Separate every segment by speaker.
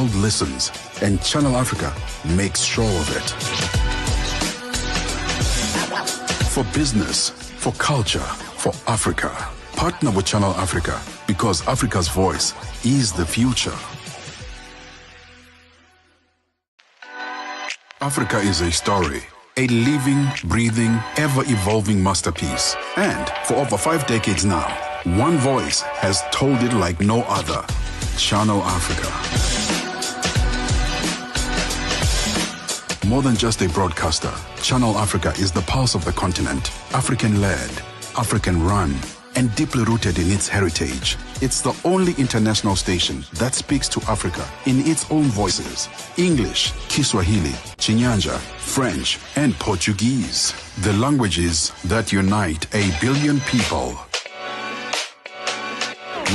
Speaker 1: world listens, and Channel Africa makes sure of it. For business, for culture, for Africa. Partner with Channel Africa because Africa's voice is the future. Africa is a story, a living, breathing, ever-evolving masterpiece. And for over 5 decades now, one voice has told it like no other. Channel Africa. More than just a broadcaster, Channel Africa is the pulse of the continent, African-led, African-run, and deeply rooted in its heritage. It's the only international station that speaks to Africa in its own voices: English, Kiswahili, Chinyanja, French, and Portuguese. The languages that unite 1 billion people.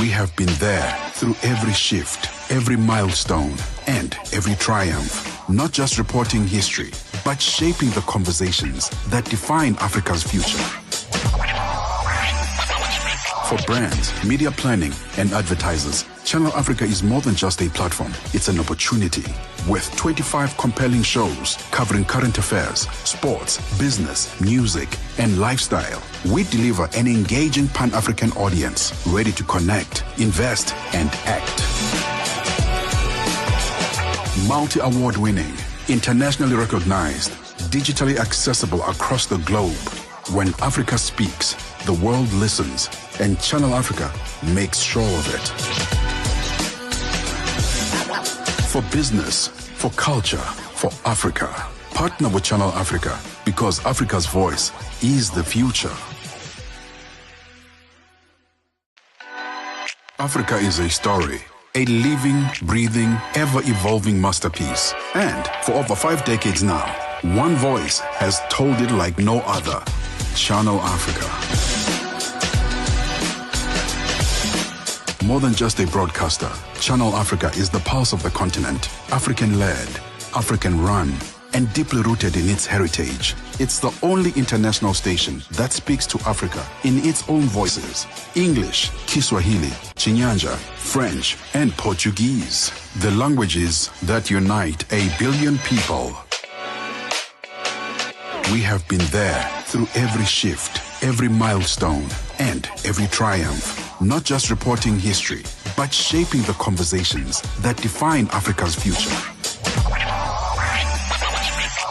Speaker 1: We have been there through every shift, every milestone, and every triumph. Not just reporting history, but shaping the conversations that define Africa's future. For brands, media planning, and advertisers, Channel Africa is more than just a platform. It's an opportunity. With 25 compelling shows covering current affairs, sports, business, music, and lifestyle, we deliver an engaging Pan-African audience ready to connect, invest, and act. Multi-award winning, internationally recognized, digitally accessible across the globe. When Africa speaks, the world listens, and Channel Africa makes sure of it. For business, for culture, for Africa. Partner with Channel Africa because Africa's voice is the future. Africa is a story, a living, breathing, ever-evolving masterpiece. And for over 5 decades now, one voice has told it like no other. Channel Africa. More than just a broadcaster, Channel Africa is the pulse of the continent, African-led, African-run, and deeply rooted in its heritage. It's the only international station that speaks to Africa in its own voices: English, Kiswahili, Chinyanja, French, and Portuguese. The languages that unite 1 billion people. We have been there through every shift, every milestone, and every triumph. Not just reporting history, but shaping the conversations that define Africa's future.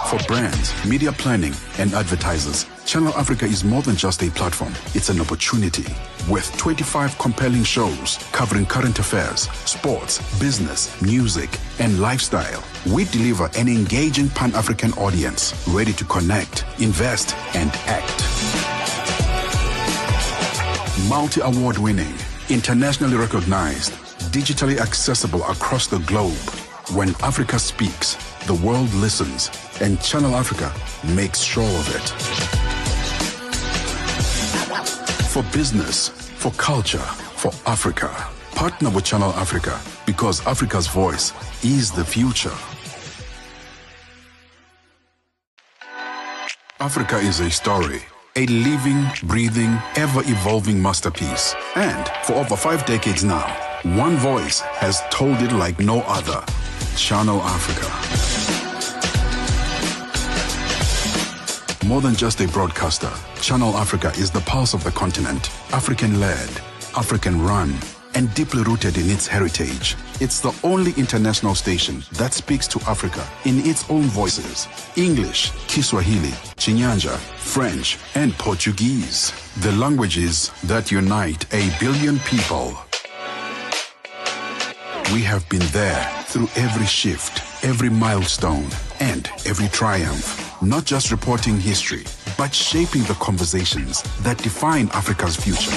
Speaker 1: For brands, media planning, and advertisers, Channel Africa is more than just a platform. It's an opportunity. With 25 compelling shows covering current affairs, sports, business, music, and lifestyle, we deliver an engaging Pan-African audience ready to connect, invest, and act. Multi-award winning, internationally recognized, digitally accessible across the globe. When Africa speaks, the world listens, and Channel Africa makes sure of it. For business, for culture, for Africa. Partner with Channel Africa because Africa's voice is the future. Africa is a story, a living, breathing, ever-evolving masterpiece. And for over 5 decades now, one voice has told it like no other. Channel Africa. More than just a broadcaster, Channel Africa is the pulse of the continent, African-led, African-run, and deeply rooted in its heritage. It's the only international station that speaks to Africa in its own voices: English, Kiswahili, Chinyanja, French, and Portuguese. The languages that unite 1 billion people. We have been there through every shift, every milestone, and every triumph. Not just reporting history, but shaping the conversations that define Africa's future.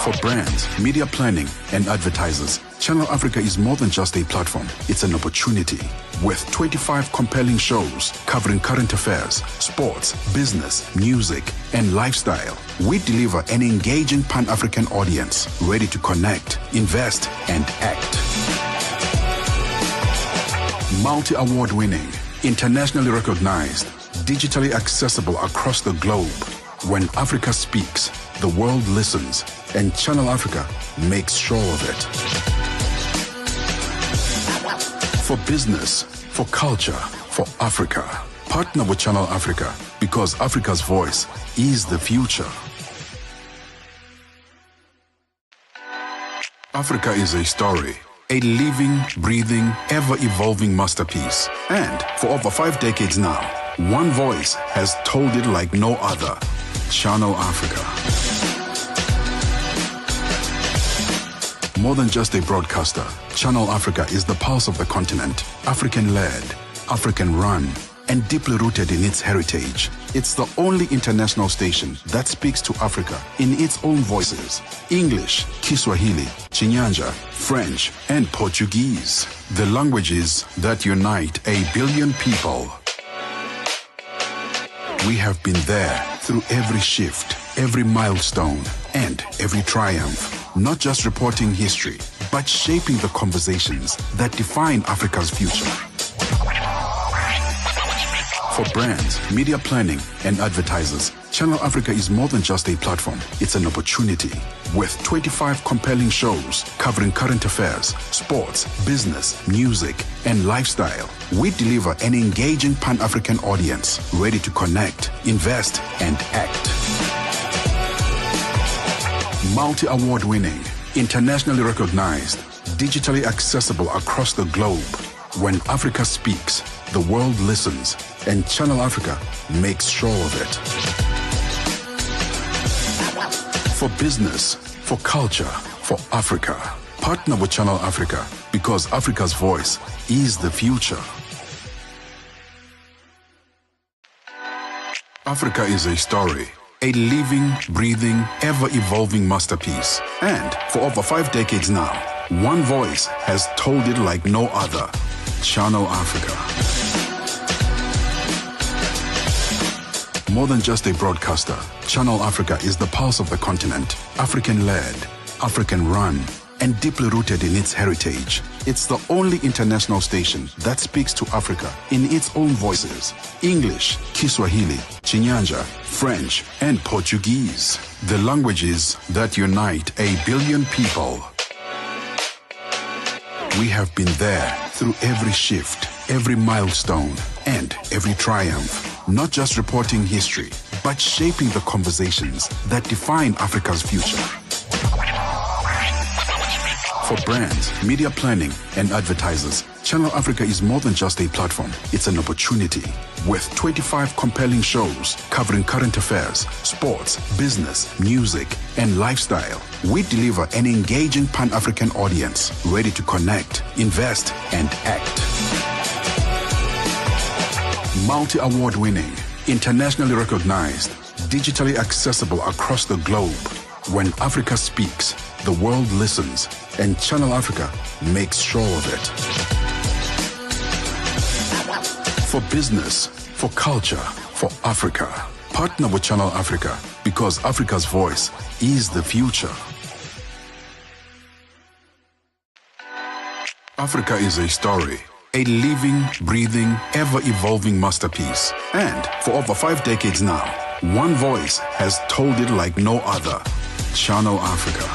Speaker 1: For brands, media planning, and advertisers, Channel Africa is more than just a platform. It's an opportunity. With 25 compelling shows covering current affairs, sports, business, music, and lifestyle, we deliver an engaging Pan-African audience ready to connect, invest, and act. Multi-award winning, internationally recognized, digitally accessible across the globe. When Africa speaks, the world listens, and Channel Africa makes sure of it. For business, for culture, for Africa. Partner with Channel Africa because Africa's voice is the future. Africa is a story, a living, breathing, ever-evolving masterpiece. And for over 5 decades now, one voice has told it like no other. Channel Africa. More than just a broadcaster, Channel Africa is the pulse of the continent, African-led, African-run, and deeply rooted in its heritage. It's the only international station that speaks to Africa in its own voices: English, Kiswahili, Chinyanja, French, and Portuguese. The languages that unite 1 billion people. We have been there through every shift, every milestone, and every triumph. Not just reporting history, but shaping the conversations that define Africa's future. For brands, media planning, and advertisers, Channel Africa is more than just a platform. It's an opportunity. With 25 compelling shows covering current affairs, sports, business, music, and lifestyle, we deliver an engaging Pan-African audience ready to connect, invest, and act. Multi-award winning, internationally recognized, digitally accessible across the globe. When Africa speaks, the world listens, and Channel Africa makes sure of it. For business, for culture, for Africa. Partner with Channel Africa because Africa's voice is the future. Africa is a story, a living, breathing, ever-evolving masterpiece. And for over 5 decades now, one voice has told it like no other. Channel Africa. More than just a broadcaster, Channel Africa is the pulse of the continent, African-led, African-run, and deeply rooted in its heritage. It's the only international station that speaks to Africa in its own voices: English, Kiswahili, Chinyanja, French, and Portuguese. The languages that unite 1 billion people. We have been there through every shift, every milestone, and every triumph. Not just reporting history, but shaping the conversations that define Africa's future. For brands, media planning, and advertisers, Channel Africa is more than just a platform. It's an opportunity. With 25 compelling shows covering current affairs, sports, business, music, and lifestyle, we deliver an engaging Pan-African audience ready to connect, invest, and act. Multi-award winning, internationally recognized, digitally accessible across the globe. When Africa speaks, the world listens, and Channel Africa makes sure of it. For business, for culture, for Africa. Partner with Channel Africa because Africa's voice is the future. Africa is a story, a living, breathing, ever-evolving masterpiece. And for over 5 decades now, one voice has told it like no other. Channel Africa.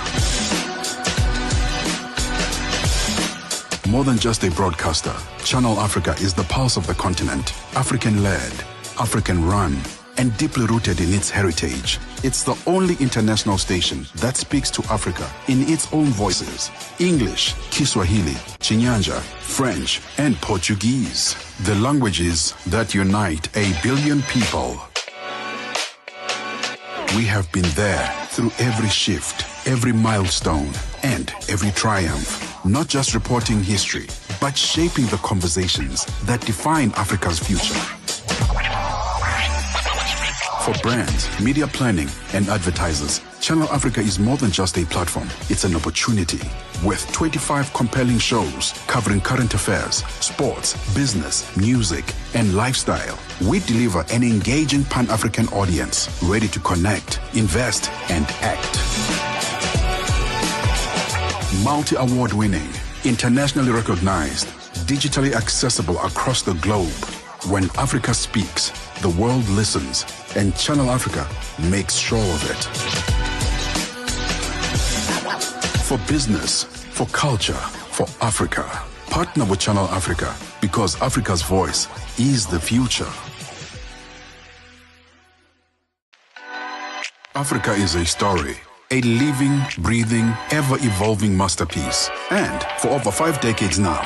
Speaker 1: More than just a broadcaster, Channel Africa is the pulse of the continent, African-led, African-run, and deeply rooted in its heritage. It's the only international station that speaks to Africa in its own voices: English, Kiswahili, Chinyanja, French, and Portuguese. The languages that unite 1 billion people. We have been there through every shift, every milestone, and every triumph. Not just reporting history, but shaping the conversations that define Africa's future. For brands, media planning, and advertisers, Channel Africa is more than just a platform. It's an opportunity. With 25 compelling shows covering current affairs, sports, business, music, and lifestyle, we deliver an engaging Pan-African audience ready to connect, invest, and act. Multi-award winning, internationally recognized, digitally accessible across the globe. When Africa speaks, the world listens, and Channel Africa makes sure of it. For business, for culture, for Africa. Partner with Channel Africa because Africa's voice is the future. Africa is a story, a living, breathing, ever-evolving masterpiece. And for over 5 decades now,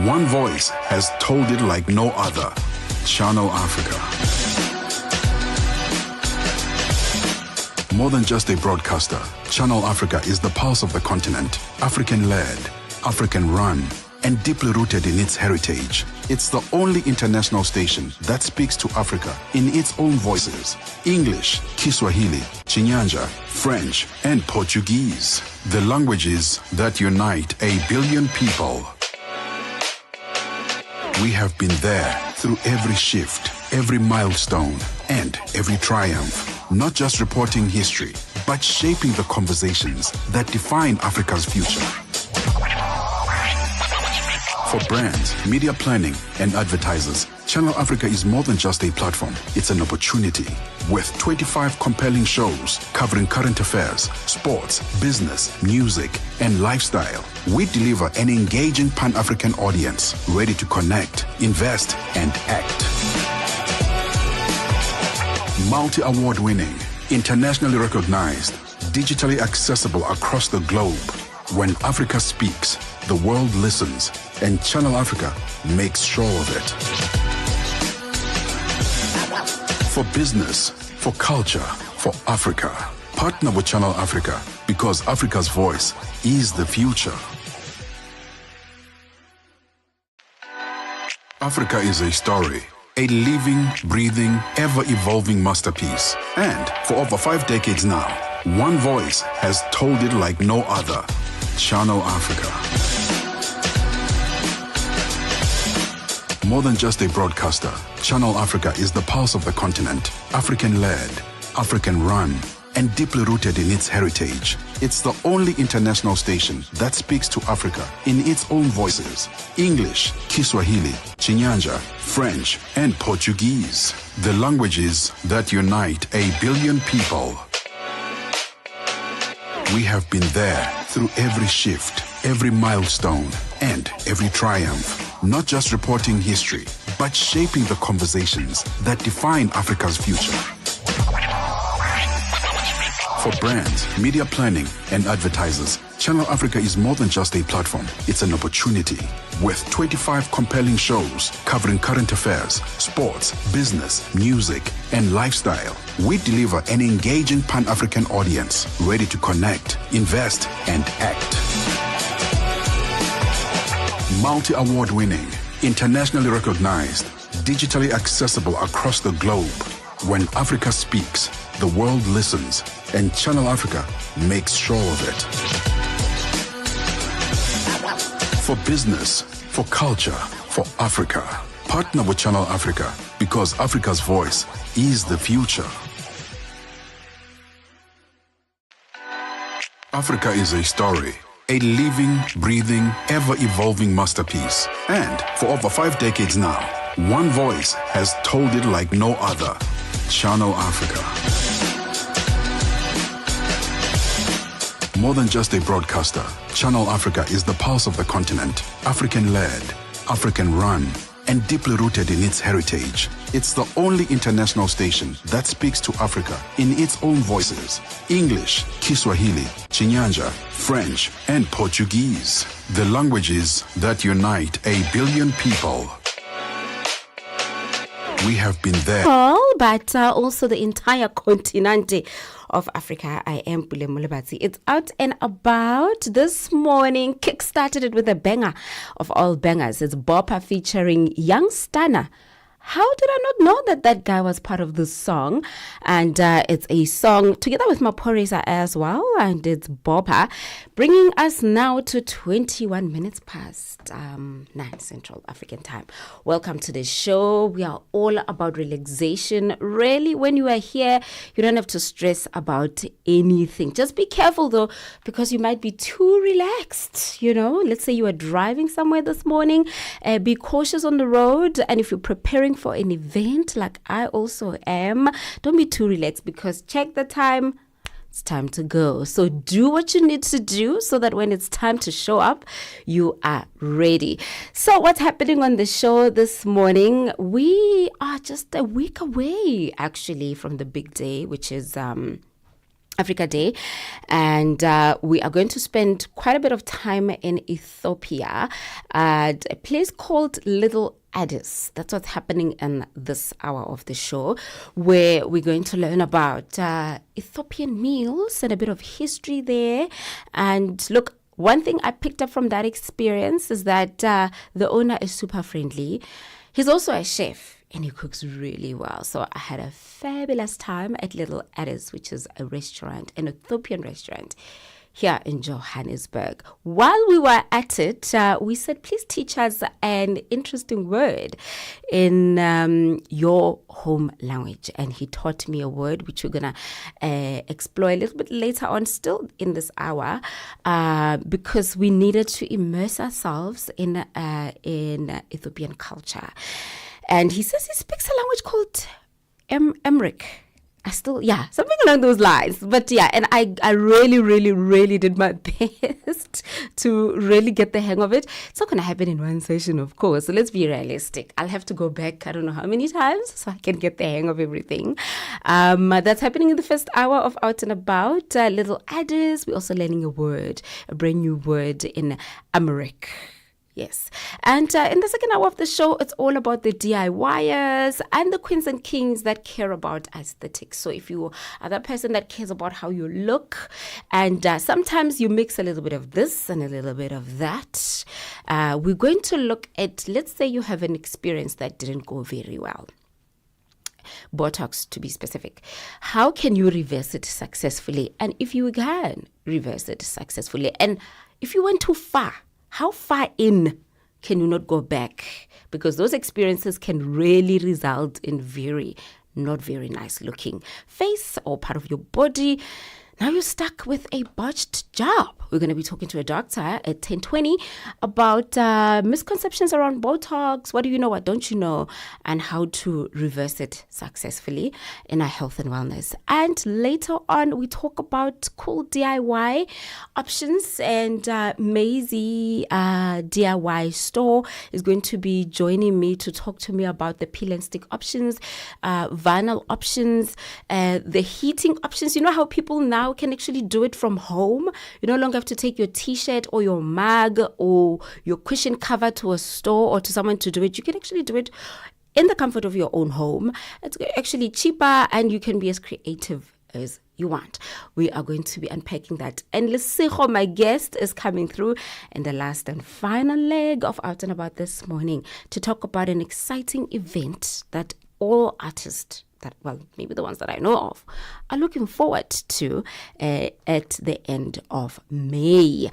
Speaker 1: one voice has told it like no other. Channel Africa. More than just a broadcaster, Channel Africa is the pulse of the continent, African-led, African-run, and deeply rooted in its heritage. It's the only international station that speaks to Africa in its own voices: English, Kiswahili, Chinyanja, French, and Portuguese. The languages that unite 1 billion people. We have been there through every shift, every milestone, and every triumph. Not just reporting history, but shaping the conversations that define Africa's future. For brands, media planning, and advertisers, Channel Africa is more than just a platform. It's an opportunity. With 25 compelling shows covering current affairs, sports, business, music, and lifestyle, we deliver an engaging Pan-African audience ready to connect, invest, and act. Multi-award winning, internationally recognized, digitally accessible across the globe. When Africa speaks, the world listens, and Channel Africa makes sure of it. For business, for culture, for Africa, partner with Channel Africa because Africa's voice is the future. Africa is a story, a living, breathing, ever-evolving masterpiece. And for over 5 decades now, one voice has told it like no other. Channel Africa. More than just a broadcaster, Channel Africa is the pulse of the continent, African-led, African-run, and deeply rooted in its heritage. It's the only international station that speaks to Africa in its own voices: English, Kiswahili, Chinyanja, French, and Portuguese. The languages that unite 1 billion people. We have been there through every shift, every milestone, and every triumph. Not just reporting history, but shaping the conversations that define Africa's future. For brands, media planning, and advertisers, Channel Africa is more than just a platform. It's an opportunity. With 25 compelling shows covering current affairs, sports, business, music, and lifestyle, we deliver an engaging Pan-African audience ready to connect, invest, and act. Multi-award winning, internationally recognized, digitally accessible across the globe. When Africa speaks, the world listens, and Channel Africa makes sure of it. For business, for culture, for Africa, partner with Channel Africa because Africa's voice is the future. Africa is a story, a living, breathing, ever-evolving masterpiece. And for over 5 decades now, one voice has told it like no other. Channel Africa. More than just a broadcaster, Channel Africa is the pulse of the continent, African-led, African-run, and deeply rooted in its heritage. It's the only international station that speaks to Africa in its own voices: English, Kiswahili, Chinyanja, French, and Portuguese. The languages that unite 1 billion people. We have been there.
Speaker 2: But also the entire continent of Africa. I am Puleng Molebatsi. It's out and about this morning. Kickstarted it with a banger of all bangers. It's Bopa featuring Young Stunner. How did I not know that guy was part of this song? And it's a song together with Maphorisa as well. And it's Bopa, bringing us now to 21 minutes past 9 Central African time. Welcome to the show. We are all about relaxation. Really, when you are here, you don't have to stress about anything. Just be careful though, because you might be too relaxed. You know, let's say you are driving somewhere this morning. Be cautious on the road. And if you're preparing for an event like I also am, don't be too relaxed, because check the time. It's time to go. So do what you need to do so that when it's time to show up, you are ready. So what's happening on the show this morning? We are just a week away, actually, from the big day, which is Africa Day, and we are going to spend quite a bit of time in Ethiopia at a place called Little Addis. That's what's happening in this hour of the show, where we're going to learn about Ethiopian meals and a bit of history there. And look, one thing I picked up from that experience is that the owner is super friendly. He's also a chef and he cooks really well. So I had a fabulous time at Little Addis, which is a restaurant, an Ethiopian restaurant here in Johannesburg. While we were at it, we said, please teach us an interesting word in your home language. And he taught me a word which we're going to explore a little bit later on, still in this hour, because we needed to immerse ourselves in Ethiopian culture. And he says he speaks a language called Emric. Something along those lines. But yeah, and I really, really, really did my best to really get the hang of it. It's not going to happen in one session, of course. So let's be realistic. I'll have to go back, I don't know how many times, so I can get the hang of everything. That's happening in the first hour of Out and About. Little Addis. We're also learning a brand new word in Amharic. Yes. And in the second hour of the show, it's all about the DIYers and the queens and kings that care about aesthetics. So if you are that person that cares about how you look, and sometimes you mix a little bit of this and a little bit of that, we're going to look at, let's say you have an experience that didn't go very well. Botox, to be specific. How can you reverse it successfully? And if you can reverse it successfully, and if you went too far, how far in can you not go back? Because those experiences can really result in not very nice looking face or part of your body. Now you're stuck with a botched job. We're going to be talking to a doctor at 10:20 about misconceptions around Botox. What do you know? What don't you know? And how to reverse it successfully in our health and wellness. And later on, we talk about cool DIY options. And Maisie DIY store is going to be joining me to talk to me about the peel and stick options, vinyl options, the heating options. You know how people now can actually do it from home? You no longer have to take your t-shirt or your mug or your cushion cover to a store or to someone to do it. You can actually do it in the comfort of your own home. It's actually cheaper and you can be as creative as you want. We are going to be unpacking that. And Lesego, my guest, is coming through in the last and final leg of Out and About this morning to talk about an exciting event that all artists maybe the ones that I know of, are looking forward to at the end of May.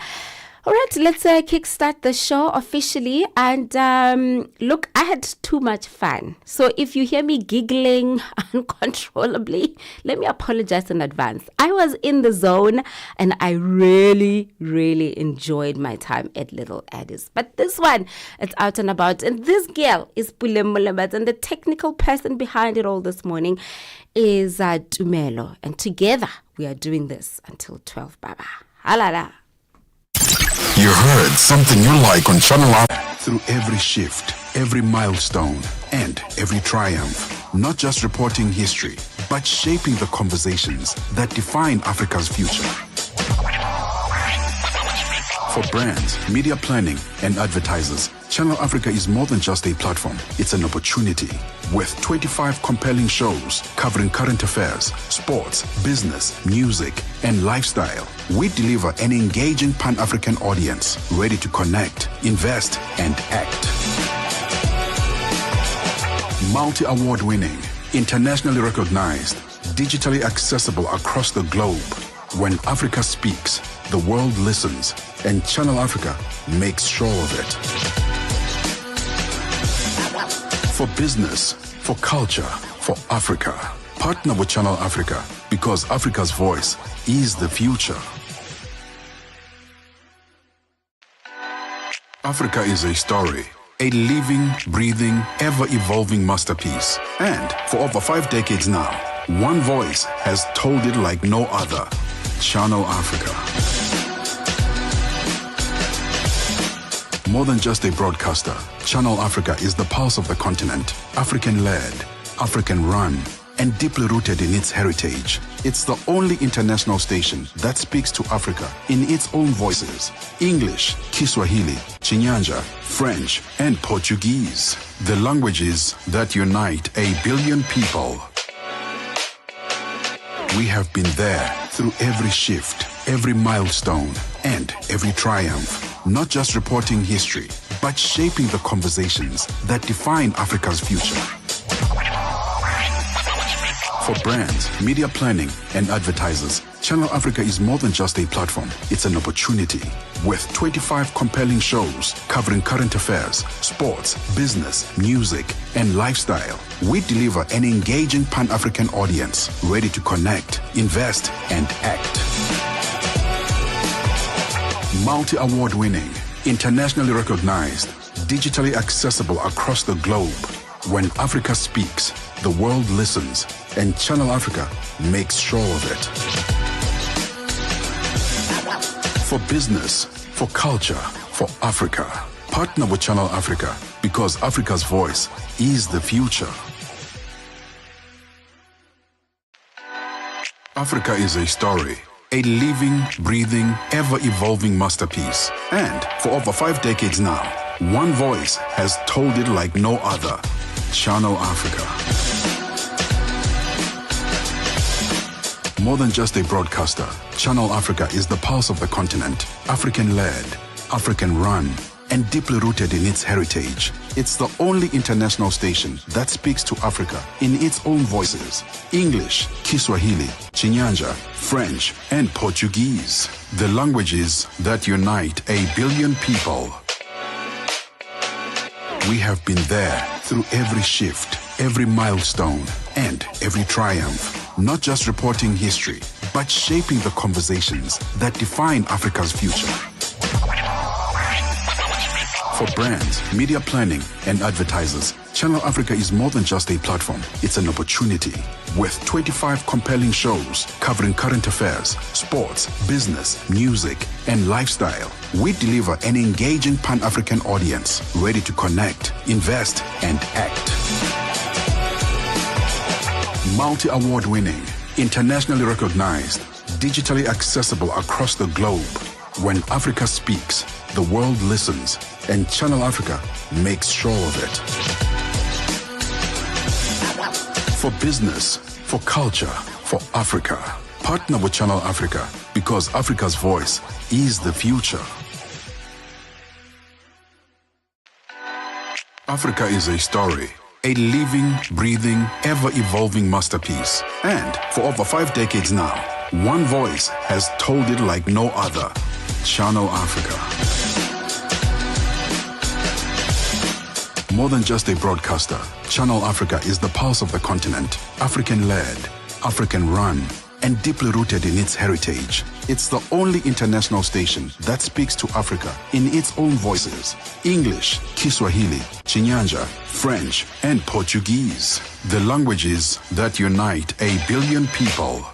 Speaker 2: All right, let's kickstart the show officially. And look, I had too much fun. So if you hear me giggling uncontrollably, let me apologize in advance. I was in the zone and I really, really enjoyed my time at Little Addis. But this one, it's Out and About. And this girl is Puleng Molebatsi. And the technical person behind it all this morning is Tumelo. And together, we are doing this until 12. Baba. Halala.
Speaker 1: You heard something you like on Channel Africa. Through every shift, every milestone, and every triumph. Not just reporting history, but shaping the conversations that define Africa's future. For brands, media planning, and advertisers, Channel Africa is more than just a platform. It's an opportunity. With 25 compelling shows covering current affairs, sports, business, music, and lifestyle, we deliver an engaging Pan-African audience ready to connect, invest, and act. Multi-award winning, internationally recognized, digitally accessible across the globe. When Africa speaks, the world listens, and Channel Africa makes sure of it. For business, for culture, for Africa, partner with Channel Africa, because Africa's voice is the future. Africa is a story, a living, breathing, ever-evolving masterpiece. And for over 5 decades now, one voice has told it like no other. Channel Africa. More than just a broadcaster, Channel Africa is the pulse of the continent. African-led, African-run, and deeply rooted in its heritage. It's the only international station that speaks to Africa in its own voices. English, Kiswahili, Chinyanja, French, and Portuguese. The languages that unite 1 billion people. We have been there through every shift, every milestone, and every triumph. Not just reporting history, but shaping the conversations that define Africa's future. For brands, media planning, and advertisers, Channel Africa is more than just a platform. It's an opportunity. With 25 compelling shows covering current affairs, sports, business, music, and lifestyle, we deliver an engaging Pan-African audience ready to connect, invest, and act. Multi-award winning, internationally recognized, digitally accessible across the globe. When Africa speaks, the world listens, and Channel Africa makes sure of it. For business, for culture, for Africa, partner with Channel Africa because Africa's voice is the future. Africa is a story, a living, breathing, ever-evolving masterpiece. And for over 5 decades now, one voice has told it like no other. Channel Africa. More than just a broadcaster, Channel Africa is the pulse of the continent. African-led, African-run, and deeply rooted in its heritage. It's the only international station that speaks to Africa in its own voices. English, Kiswahili, Chinyanja, French, and Portuguese. The languages that unite 1 billion people. We have been there through every shift, every milestone, and every triumph. Not just reporting history, but shaping the conversations that define Africa's future. For brands, media planning, and advertisers, Channel Africa is more than just a platform. It's an opportunity. With 25 compelling shows covering current affairs, sports, business, music, and lifestyle, we deliver an engaging Pan-African audience ready to connect, invest, and act. Multi-award winning, internationally recognized, digitally accessible across the globe. When Africa speaks, the world listens, and Channel Africa makes sure of it. For business, for culture, for Africa, partner with Channel Africa because Africa's voice is the future. Africa is a story, a living, breathing, ever-evolving masterpiece. And for over 5 decades now, one voice has told it like no other. Channel Africa. More than just a broadcaster, Channel Africa is the pulse of the continent. African-led, African-run, and deeply rooted in its heritage. It's the only international station that speaks to Africa in its own voices. English, Kiswahili, Chinyanja, French, and Portuguese. The languages that unite 1 billion people.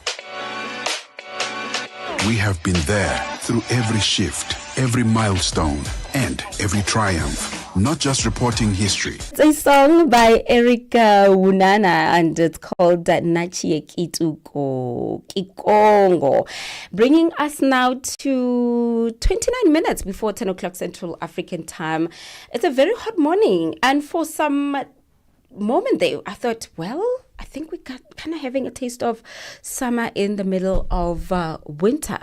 Speaker 1: We have been there through every shift, every milestone, and every triumph. Not just reporting history.
Speaker 2: It's a song by Erica Wunana and it's called Nachie Kituko Kikongo. Bringing us now to 29 minutes before 10 o'clock Central African time. It's a very hot morning, and for some moment there, I thought, well, I think we got kind of having a taste of summer in the middle of winter.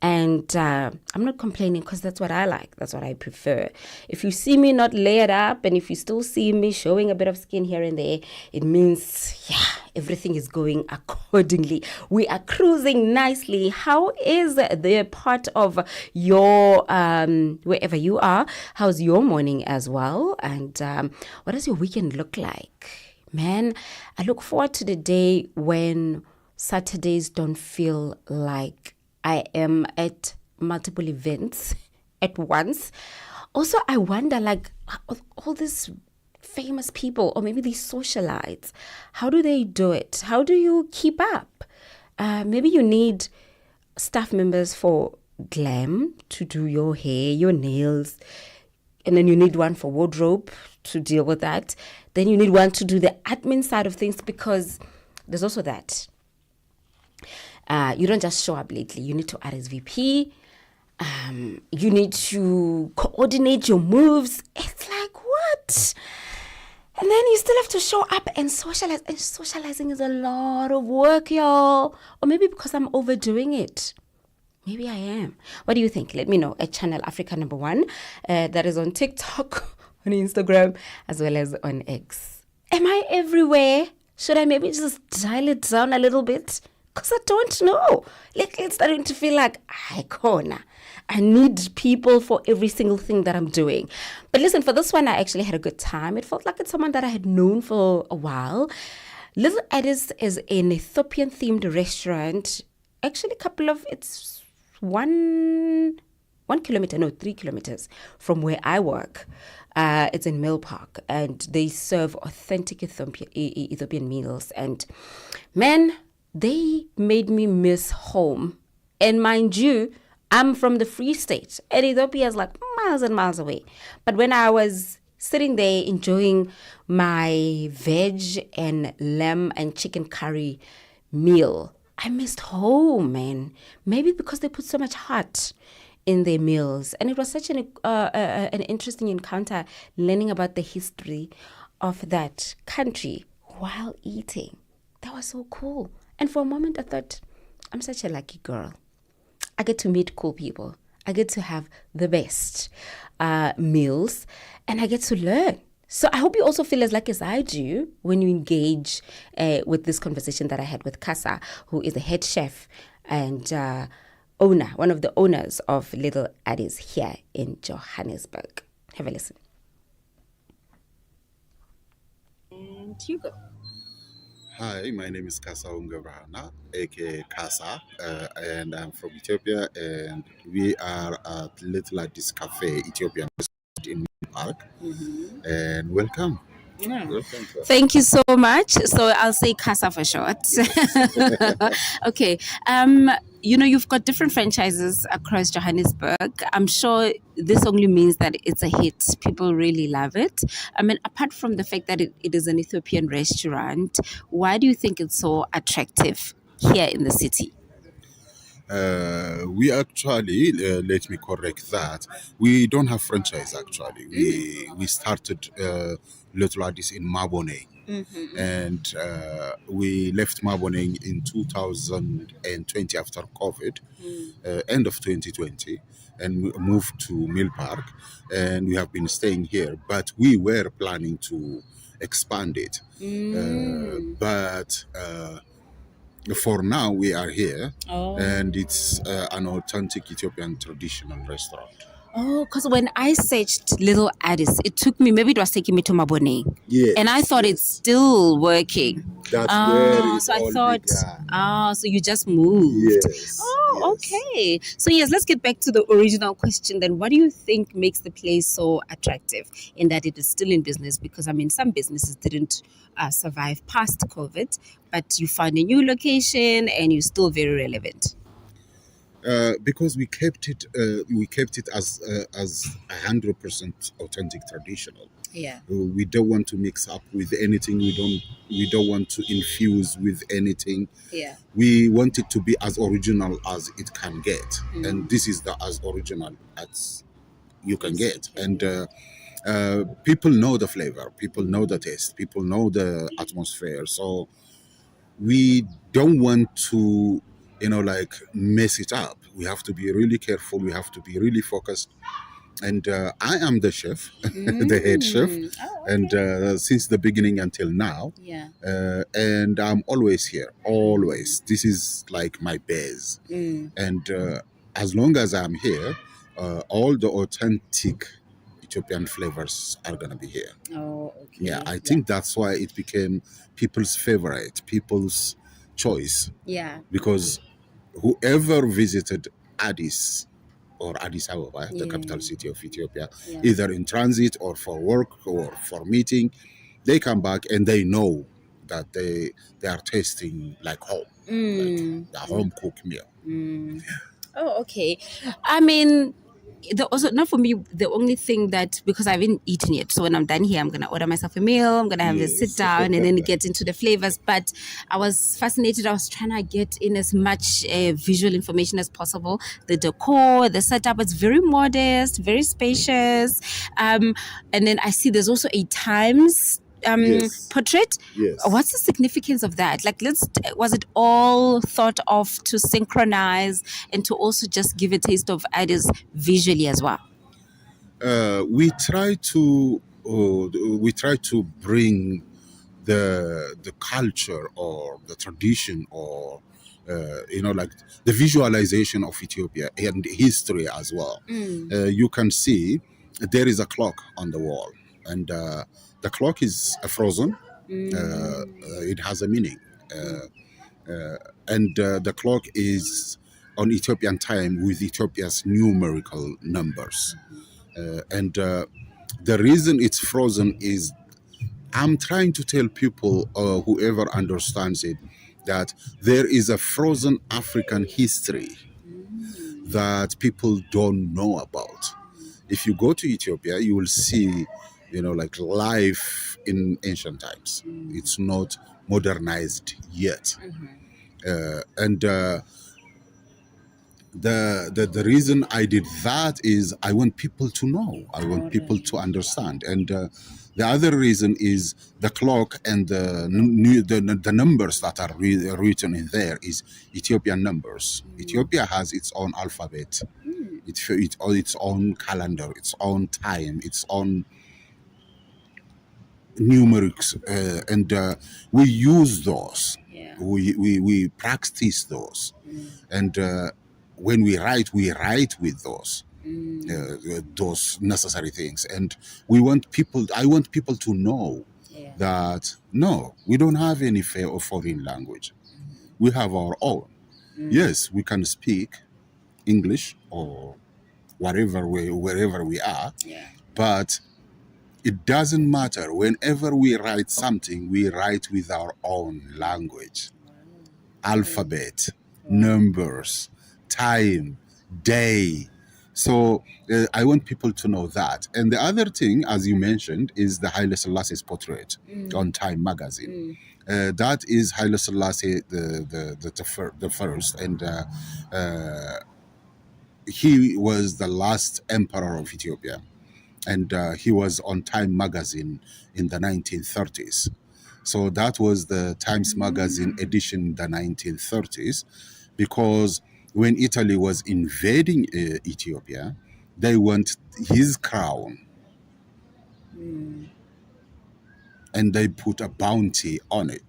Speaker 2: And I'm not complaining because that's what I like. That's what I prefer. If you see me not layered up and if you still see me showing a bit of skin here and there, it means, yeah, everything is going accordingly. We are cruising nicely. How is the part of your, wherever you are, how's your morning as well? And what does your weekend look like? Man, I look forward to the day when Saturdays don't feel like I am at multiple events at once. Also, I wonder, like, all these famous people or maybe these socialites, how do they do it? How do you keep up? Maybe you need staff members for glam to do your hair, your nails, and then you need one for wardrobe to deal with that. Then you need one to do the admin side of things, because there's also that. You don't just show up lately. You need to RSVP. You need to coordinate your moves. It's like, what? And then you still have to show up and socialize. And socializing is a lot of work, y'all. Or maybe because I'm overdoing it. Maybe I am. What do you think? Let me know at Channel Africa #1. That is on TikTok, on Instagram, as well as on X. Am I everywhere? Should I maybe just dial it down a little bit? Because I don't know. Like, it's starting to feel like, I need people for every single thing that I'm doing. But listen, for this one, I actually had a good time. It felt like it's someone that I had known for a while. Little Addis is an Ethiopian-themed restaurant. Actually, it's 3 kilometers from where I work. It's in Mill Park, and they serve authentic Ethiopian meals. And man, they made me miss home. And mind you, I'm from the Free State, and Ethiopia is like miles and miles away. But when I was sitting there enjoying my veg and lamb and chicken curry meal, I missed home, man. Maybe because they put so much heart in their meals. And it was such an interesting encounter, learning about the history of that country while eating. That was so cool. And for a moment, I thought, I'm such a lucky girl. I get to meet cool people. I get to have the best meals, and I get to learn. So I hope you also feel as lucky as I do when you engage with this conversation that I had with Kasa, who is the head chef and one of the owners of Little Addis here in Johannesburg. Have a listen. And you go.
Speaker 3: Hi, my name is Kasa Ungabrana, aka Kasa, and I'm from Ethiopia, and we are at Little Addis Cafe, Ethiopian restaurant in New Park. And welcome.
Speaker 2: Yeah.
Speaker 3: Welcome.
Speaker 2: Thank you so much. So I'll say Kasa for short. Okay. You've got different franchises across Johannesburg. I'm sure this only means that it's a hit. People really love it. I mean, apart from the fact that it is an Ethiopian restaurant, why do you think it's so attractive here in the city?
Speaker 3: We actually, let me correct that. We don't have franchise actually. We started Little Addis in Mabone. And we left Mabone in 2020 after COVID, end of 2020, and we moved to Mill Park, and we have been staying here. But we were planning to expand it, but for now we are here, and it's an authentic Ethiopian traditional restaurant.
Speaker 2: Oh, because when I searched Little Addis, maybe it was taking me to Mabone.
Speaker 3: Yes,
Speaker 2: and I thought it's still working.
Speaker 3: That's where it's
Speaker 2: so I
Speaker 3: all
Speaker 2: thought,
Speaker 3: began.
Speaker 2: so you just moved.
Speaker 3: Yes.
Speaker 2: Oh,
Speaker 3: yes.
Speaker 2: okay. So yes, let's get back to the original question then. What do you think makes the place so attractive in that it is still in business? Because I mean, some businesses didn't survive past COVID, but you found a new location and you're still very relevant.
Speaker 3: Because we kept it as 100% authentic traditional.
Speaker 2: Yeah.
Speaker 3: We don't want to mix up with anything. We don't want to infuse with anything.
Speaker 2: Yeah.
Speaker 3: We want it to be as original as it can get, and this is as original as you can get. And people know the flavor, people know the taste, people know the atmosphere. So we don't want to mess it up. We have to be really careful, we have to be really focused. And I am the chef, the head chef.
Speaker 2: Oh, okay.
Speaker 3: And since the beginning until now.
Speaker 2: Yeah.
Speaker 3: And I'm always here, always. This is like my base. And as long as I'm here, all the authentic Ethiopian flavors are gonna be here.
Speaker 2: Oh, okay.
Speaker 3: Yeah, I think that's why it became people's favorite, people's choice.
Speaker 2: Yeah.
Speaker 3: Because whoever visited Addis or Addis Ababa, the capital city of Ethiopia, either in transit or for work or for meeting, they come back and they know that they are tasting like home, like the home cooked meal.
Speaker 2: Oh, okay. I mean, also not for me. The only thing that, because I haven't eaten yet, so when I'm done here, I'm gonna order myself a meal. I'm gonna have a sit down and then get into the flavors. But I was fascinated. I was trying to get in as much visual information as possible. The decor, the setup, it's very modest, very spacious. And then I see there's also a Times
Speaker 3: Yes.
Speaker 2: portrait.
Speaker 3: Yes.
Speaker 2: What's the significance of that? Like, was it all thought of to synchronize and to also just give a taste of ideas visually as well?
Speaker 3: We try to bring the culture or the tradition or like the visualization of Ethiopia and history as well. You can see there is a clock on the wall, and the clock is frozen. It has a meaning, and the clock is on Ethiopian time with Ethiopia's numerical numbers. And the reason it's frozen is I'm trying to tell people, whoever understands it, that there is a frozen African history that people don't know about. If you go to Ethiopia, you will see, like life in ancient times. It's not modernized yet. And the reason I did that is I want people to know. I want people to understand. And the other reason is the clock and the numbers that are written in there is Ethiopian numbers. Ethiopia has its own alphabet, its own calendar, its own time, its own numerics, and we use those. We practice those, and when we write with those necessary things. And I want people to know that no, we don't have any fear of foreign language. We have our own. Yes, we can speak English or wherever we are, but it doesn't matter. Whenever we write something, we write with our own language, alphabet, numbers, time, day. So I want people to know that. And the other thing, as you mentioned, is the Haile Selassie's portrait on Time magazine. That is Haile Selassie the first, and he was the last emperor of Ethiopia. And he was on Time magazine in the 1930s. So that was the Times magazine edition in the 1930s, because when Italy was invading Ethiopia, they want his crown. And they put a bounty on it.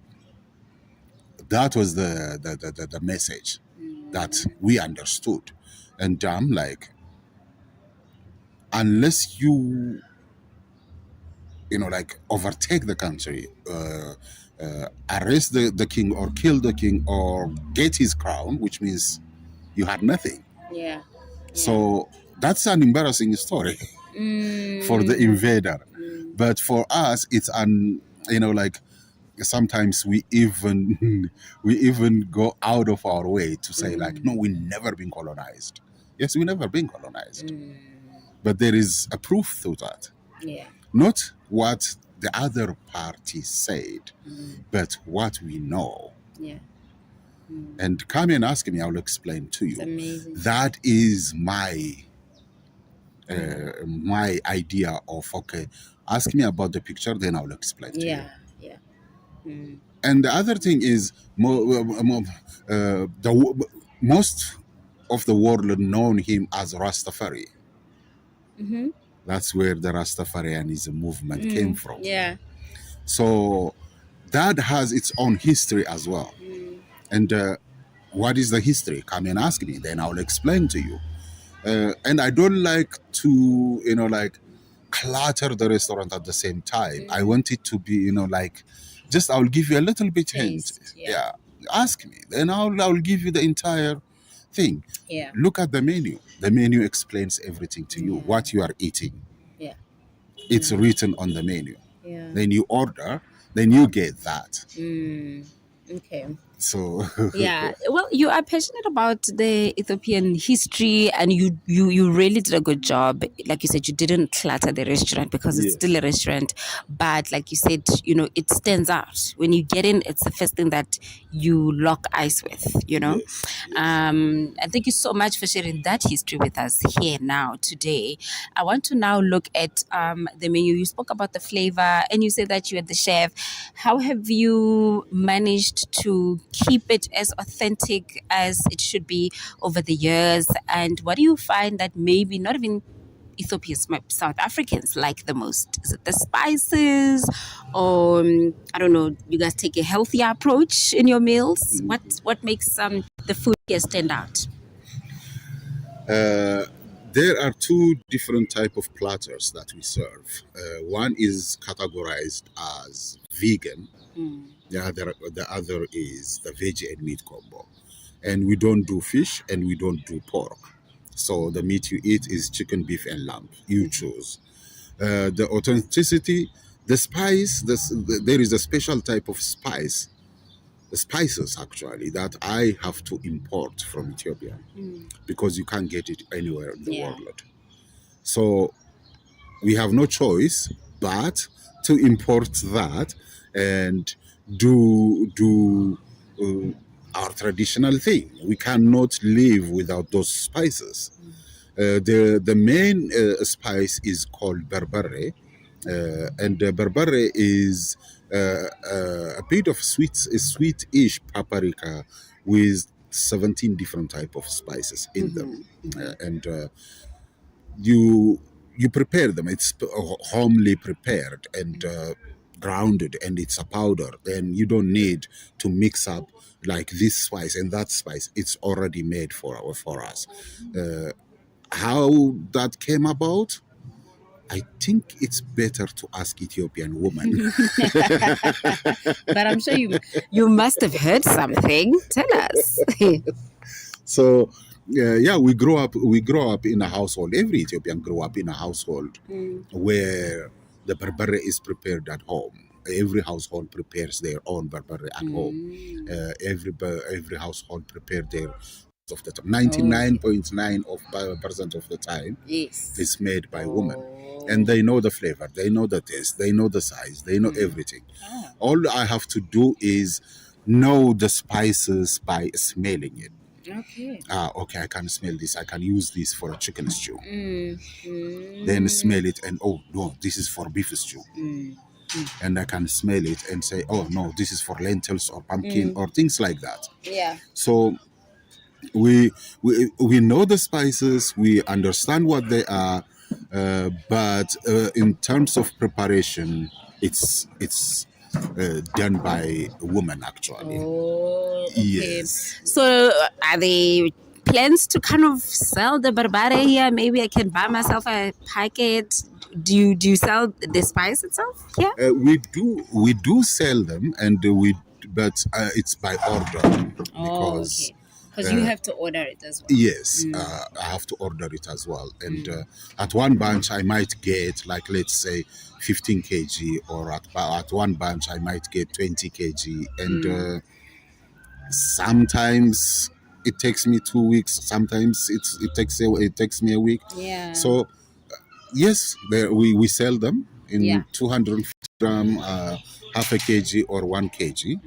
Speaker 3: That was the message that we understood. And I'm like, unless you like overtake the country, arrest the king or kill the king or get his crown, which means you had nothing. So that's an embarrassing story for the invader. But for us, it's like sometimes we even go out of our way to say like, no, we never been colonized. Yes, we never been colonized. But there is a proof to that. Not what the other party said, but what we know. And come and ask me, I'll explain to you. That is my my idea of, okay, ask me about the picture, then I'll explain to you. And the other thing is, most of the world known him as Rastafari. That's where the Rastafarianism movement came from. So that has its own history as well. And what is the history? Come and ask me, then I'll explain to you. And I don't like to, like clutter the restaurant at the same time. I want it to be, just I'll give you a little bit hint. Yeah. Ask me, then I'll give you the entire thing. Look at the menu. The menu explains everything to you, what you are eating. It's written on the menu. Then you order, then you get that.
Speaker 2: Okay.
Speaker 3: So
Speaker 2: Yeah, well, you are passionate about the Ethiopian history, and you really did a good job. Like you said, you didn't clutter the restaurant because it's still
Speaker 3: yes,
Speaker 2: a restaurant, but like you said, it stands out when you get in. It's the first thing that you lock eyes with.
Speaker 3: yes, yes.
Speaker 2: And thank you so much for sharing that history with us here now today. I want to now look at the menu. You spoke about the flavor, and you said that you are the chef. How have you managed to keep it as authentic as it should be over the years? And what do you find that maybe not even Ethiopians, South Africans like the most? Is it the spices, or I don't know? You guys take a healthier approach in your meals. What makes the food here stand out?
Speaker 3: Uh, there are two different type of platters that we serve. One is categorized as vegan. The other is the veggie and meat combo. And we don't do fish and we don't do pork. So the meat you eat is chicken, beef, and lamb. You choose. The authenticity, the spice, there is a special type of spices actually, that I have to import from Ethiopia because you can't get it anywhere in the world. So we have no choice but to import that and do our traditional thing. We cannot live without those spices. The main spice is called berbere, and berbere is a bit of sweet-ish paprika with 17 different type of spices in them, and you prepare them. It's homely prepared and grounded, and it's a powder. And you don't need to mix up like this spice and that spice. It's already made for us. How that came about, I think it's better to ask Ethiopian woman.
Speaker 2: But I'm sure you must have heard something. Tell us.
Speaker 3: So yeah, we grow up in a household. Every Ethiopian grew up in a household where the berbere is prepared at home. Every household prepares their own berbere at home. Every household prepared their of the time. 99.9% of the time,
Speaker 2: Yes.
Speaker 3: is made by women. And they know the flavor, they know the taste, they know the size, they know everything. All I have to do is know the spices by smelling it.
Speaker 2: Okay.
Speaker 3: Okay, I can smell this. I can use this for a chicken stew. Then smell it and, oh no, this is for beef stew. And I can smell it and say, oh no, this is for lentils or pumpkin or things like that.
Speaker 2: Yeah.
Speaker 3: So we know the spices, we understand what they are, but in terms of preparation, it's done by a woman actually.
Speaker 2: Oh, okay.
Speaker 3: Yes.
Speaker 2: So are they plans to kind of sell the berbere here? Maybe I can buy myself a packet. Do you sell the spice itself here?
Speaker 3: We do sell them, and but it's by order because.
Speaker 2: Because you have to order it as well.
Speaker 3: Yes, I have to order it as well. And at one bunch, I might get, like, let's say, 15 kg, or at one bunch, I might get 20 kg. And sometimes it takes me 2 weeks. Sometimes it takes me a week.
Speaker 2: Yeah.
Speaker 3: So, yes, we sell them in 250 gram, half a kg, or 1 kg.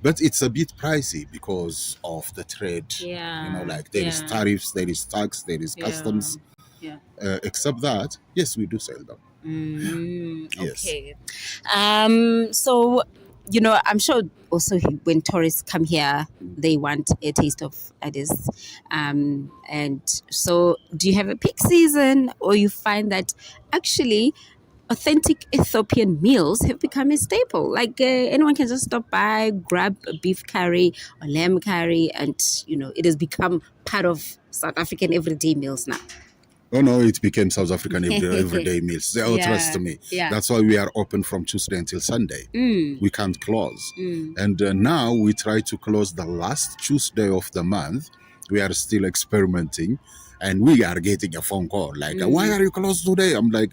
Speaker 3: But it's a bit pricey because of the trade. Like there is tariffs, there is tax, there is customs. Except that, yes, we do sell them. Yes.
Speaker 2: Okay. So, I'm sure also when tourists come here, they want a taste of this. And so, do you have a peak season, or you find that actually authentic Ethiopian meals have become a staple? Like anyone can just stop by, grab a beef curry or lamb curry, and it has become part of South African everyday meals now.
Speaker 3: Oh no, it became South African everyday meals. Oh, trust me. That's why we are open from Tuesday until Sunday. We can't close. And now we try to close the last Tuesday of the month. We are still experimenting, and we are getting a phone call like, why are you closed today? I'm like,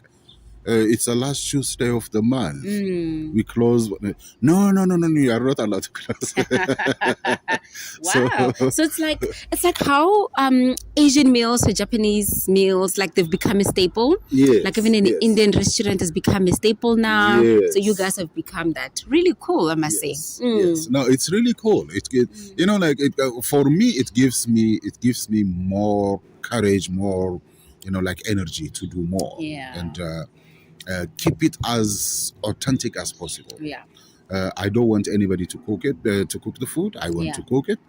Speaker 3: It's the last Tuesday of the month. We close. No, you are not allowed to close.
Speaker 2: Wow. So it's like how Asian meals or Japanese meals, like they've become a staple.
Speaker 3: Yes,
Speaker 2: Like even an
Speaker 3: yes.
Speaker 2: Indian restaurant has become a staple now.
Speaker 3: Yes.
Speaker 2: So you guys have become that. Really cool, I must say.
Speaker 3: Yes, no, it's really cool. You know, like for me, it gives me more courage, more, you know, like energy to do more.
Speaker 2: Yeah.
Speaker 3: And keep it as authentic as possible.
Speaker 2: Yeah.
Speaker 3: I don't want anybody to cook the food. I want
Speaker 2: Yeah.
Speaker 3: to cook it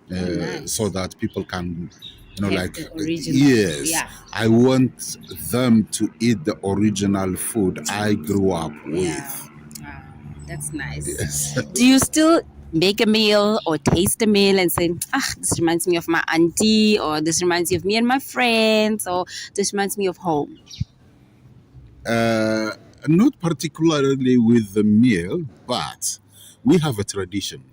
Speaker 2: nice.
Speaker 3: so that people can, you know,
Speaker 2: Have
Speaker 3: like
Speaker 2: the original.
Speaker 3: yes,
Speaker 2: Yeah.
Speaker 3: I want them to eat the original food I grew up with.
Speaker 2: Wow, that's nice.
Speaker 3: Yes.
Speaker 2: Do you still make a meal or taste a meal and say, this reminds me of my auntie, or this reminds me of me and my friends, or this reminds me of home?
Speaker 3: Not particularly with the meal, but we have a tradition.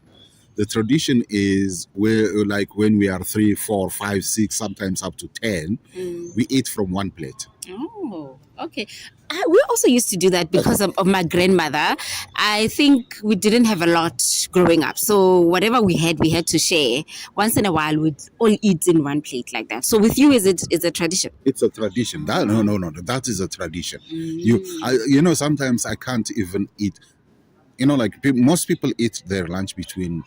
Speaker 3: The tradition is where, like, when we are 3, 4, 5, 6, sometimes up to 10, we eat from one plate.
Speaker 2: Oh, okay. We also used to do that because of my grandmother. I think we didn't have a lot growing up. So whatever we had to share. Once in a while, we'd all eat in one plate like that. So with you, is it a tradition?
Speaker 3: It's a tradition. No. That is a tradition. You know, sometimes I can't even eat. You know, like most people eat their lunch between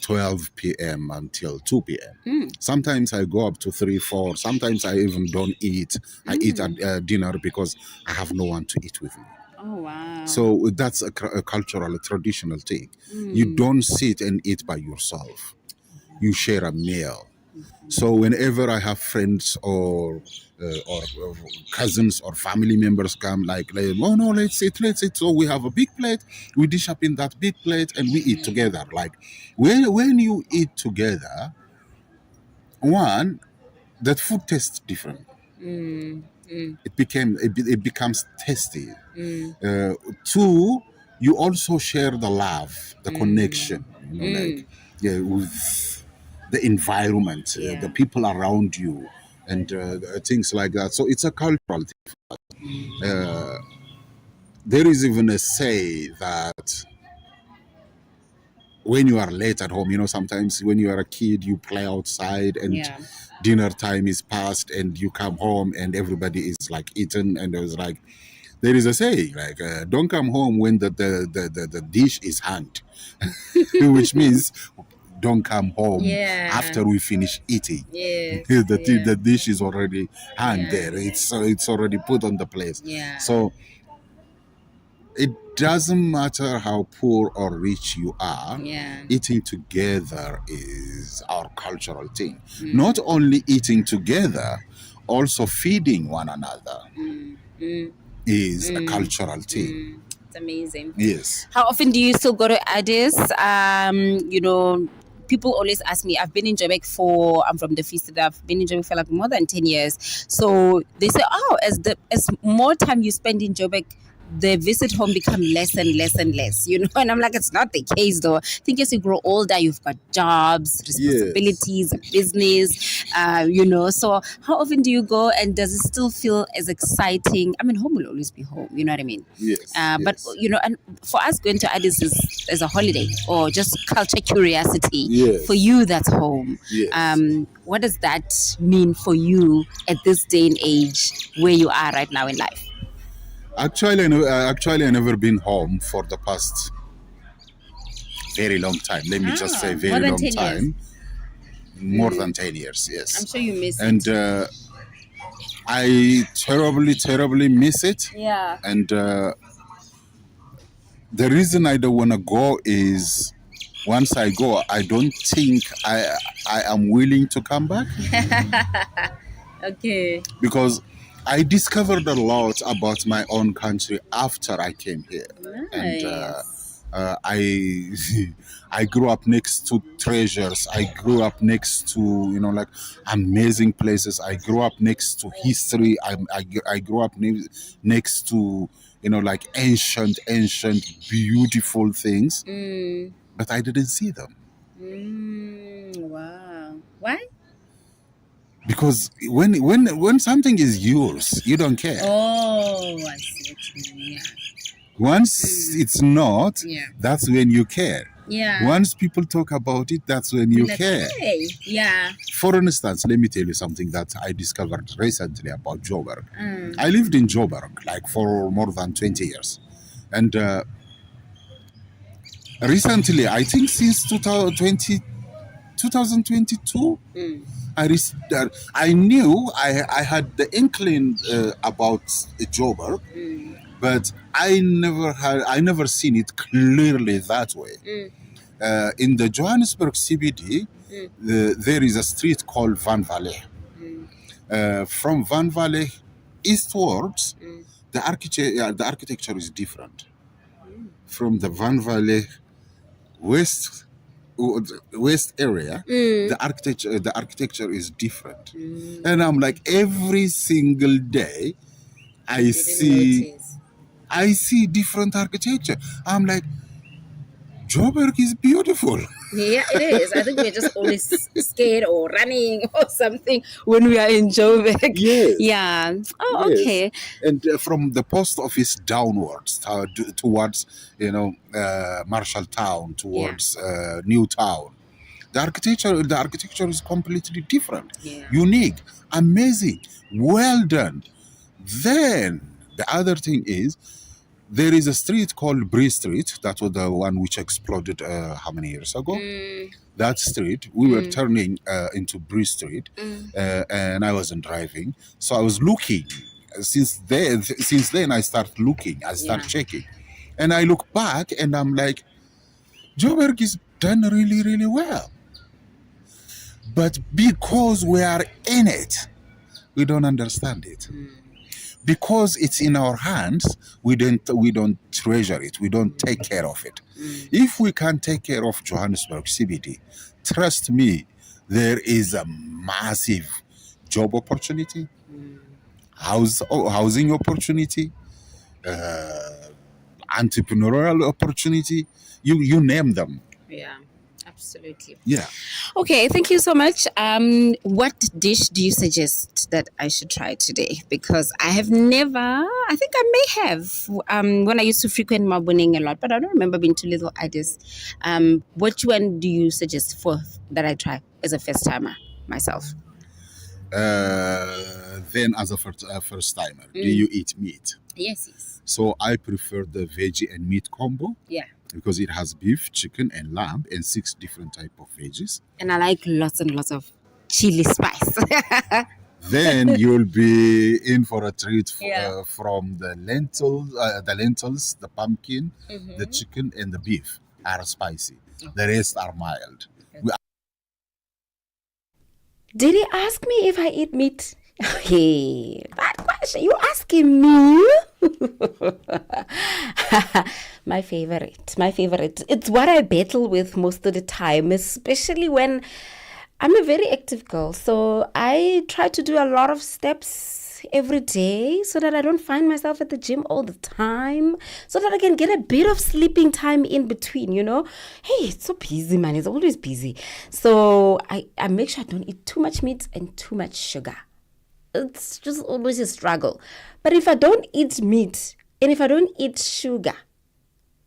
Speaker 3: 12 p.m. until 2 p.m. Sometimes I go up to 3, 4. Sometimes I even don't eat. I eat at dinner because I have no one to eat with me.
Speaker 2: Oh, wow.
Speaker 3: So that's a cultural, a traditional thing. You don't sit and eat by yourself. You share a meal. So whenever I have friends or cousins or family members come, like, oh no, let's eat. So we have a big plate. We dish up in that big plate and we eat together. Like when you eat together, one, that food tastes different. It becomes tasty. Two, you also share the love, the connection. You know, like with the environment, the people around you, and things like that. So it's a cultural thing. There is even a say that when you are late at home, you know, sometimes when you are a kid, you play outside and dinner time is past and you come home and everybody is like eaten, and there is a saying like, don't come home when the dish is hanged, which means don't come home after we finish eating. The dish is already hung there. It's already put on the place. So it doesn't matter how poor or rich you are. Eating together is our cultural thing. Not only eating together, also feeding one another is a cultural thing.
Speaker 2: It's amazing.
Speaker 3: Yes.
Speaker 2: How often do you still go to Addis? You know, people always ask me. I'm from the Free State. I've been in Joburg for like more than 10 years. So they say, as more time you spend in Joburg, the visit home become less and less and less, you know. And I'm like, it's not the case though. I think as you grow older, you've got jobs, responsibilities, business, you know. So how often do you go, and does it still feel as exciting? I mean, home will always be home, you know what I mean?
Speaker 3: Yes.
Speaker 2: But you know, and for us, going to Addis is as a holiday or just culture curiosity.
Speaker 3: Yes.
Speaker 2: For you, that's home.
Speaker 3: Yes.
Speaker 2: What does that mean for you at this day and age where you are right now in life?
Speaker 3: Actually, I never been home for the past very long time. Let me just say very long time. More than 10 years, yes.
Speaker 2: I'm sure you miss
Speaker 3: it. And I terribly miss it.
Speaker 2: Yeah.
Speaker 3: And the reason I don't want to go is once I go, I don't think I am willing to come back.
Speaker 2: Okay.
Speaker 3: Because I discovered a lot about my own country after I came here.
Speaker 2: Nice.
Speaker 3: And I grew up next to treasures. I grew up next to, you know, like amazing places. I grew up next to history. I grew up next to, you know, like ancient, beautiful things. But I didn't see them.
Speaker 2: Wow. Why?
Speaker 3: Because when something is yours, you don't care.
Speaker 2: Oh, I see what you mean. Yeah.
Speaker 3: Once it's not,
Speaker 2: Yeah.
Speaker 3: that's when you care.
Speaker 2: Yeah.
Speaker 3: Once people talk about it, that's when you
Speaker 2: Like,
Speaker 3: care.
Speaker 2: hey, yeah.
Speaker 3: For instance, let me tell you something that I discovered recently about Joburg. I lived in Joburg like for more than 20 years. And recently, I think since 2022, I knew I had the inkling about Joburg, but I never seen it clearly that way. In the Johannesburg CBD, there is a street called Van Valley. From Van Valley eastwards, the architecture is different. From the Van Valley west area, the architecture is different. And I'm like, every single day I see different architecture. I'm like, Joburg is beautiful.
Speaker 2: Yeah, it is. I think we're just always scared or running or something when we are in Joburg.
Speaker 3: Yes.
Speaker 2: Yeah. Oh,
Speaker 3: Yes.
Speaker 2: okay.
Speaker 3: And from the post office downwards towards Marshalltown, towards New Town, the architecture is completely different, unique, amazing, well done. Then the other thing is, there is a street called Bree Street. That was the one which exploded how many years ago? That street, we were turning into Bree Street, and I wasn't driving, so I was looking. Since then, I start looking, I start checking, and I look back, and I'm like, Joburg is done really, really well. But because we are in it, we don't understand it. Because it's in our hands, we don't treasure it. We don't take care of it. If we can take care of Johannesburg CBD, trust me, there is a massive job opportunity, housing opportunity, entrepreneurial opportunity. You name them.
Speaker 2: Yeah. Absolutely.
Speaker 3: Yeah.
Speaker 2: Okay, thank you so much. What dish do you suggest that I should try today? Because I have never, I think I may have, when I used to frequent Mabuning a lot, but I don't remember being to Little Ideas. Which one do you suggest for that I try as a first timer myself?
Speaker 3: Then as a first timer, do you eat meat?
Speaker 2: Yes.
Speaker 3: So I prefer the veggie and meat combo.
Speaker 2: Yeah.
Speaker 3: Because it has beef, chicken, and lamb, and 6 different type of veggies.
Speaker 2: And I like lots and lots of chili spice.
Speaker 3: Then you'll be in for a treat from the lentils, the pumpkin, the chicken, and the beef are spicy. The rest are mild.
Speaker 2: Did he ask me if I eat meat? Hey, that question, you asking me? My favorite. It's what I battle with most of the time, especially when I'm a very active girl. So I try to do a lot of steps every day so that I don't find myself at the gym all the time, so that I can get a bit of sleeping time in between, you know. Hey, it's so busy, man. It's always busy. So I make sure I don't eat too much meat and too much sugar. It's just always a struggle. But if I don't eat meat and if I don't eat sugar,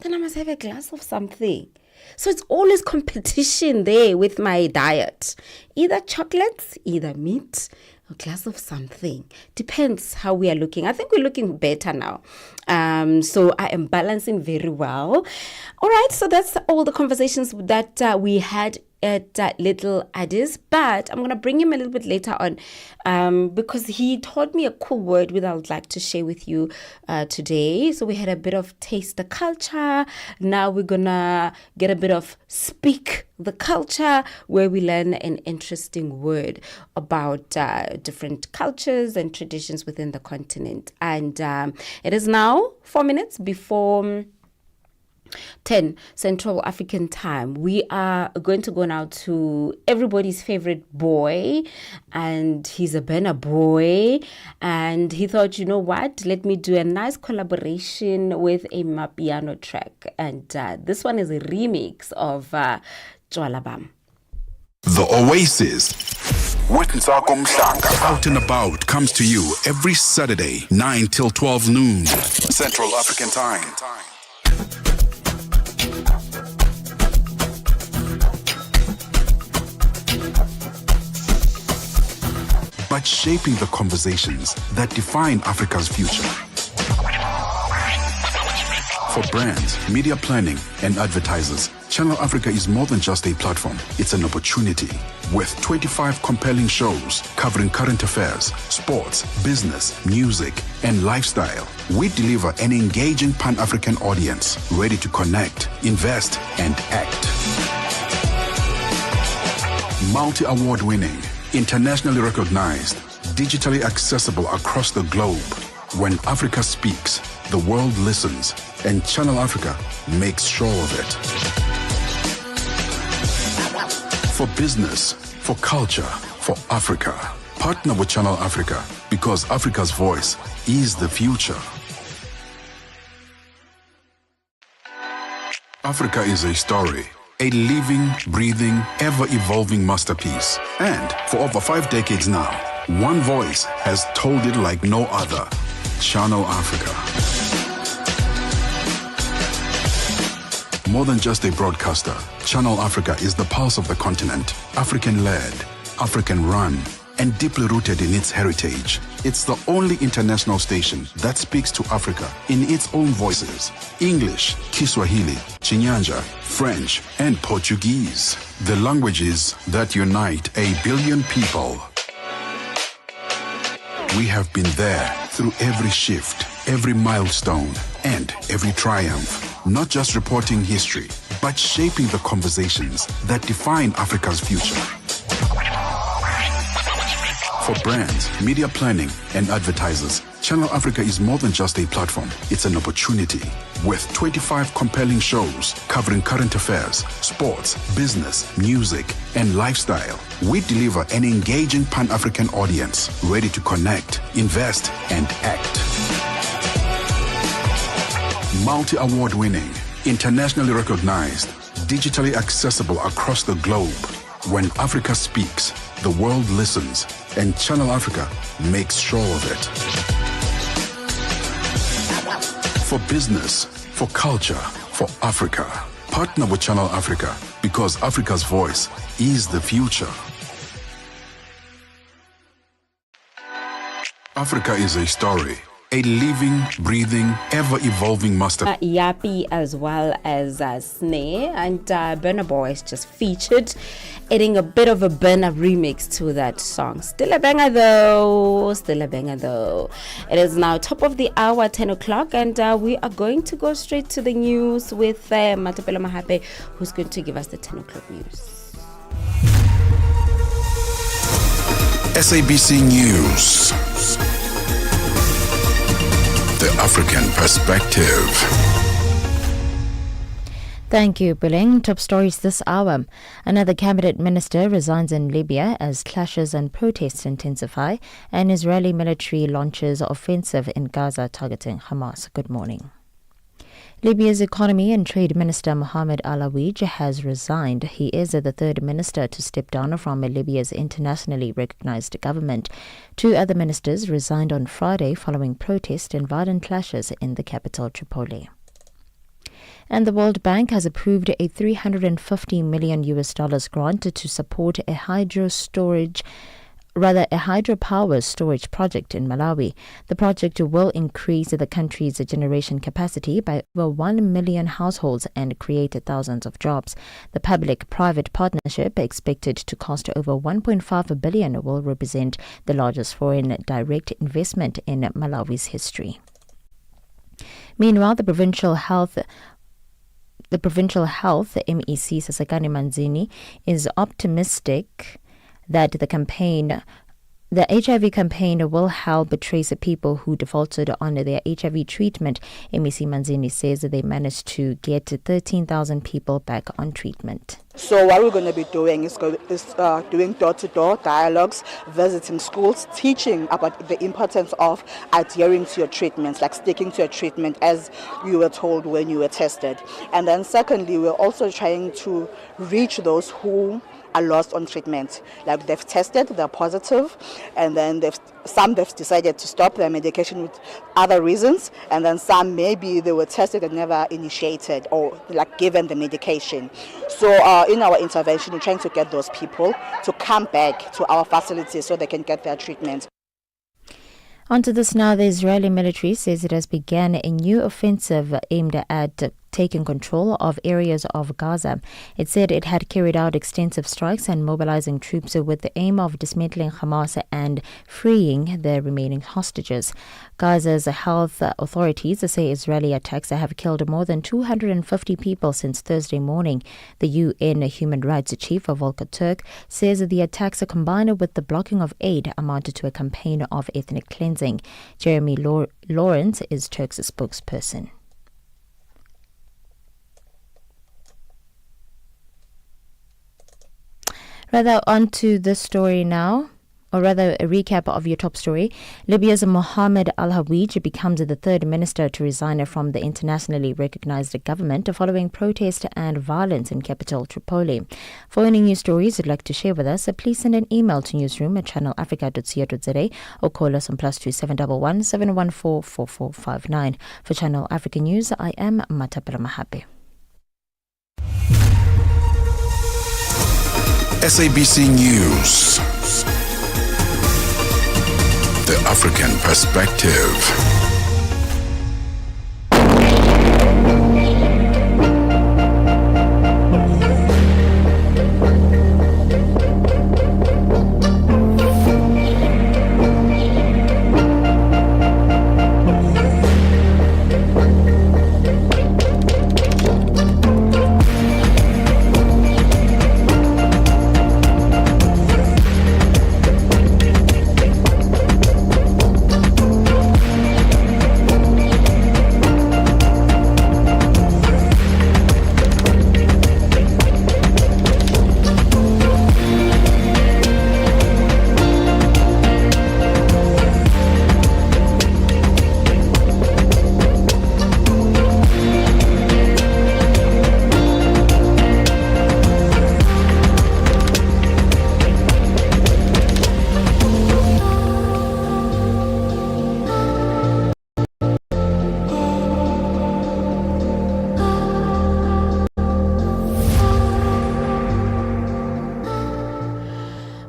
Speaker 2: then I must have a glass of something. So it's always competition there with my diet. Either chocolates, either meat, a glass of something. Depends how we are looking. I think we're looking better now. So I am balancing very well. All right, so that's all the conversations that we had at Little Addis, but I'm going to bring him a little bit later on because he taught me a cool word which I would like to share with you today. So we had a bit of taste the culture. Now we're going to get a bit of speak the culture, where we learn an interesting word about different cultures and traditions within the continent. And it is now 4 minutes before 10 Central African time. We are going to go now to everybody's favorite boy, and he's a Burna boy, and he thought, you know what, let me do a nice collaboration with a Mapiano track, and this one is a remix of Jwala Bam.
Speaker 1: The Oasis. with Nsako Mhlanga. Out and About comes to you every Saturday, 9 till 12 noon, Central African Time. But shaping the conversations that define Africa's future. For brands, media planning, and advertisers, Channel Africa is more than just a platform. It's an opportunity. With 25 compelling shows covering current affairs, sports, business, music, and lifestyle, we deliver an engaging Pan-African audience ready to connect, invest, and act. Multi-award winning, internationally recognized, digitally accessible across the globe. When Africa speaks, the world listens, and Channel Africa makes sure of it. For business, for culture, for Africa, partner with Channel Africa because Africa's voice is the future. Africa is a story. A living, breathing, ever-evolving masterpiece. And for over 5 decades now, one voice has told it like no other. Channel Africa. More than just a broadcaster, Channel Africa is the pulse of the continent. African-led, African-run, and deeply rooted in its heritage. It's the only international station that speaks to Africa in its own voices. English, Kiswahili, Chinyanja, French, and Portuguese. The languages that unite 1 billion people. We have been there through every shift, every milestone, and every triumph. Not just reporting history, but shaping the conversations that define Africa's future. For brands, media planning, and advertisers, Channel Africa is more than just a platform. It's an opportunity. With 25 compelling shows covering current affairs, sports, business, music, and lifestyle, we deliver an engaging Pan-African audience ready to connect, invest, and act. Multi-award winning, internationally recognized, digitally accessible across the globe. When Africa speaks, the world listens, and Channel Africa makes sure of it. For business, for culture, for Africa, partner with Channel Africa because Africa's voice is the future. Africa is a story. A living, breathing, ever-evolving master.
Speaker 2: Yappy as well as Snare, and Burna Boy is just featured, adding a bit of a Burna remix to that song. Still a banger though, still a banger though. It is now top of the hour, 10 o'clock, and we are going to go straight to the news with Matapelo Mahape, who's going to give us the 10 o'clock news.
Speaker 1: SABC News. The African Perspective.
Speaker 4: Thank you, Puleng. Top stories this hour. Another cabinet minister resigns in Libya as clashes and protests intensify, and Israeli military launches offensive in Gaza targeting Hamas. Good morning. Libya's Economy and Trade Minister Mohamed Alaouij has resigned. He is the third minister to step down from Libya's internationally recognized government. 2 other ministers resigned on Friday following protests and violent clashes in the capital, Tripoli. And the World Bank has approved a $350 million grant to support a hydropower storage project in Malawi. The project will increase the country's generation capacity by over 1 million households and create thousands of jobs. The public-private partnership, expected to cost over $1.5 billion, will represent the largest foreign direct investment in Malawi's history. Meanwhile, the Provincial Health MEC Sasakani Manzini is optimistic that the HIV campaign will help trace people who defaulted on their HIV treatment. MEC Manzini says that they managed to get 13,000 people back on treatment.
Speaker 5: So what we're going to be doing is doing door-to-door dialogues, visiting schools, teaching about the importance of adhering to your treatments, like sticking to your treatment as you were told when you were tested. And then secondly, we're also trying to reach those who are lost on treatment. Like they've tested, they're positive, and then they've decided to stop their medication with other reasons, and then some maybe they were tested and never initiated or like given the medication. So in our intervention, we're trying to get those people to come back to our facilities so they can get their treatment.
Speaker 4: Onto this now, the Israeli military says it has begun a new offensive aimed at taking control of areas of Gaza. It said it had carried out extensive strikes and mobilizing troops with the aim of dismantling Hamas and freeing the remaining hostages. Gaza's health authorities say Israeli attacks have killed more than 250 people since Thursday morning. The UN Human Rights Chief Volker Turk says the attacks combined with the blocking of aid amounted to a campaign of ethnic cleansing. Jeremy Lawrence is Turk's spokesperson. Rather, on to this story now, or rather a recap of your top story. Libya's Mohammed al-Hawij becomes the third minister to resign from the internationally recognized government following protest and violence in capital Tripoli. For any news stories you'd like to share with us, please send an email to newsroom@channelafrica.co.za or call us on +2711 714 4459. For Channel Africa News, I am Matapela Mahape.
Speaker 1: SABC News. The African Perspective.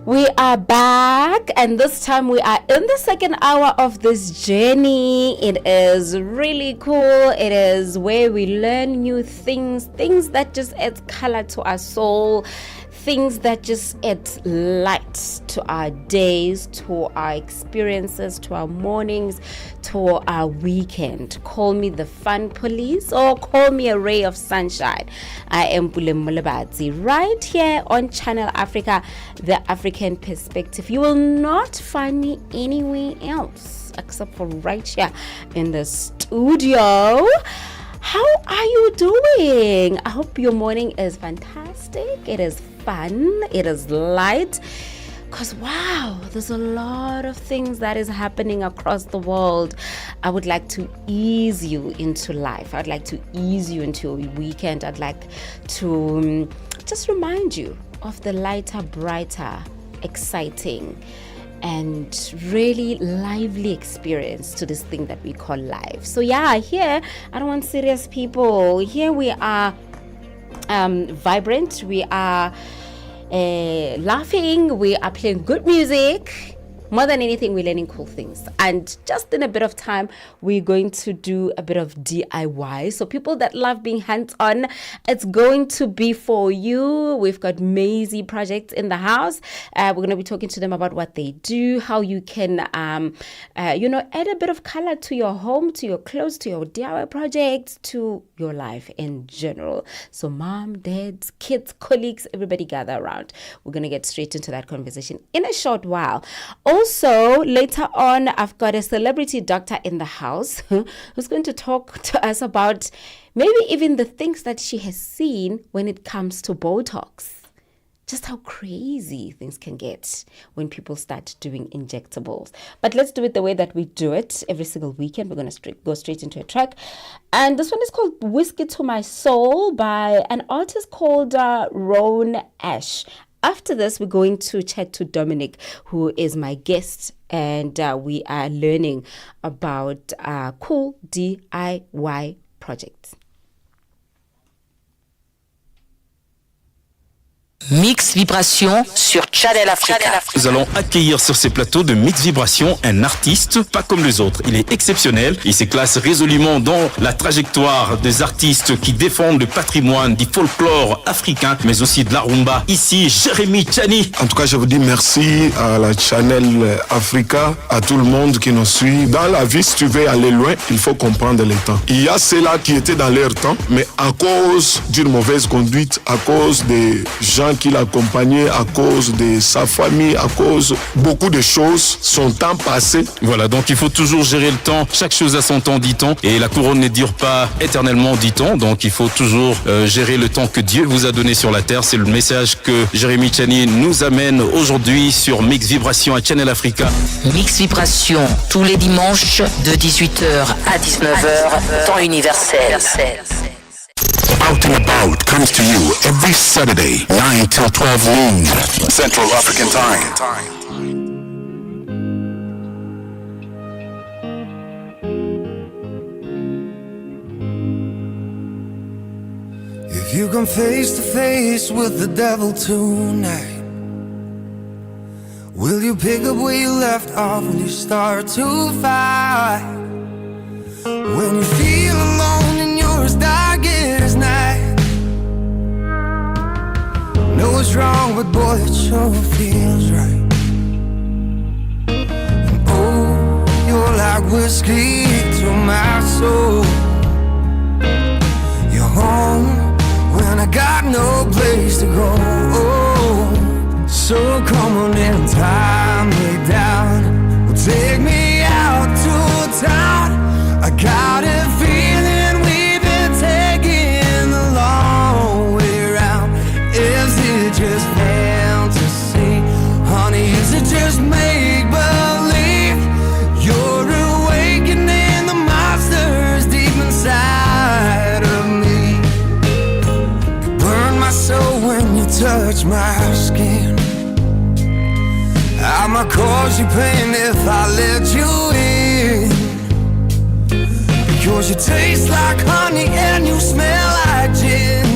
Speaker 2: We are back, and this time we are in the second hour of this journey. It is really cool. It is where we learn new things that just add color to our soul, things that just add light to our days, to our experiences, to our mornings, to our weekend. Call me the fun police or call me a ray of sunshine. I am Puleng Molebatsi, right here on Channel Africa, the African Perspective. You will not find me anywhere else except for right here in the studio. How are you doing? I hope your morning is fantastic. It is fun. It is light. Because, wow, there's a lot of things that is happening across the world. I would like to ease you into life. I'd like to ease you into your weekend. I'd like to just remind you of the lighter, brighter, exciting, and really lively experience to this thing that we call life. So yeah, here I don't want serious people. Here we are vibrant, we are laughing, we are playing good music. More than anything, we're learning cool things. And just in a bit of time, we're going to do a bit of DIY. So people that love being hands-on, it's going to be for you. We've got Maisie projects in the house. We're going to be talking to them about what they do, how you can, add a bit of color to your home, to your clothes, to your DIY projects, to your life in general. So mom, dads, kids, colleagues, everybody gather around. We're going to get straight into that conversation in a short while. Also, later on, I've got a celebrity doctor in the house who's going to talk to us about maybe even the things that she has seen when it comes to Botox. Just how crazy things can get when people start doing injectables. But let's do it the way that we do it every single weekend. We're going to go straight into a track. And this one is called Whiskey to My Soul by an artist called Roan Ash. After this, we're going to chat to Dominic, who is my guest, and we are learning about cool DIY projects.
Speaker 6: Mix Vibration sur Channel Africa.
Speaker 7: Nous allons accueillir sur ces plateaux de Mix Vibration un artiste pas comme les autres. Il est exceptionnel. Il se classe résolument dans la trajectoire des artistes qui défendent le patrimoine du folklore africain, mais aussi de la rumba. Ici, Jérémy Tchani.
Speaker 8: En tout cas, je vous dis merci à la Channel Africa, à tout le monde qui nous suit. Dans la vie, si tu veux aller loin, il faut comprendre les temps. Il y a ceux-là qui étaient dans leur temps, mais à cause d'une mauvaise conduite, à cause des gens qui l'accompagnaient, à cause de sa famille, à cause de beaucoup de choses, son temps passé.
Speaker 7: Voilà, donc il faut toujours gérer le temps. Chaque chose a son temps, dit-on. Et la couronne ne dure pas éternellement, dit-on. Donc il faut toujours gérer le temps que Dieu vous a donné sur la terre. C'est le message que Jérémy Tchani nous amène aujourd'hui sur Mix Vibration à Channel Africa.
Speaker 6: Mix Vibration, tous les dimanches de 18h à 19h, temps universel.
Speaker 1: Out and About comes to you every Saturday, 9 till 12 noon, Central African Time.
Speaker 9: If you come face to face with the devil tonight, will you pick up where you left off? Will you start to fight? When you feel alone and you're as dark as night, know what's wrong, but boy, it sure feels right. And oh, you're like whiskey to my soul. You're home when I got no place to go. So come on and tie me down. Well, take me out to town. I got a feeling we've been taking the long way around. Is it just fantasy? Honey, is it just make-believe? You're awakening the monsters deep inside of me. You burn my soul when you touch my skin. I might cause you pain if I let you in. Cause you taste like honey and you smell like gin.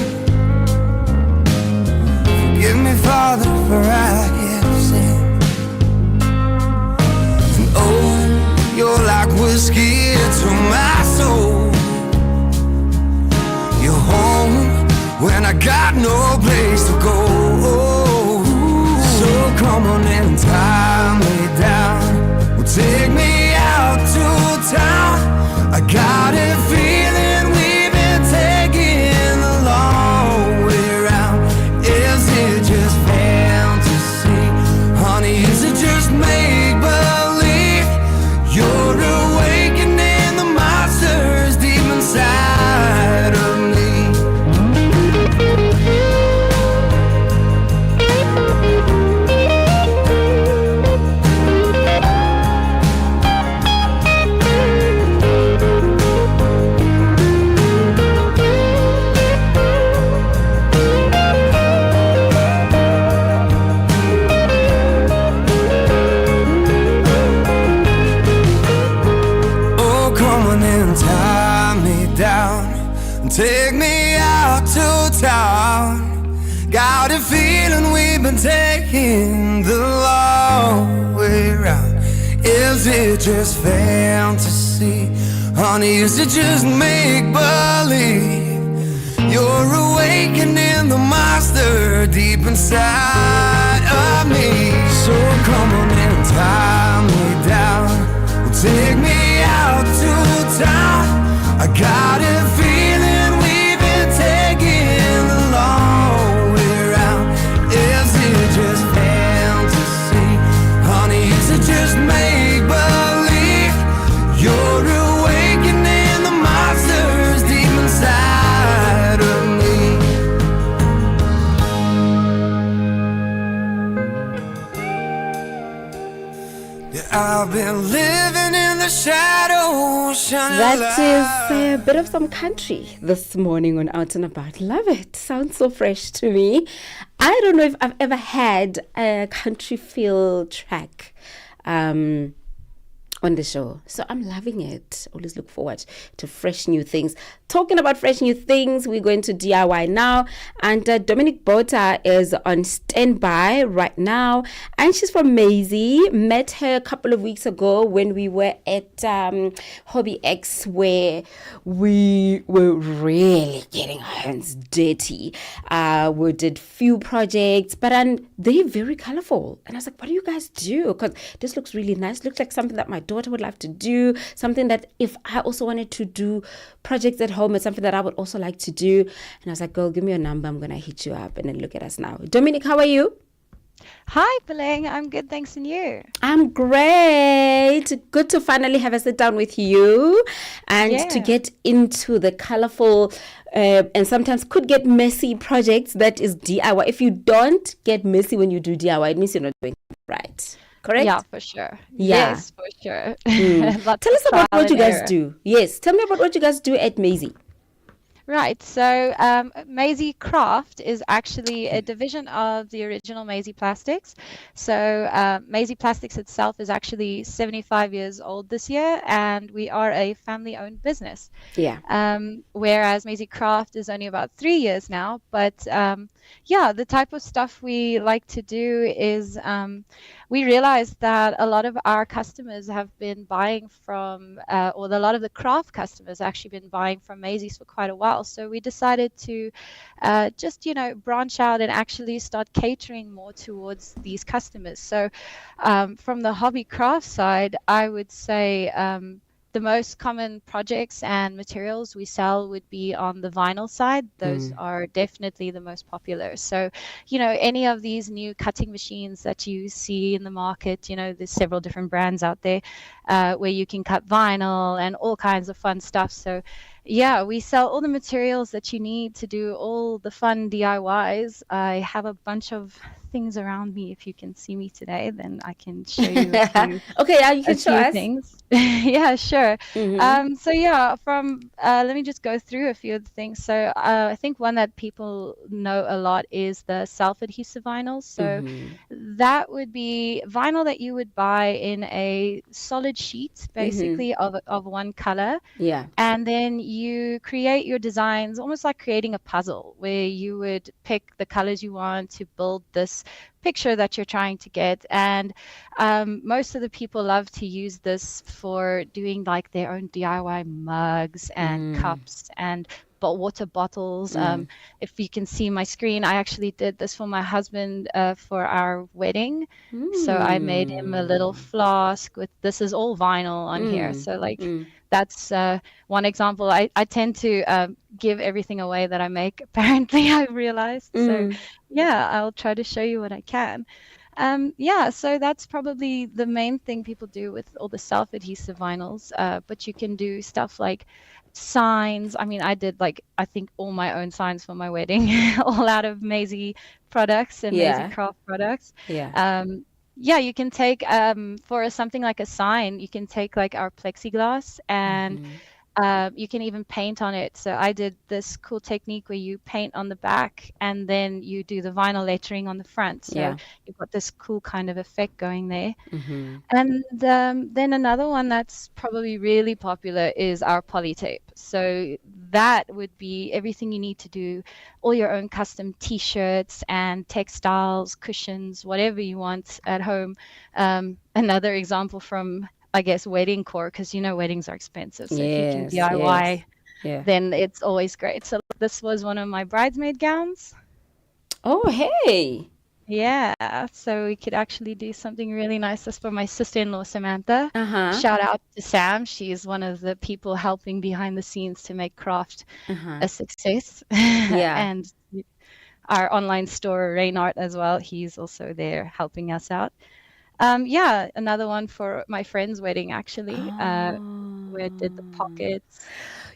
Speaker 9: Forgive me, Father, for I have sinned. And oh, you're like whiskey to my soul. You're home when I got no place to go. So come on and tie me down. Well, take me out to town. I got a feeling we've been taking the long way around. Is it just fantasy? Honey, is it just make-believe? You're awakening the monsters deep inside of me. Take me out to town. Got a feeling we've been taking the long way round. Is it just fantasy? Honey, is it just make-believe? You're awakening the monster deep inside of me. So come on and tie me down. Well, take me out to town. I got a feeling we've been taking the long way around. Is it just fantasy? Honey, is it just make-believe? You're awakening the monsters deep inside of me. Yeah, I've been living in the shadows,
Speaker 2: That is a bit of some country this morning on Out and About. Love it. Sounds so fresh to me. I don't know if I've ever had a country feel track on the show. So I'm loving it. Always look forward to fresh new things. Talking about fresh new things, we're going to DIY now. And Dominic Bota is on standby right now. And she's from Maisie. Met her a couple of weeks ago when we were at Hobby X, where we were really getting our hands dirty. We did few projects, but they're very colorful. And I was like, what do you guys do? Because this looks really nice. Looks like something that my daughter would love to do, something that if I also wanted to do projects at home, it's something that I would also like to do. And I was like, girl, give me your number, I'm gonna hit you up. And then look at us now. Dominic, how are you?
Speaker 10: Hi, Puleng. I'm good, thanks, and you?
Speaker 2: I'm great. Good to finally have a sit down with you and to get into the colorful and sometimes could get messy projects that is DIY. If you don't get messy when you do DIY, it means you're not doing it right. Correct?
Speaker 10: Yeah, for sure.
Speaker 2: Yeah.
Speaker 10: Yes, for sure.
Speaker 2: Tell us about what you guys do. Yes, tell me about what you guys do at Maisie.
Speaker 10: Right. So Maisie Craft is actually a division of the original Maisie Plastics. So Maisie Plastics itself is actually 75 years old this year, and we are a family-owned business.
Speaker 2: Yeah.
Speaker 10: Whereas Maisie Craft is only about 3 years now. But the type of stuff we like to do is we realized that a lot of our customers have been buying from, or a lot of the craft customers actually been buying from Maisie's for quite a while. So we decided to just, branch out and actually start catering more towards these customers. So from the hobby craft side, I would say the most common projects and materials we sell would be on the vinyl side. Those are definitely the most popular. So, any of these new cutting machines that you see in the market, there's several different brands out there where you can cut vinyl and all kinds of fun stuff. So, we sell all the materials that you need to do all the fun DIYs. I have a bunch of things around me. If you can see me today, then I can show you a few,
Speaker 2: you can show us
Speaker 10: things. Yeah, sure. Let me just go through a few of the things. So I think one that people know a lot is the self-adhesive vinyls. So that would be vinyl that you would buy in a solid sheet, basically of one color.
Speaker 2: Yeah.
Speaker 10: And then you create your designs almost like creating a puzzle, where you would pick the colors you want to build this picture that you're trying to get. And most of the people love to use this for doing like their own DIY mugs and cups and water bottles. If you can see my screen, I actually did this for my husband for our wedding. So I made him a little flask with, this is all vinyl on here. So that's one example. I tend to give everything away that I make, apparently, I realized. So I'll try to show you what I can. So that's probably the main thing people do with all the self-adhesive vinyls. But you can do stuff like signs. I mean, I did I think all my own signs for my wedding, all out of Maisie products and Maisie Craft products. You can take for something like a sign, you can take our plexiglass and you can even paint on it. So I did this cool technique where you paint on the back and then you do the vinyl lettering on the front. So you've got this cool kind of effect going there. And then another one that's probably really popular is our polytape. So that would be everything you need to do, all your own custom t-shirts and textiles, cushions, whatever you want at home. Another example from, I guess, wedding core, because weddings are expensive. So if you can DIY, then it's always great. So this was one of my bridesmaid gowns.
Speaker 2: Oh, hey.
Speaker 10: Yeah, so we could actually do something really nice. That's for my sister-in-law, Samantha. Shout out to Sam. She's one of the people helping behind the scenes to make craft a success. And our online store, Rainart, as well. He's also there helping us out. Another one for my friend's wedding, actually. where it did the pockets.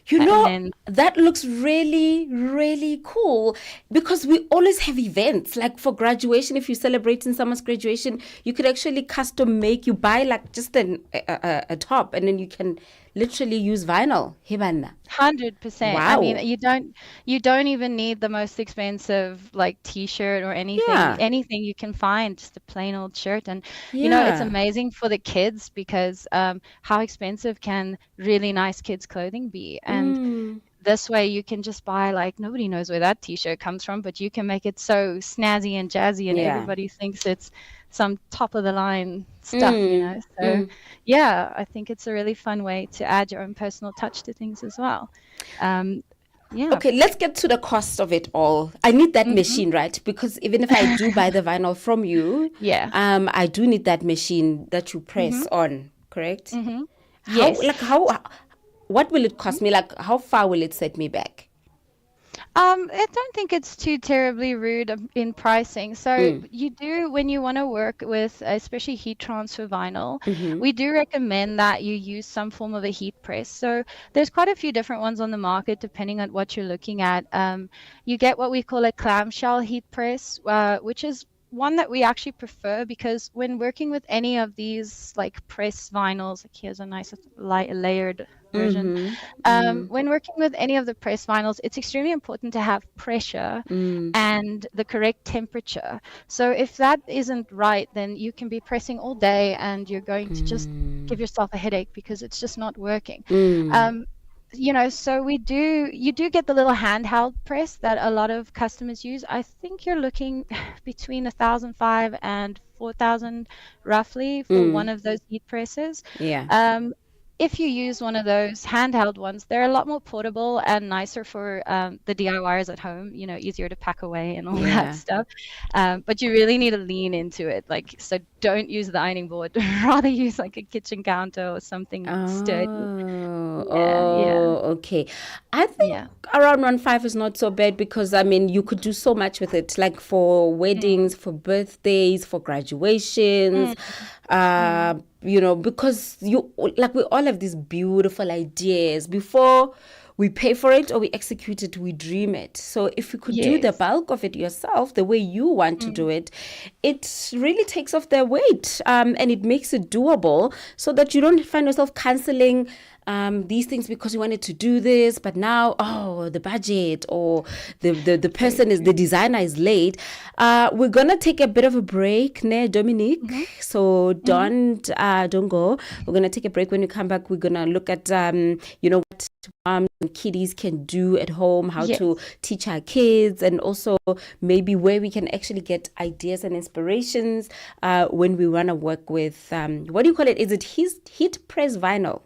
Speaker 2: You
Speaker 10: And
Speaker 2: know,
Speaker 10: then
Speaker 2: that looks really, really cool because we always have events like for graduation. If you're celebrating someone's graduation, you could actually custom make, you buy like just a top and then you can literally use vinyl. Hibanna.
Speaker 10: 100%. I
Speaker 2: Wow.
Speaker 10: mean, you don't even need the most expensive like t-shirt or anything.
Speaker 2: Yeah.
Speaker 10: Anything you can find, just a plain old shirt. And you know, it's
Speaker 2: Yeah.
Speaker 10: amazing for the kids because how expensive can really nice kids clothing be? And this way you can just buy, like, nobody knows where that t-shirt comes from, but you can make it so snazzy and jazzy and
Speaker 2: Yeah.
Speaker 10: everybody thinks it's some top of the line stuff, you know. So yeah, I think it's a really fun way to add your own personal touch to things as well. Yeah.
Speaker 2: Okay, let's get to the cost of it all. I need that machine, right? Because even if I do buy the vinyl from you,
Speaker 10: Yeah.
Speaker 2: I do need that machine that you press on, correct?
Speaker 10: Yes.
Speaker 2: What will it cost me? Like, how far will it set me back?
Speaker 10: I don't think it's too terribly rude in pricing. So you do, when you want to work with, especially heat transfer vinyl, we do recommend that you use some form of a heat press. So there's quite a few different ones on the market depending on what you're looking at. You get what we call a clamshell heat press, which is one that we actually prefer because when working with any of these like press vinyls, like here's a nice layered version. When working with any of the press vinyls, it's extremely important to have pressure and the correct temperature. So if that isn't right, then you can be pressing all day and you're going to just give yourself a headache because it's just not working. You know, so you do get the little handheld press that a lot of customers use. I think you're looking between 1,500 and 4,000 roughly for one of those heat presses.
Speaker 2: Yeah.
Speaker 10: If you use one of those handheld ones, they're a lot more portable and nicer for the DIYers at home, you know, easier to pack away and all that stuff. But you really need to lean into it. Like, so don't use the ironing board. Rather use like a kitchen counter or something sturdy.
Speaker 2: Okay. I think around 1.5 is not so bad because, I mean, you could do so much with it, like for weddings, for birthdays, for graduations. You know, because we all have these beautiful ideas. Before we pay for it or we execute it, we dream it. So if you could do the bulk of it yourself, the way you want to do it, it really takes off the weight and it makes it doable so that you don't find yourself canceling these things because you wanted to do this, but now, the budget or the person the designer is late. We're gonna take a bit of a break, Dominique. So don't go. We're gonna take a break. When we come back, we're gonna look at what moms and kiddies can do at home, how to teach our kids, and also maybe where we can actually get ideas and inspirations when we wanna work with what do you call it? Is it heat press vinyl?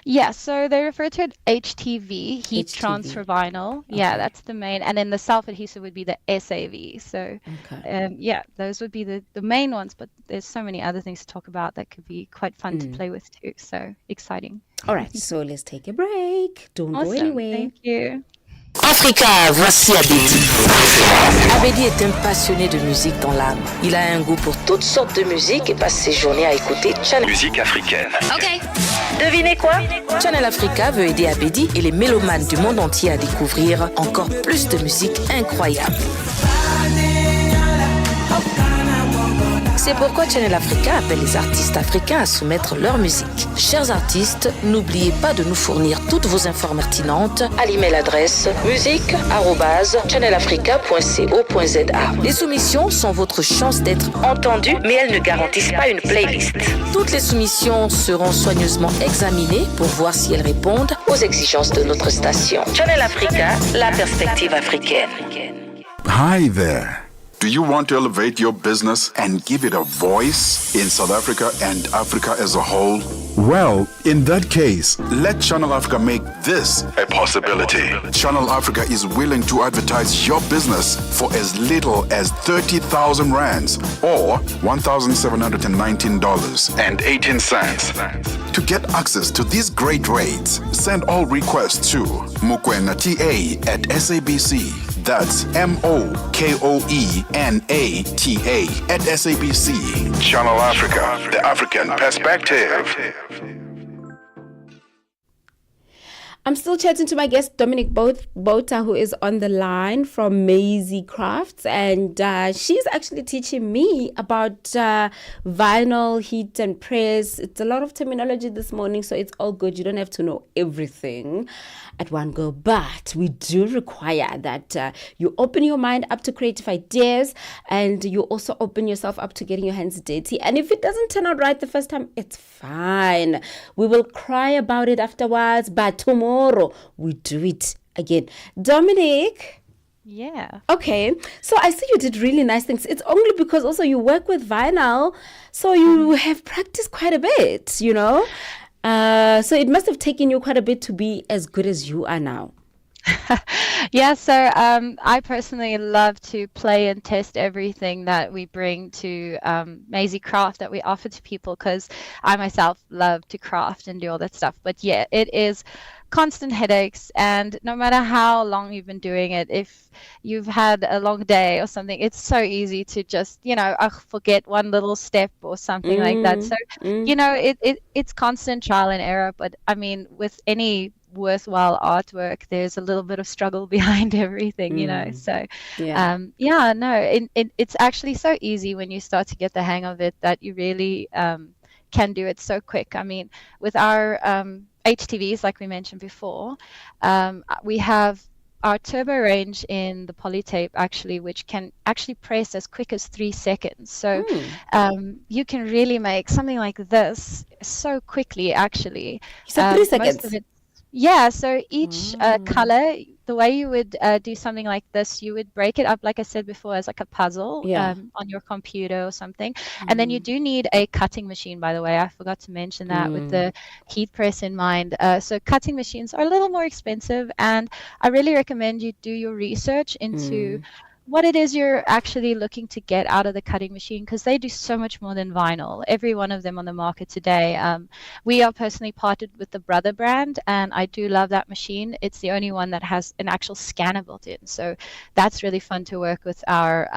Speaker 10: Yeah, so they refer to it HTV, heat transfer vinyl. Yeah, that's the main. And then the self-adhesive would be the SAV. So, those would be the main ones. But there's so many other things to talk about that could be quite fun to play with too. So exciting.
Speaker 2: All right, so let's take a break. Don't go anywhere.
Speaker 10: Thank you.
Speaker 6: Africa, voici Abedi. Abedi est un passionné de musique dans l'âme. Il a un goût pour toutes sortes de musique et passe ses journées à écouter Channel
Speaker 11: Musique africaine.
Speaker 6: Ok. Devinez quoi? Channel Africa veut aider Abedi et les mélomanes du monde entier à découvrir encore plus de musique incroyable. C'est pourquoi Channel Africa appelle les artistes africains à soumettre leur musique. Chers artistes, n'oubliez pas de nous fournir toutes vos infos pertinentes à l'email adresse musique@channelafrica.co.za. Les soumissions sont votre chance d'être entendues, mais elles ne garantissent pas une playlist. Toutes les soumissions seront soigneusement examinées pour voir si elles répondent aux exigences de notre station. Channel Africa, la perspective africaine.
Speaker 1: Hi there. Do you want to elevate your business and give it a voice in South Africa and Africa as a whole? Well, in that case, let Channel Africa make this a possibility. Channel Africa is willing to advertise your business for as little as 30,000 rands or $1,719.18. To get access to these great rates, send all requests to mukwenata@SABC. That's MOKOENATA@SABC. Channel Africa, the African perspective.
Speaker 2: I'm still chatting to my guest, Dominic Bota, who is on the line from Maisie Crafts. And she's actually teaching me about vinyl, heat and press. It's a lot of terminology this morning, so it's all good. You don't have to know everything at one go. But we do require that you open your mind up to creative ideas, and you also open yourself up to getting your hands dirty. And if it doesn't turn out right the first time, it's fine. We will cry about it afterwards, but tomorrow we do it again. Dominic?
Speaker 10: Yeah.
Speaker 2: Okay, so I see you did really nice things. It's only because also you work with vinyl, so you have practiced quite a bit, you know? So it must have taken you quite a bit to be as good as you are now.
Speaker 10: Yeah, so I personally love to play and test everything that we bring to Maisie Craft, that we offer to people, because I myself love to craft and do all that stuff. But yeah, it is constant headaches, and no matter how long you've been doing it, if you've had a long day or something, it's so easy to just, forget one little step or something like that. So it's constant trial and error. But I mean, with any worthwhile artwork, there's a little bit of struggle behind everything, so it's actually so easy when you start to get the hang of it, that you really can do it so quick. I mean, with our HTVs, like we mentioned before, we have our turbo range in the polytape, actually, which can actually press as quick as 3 seconds. So you can really make something like this so quickly, actually.
Speaker 2: So 3 seconds?
Speaker 10: Yeah, so each color, the way you would do something like this, you would break it up, like I said before, as like a puzzle on your computer or something. And then you do need a cutting machine, by the way. I forgot to mention that with the heat press in mind. So cutting machines are a little more expensive, and I really recommend you do your research into what it is you're actually looking to get out of the cutting machine, because they do so much more than vinyl. Every one of them on the market today. We are personally partnered with the Brother brand, and I do love that machine. It's the only one that has an actual scanner built in, so that's really fun to work with our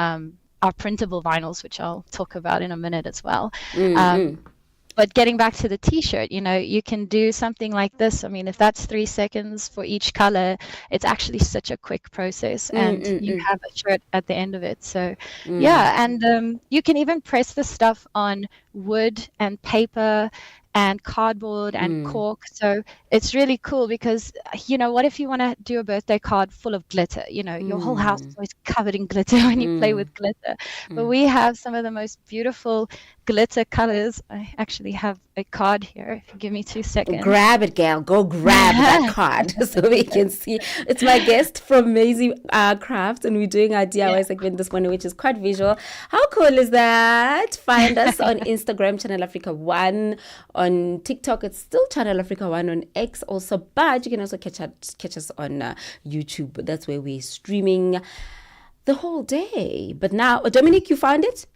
Speaker 10: printable vinyls, which I'll talk about in a minute as well. But getting back to the t-shirt, you can do something like this. I mean, if that's 3 seconds for each color, it's actually such a quick process, and you have a shirt at the end of it. So and you can even press the stuff on wood and paper and cardboard and cork. So it's really cool, because what if you want to do a birthday card full of glitter? Your whole house is always covered in glitter when you play with glitter. But we have some of the most beautiful glitter colors. I actually have a card here, if you give me 2 seconds.
Speaker 2: Grab it, Gail. Go grab that card so we can see. It's my guest from Maisie Crafts, and we're doing our DIY segment this morning, which is quite visual. How cool is that? Find us on Instagram, Channel Africa 1. On TikTok, it's still Channel Africa 1. On X also, but you can also catch us on YouTube. That's where we're streaming the whole day. But now, Dominic, you found it?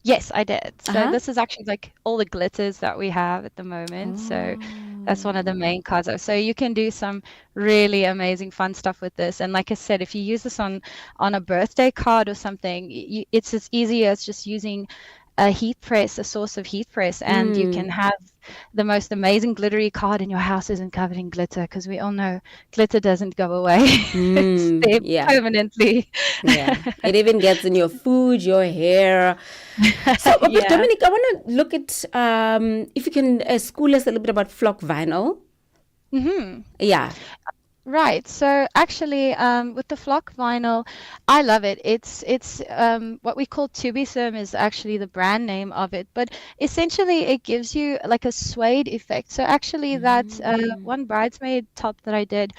Speaker 10: Yes, I did. So this is actually like all the glitters that we have at the moment. So that's one of the main cards. So you can do some really amazing fun stuff with this. And like I said, if you use this on a birthday card or something, it's as easy as just using a source of heat press, and you can have the most amazing glittery card, and your house isn't covered in glitter, because we all know glitter doesn't go away. It's there permanently.
Speaker 2: It even gets in your food, your hair. So, but Dominic, I want to look at if you can school us a little bit about flock vinyl.
Speaker 10: Right. So actually, with the flock vinyl, I love it. It's what we call Tubisum is actually the brand name of it, but essentially it gives you like a suede effect. So actually, that one bridesmaid top that I did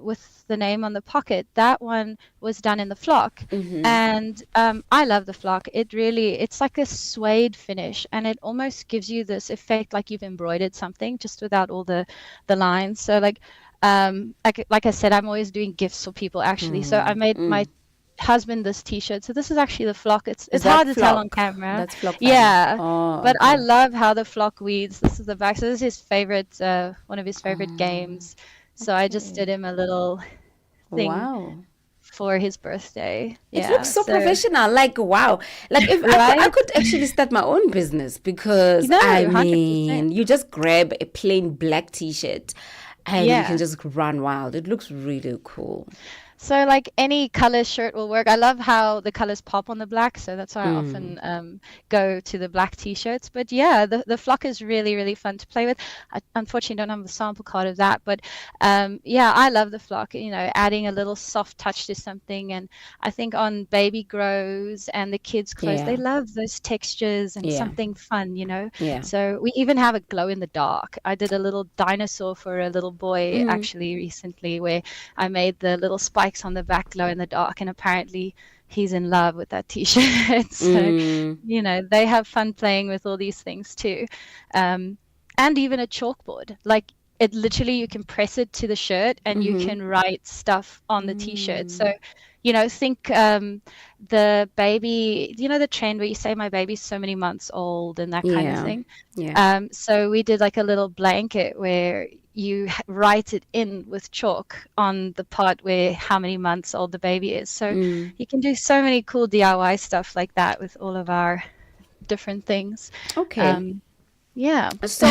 Speaker 10: with the name on the pocket, that one was done in the flock, and I love the flock. It's like a suede finish, and it almost gives you this effect like you've embroidered something, just without all the lines. So like I said, I'm always doing gifts for people, actually. So I made my husband this t-shirt. So this is actually the flock. It's hard to tell on camera.
Speaker 2: That's flock.
Speaker 10: But I love how the flock weeds. This is the back. So this is his favorite, one of his favorite games. So I just did him a little thing for his birthday.
Speaker 2: It looks so professional. Like, wow. Like, if I could actually start my own business, because I mean, 100%. You just grab a plain black t-shirt and you
Speaker 10: Yeah.
Speaker 2: can just run wild. It looks really cool.
Speaker 10: So like any color shirt will work. I love how the colors pop on the black, so that's why I often go to the black t-shirts. But yeah, the flock is really, really fun to play with. I unfortunately don't have the sample card of that, but yeah, I love the flock, you know, adding a little soft touch to something. And I think on baby grows and the kids' clothes, they love those textures and something fun, you know.
Speaker 2: Yeah.
Speaker 10: So we even have a glow in the dark. I did a little dinosaur for a little boy actually recently, where I made the little spikes on the back glow in the dark, and apparently he's in love with that t-shirt. So you know, they have fun playing with all these things too. And even a chalkboard, like it literally, you can press it to the shirt and you can write stuff on the t-shirt. So you know, think the baby, you know, the trend where you say my baby's so many months old and that kind of thing. So we did like a little blanket where you write it in with chalk on the part where how many months old the baby is. So you can do so many cool DIY stuff like that with all of our different things.
Speaker 2: Okay.
Speaker 10: Yeah.
Speaker 2: So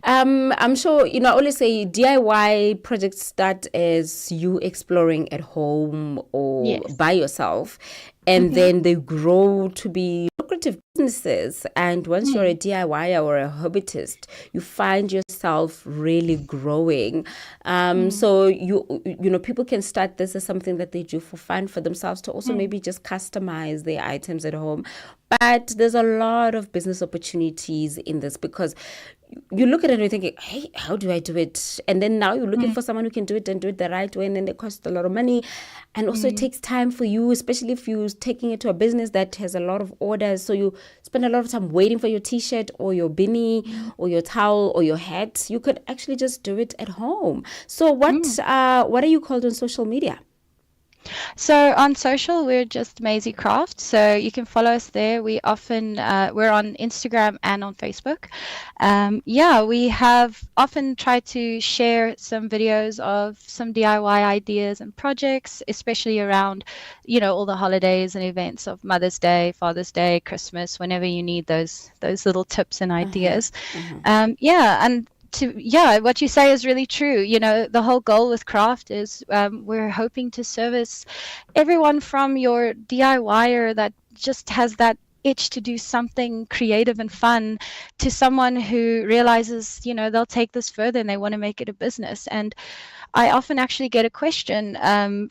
Speaker 2: I'm sure, you know, I always say DIY projects start as you exploring at home or by yourself, and then they grow to be lucrative businesses. And once you're a DIYer or a hobbitist, you find yourself really growing. So you know, people can start this as something that they do for fun for themselves, to also maybe just customize their items at home. But there's a lot of business opportunities in this, because you look at it and you're thinking, hey, how do I do it? And then now you're looking for someone who can do it and do it the right way, and then they cost a lot of money. And also it takes time for you, especially if you're taking it to a business that has a lot of orders. So you spend a lot of time waiting for your t-shirt or your beanie or your towel or your hat. You could actually just do it at home. So what are you called on social media?
Speaker 10: So on social, we're just Maisie Craft. So you can follow us there. We often, we're on Instagram and on Facebook. We have often tried to share some videos of some DIY ideas and projects, especially around, you know, all the holidays and events of Mother's Day, Father's Day, Christmas, whenever you need those little tips and ideas. What you say is really true. You know, the whole goal with craft is we're hoping to service everyone from your DIYer that just has that itch to do something creative and fun, to someone who realizes, you know, they'll take this further and they want to make it a business. And I often actually get a question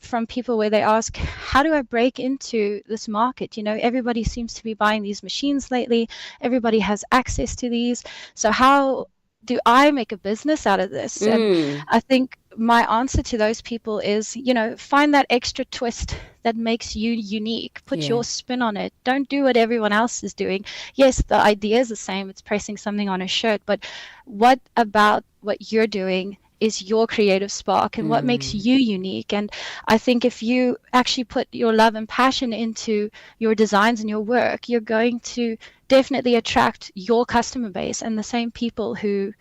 Speaker 10: from people where they ask, how do I break into this market? You know, everybody seems to be buying these machines lately. Everybody has access to these. So how do I make a business out of this? And I think my answer to those people is, you know, find that extra twist that makes you unique. Put your spin on it. Don't do what everyone else is doing. Yes, the idea is the same. It's pressing something on a shirt. But what about what you're doing is your creative spark and what makes you unique? And I think if you actually put your love and passion into your designs and your work, you're going to definitely attract your customer base and the same people who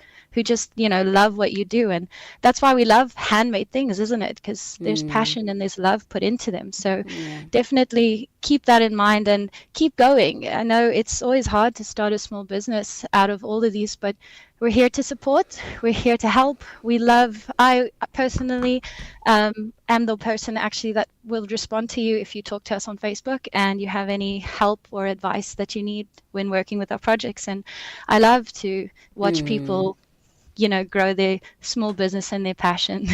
Speaker 10: just, you know, love what you do. And that's why we love handmade things, isn't it? Because there's passion and there's love put into them. So definitely keep that in mind and keep going. I know it's always hard to start a small business out of all of these, but we're here to support. We're here to help. I personally am the person actually that will respond to you if you talk to us on Facebook and you have any help or advice that you need when working with our projects. And I love to watch people, you know, grow their small business and their passion.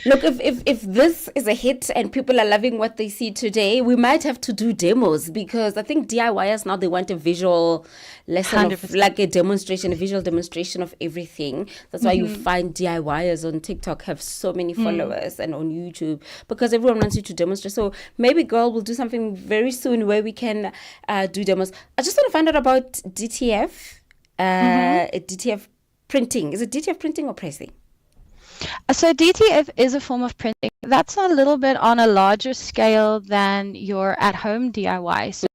Speaker 2: Look, if this is a hit and people are loving what they see today, we might have to do demos, because I think DIYers now, they want a visual lesson, of, like a demonstration, a visual demonstration of everything. That's why you find DIYers on TikTok have so many followers and on YouTube, because everyone wants you to demonstrate. So maybe girl will do something very soon where we can do demos. I just want to find out about DTF, DTF printing. Is it DTF printing or pressing?
Speaker 10: So DTF is a form of printing. That's a little bit on a larger scale than your at-home DIY. So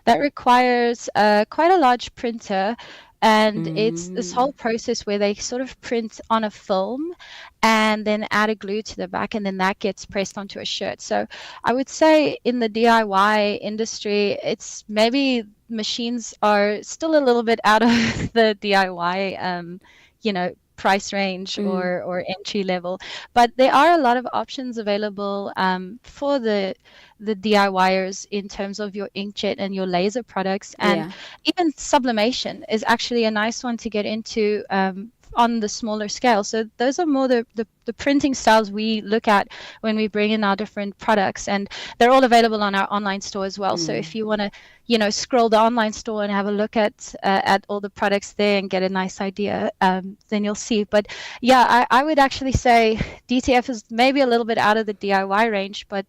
Speaker 10: that requires quite a large printer, and it's this whole process where they sort of print on a film and then add a glue to the back, and then that gets pressed onto a shirt. So I would say in the DIY industry, it's maybe machines are still a little bit out of the DIY, price range or entry level. But there are a lot of options available for the DIYers in terms of your inkjet and your laser products, and even sublimation is actually a nice one to get into on the smaller scale. So those are more the printing styles we look at when we bring in our different products, and they're all available on our online store as well. So if you want to, scroll the online store and have a look at all the products there and get a nice idea, then you'll see. But yeah, I would actually say DTF is maybe a little bit out of the DIY range, but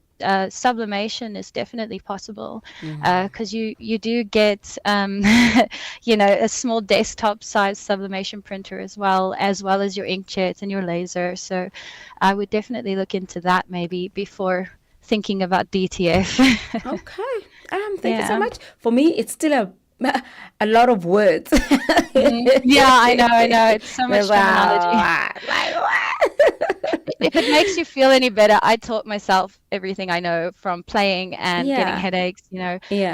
Speaker 10: sublimation is definitely possible, because you do get a small desktop size sublimation printer as well as your inkjet and your laser. So I would definitely look into that maybe before thinking about DTF.
Speaker 2: Okay. Thank you so much. For me, it's still a lot of words.
Speaker 10: Yeah, I know. It's so much terminology. If it makes you feel any better, I taught myself everything I know from playing and getting headaches,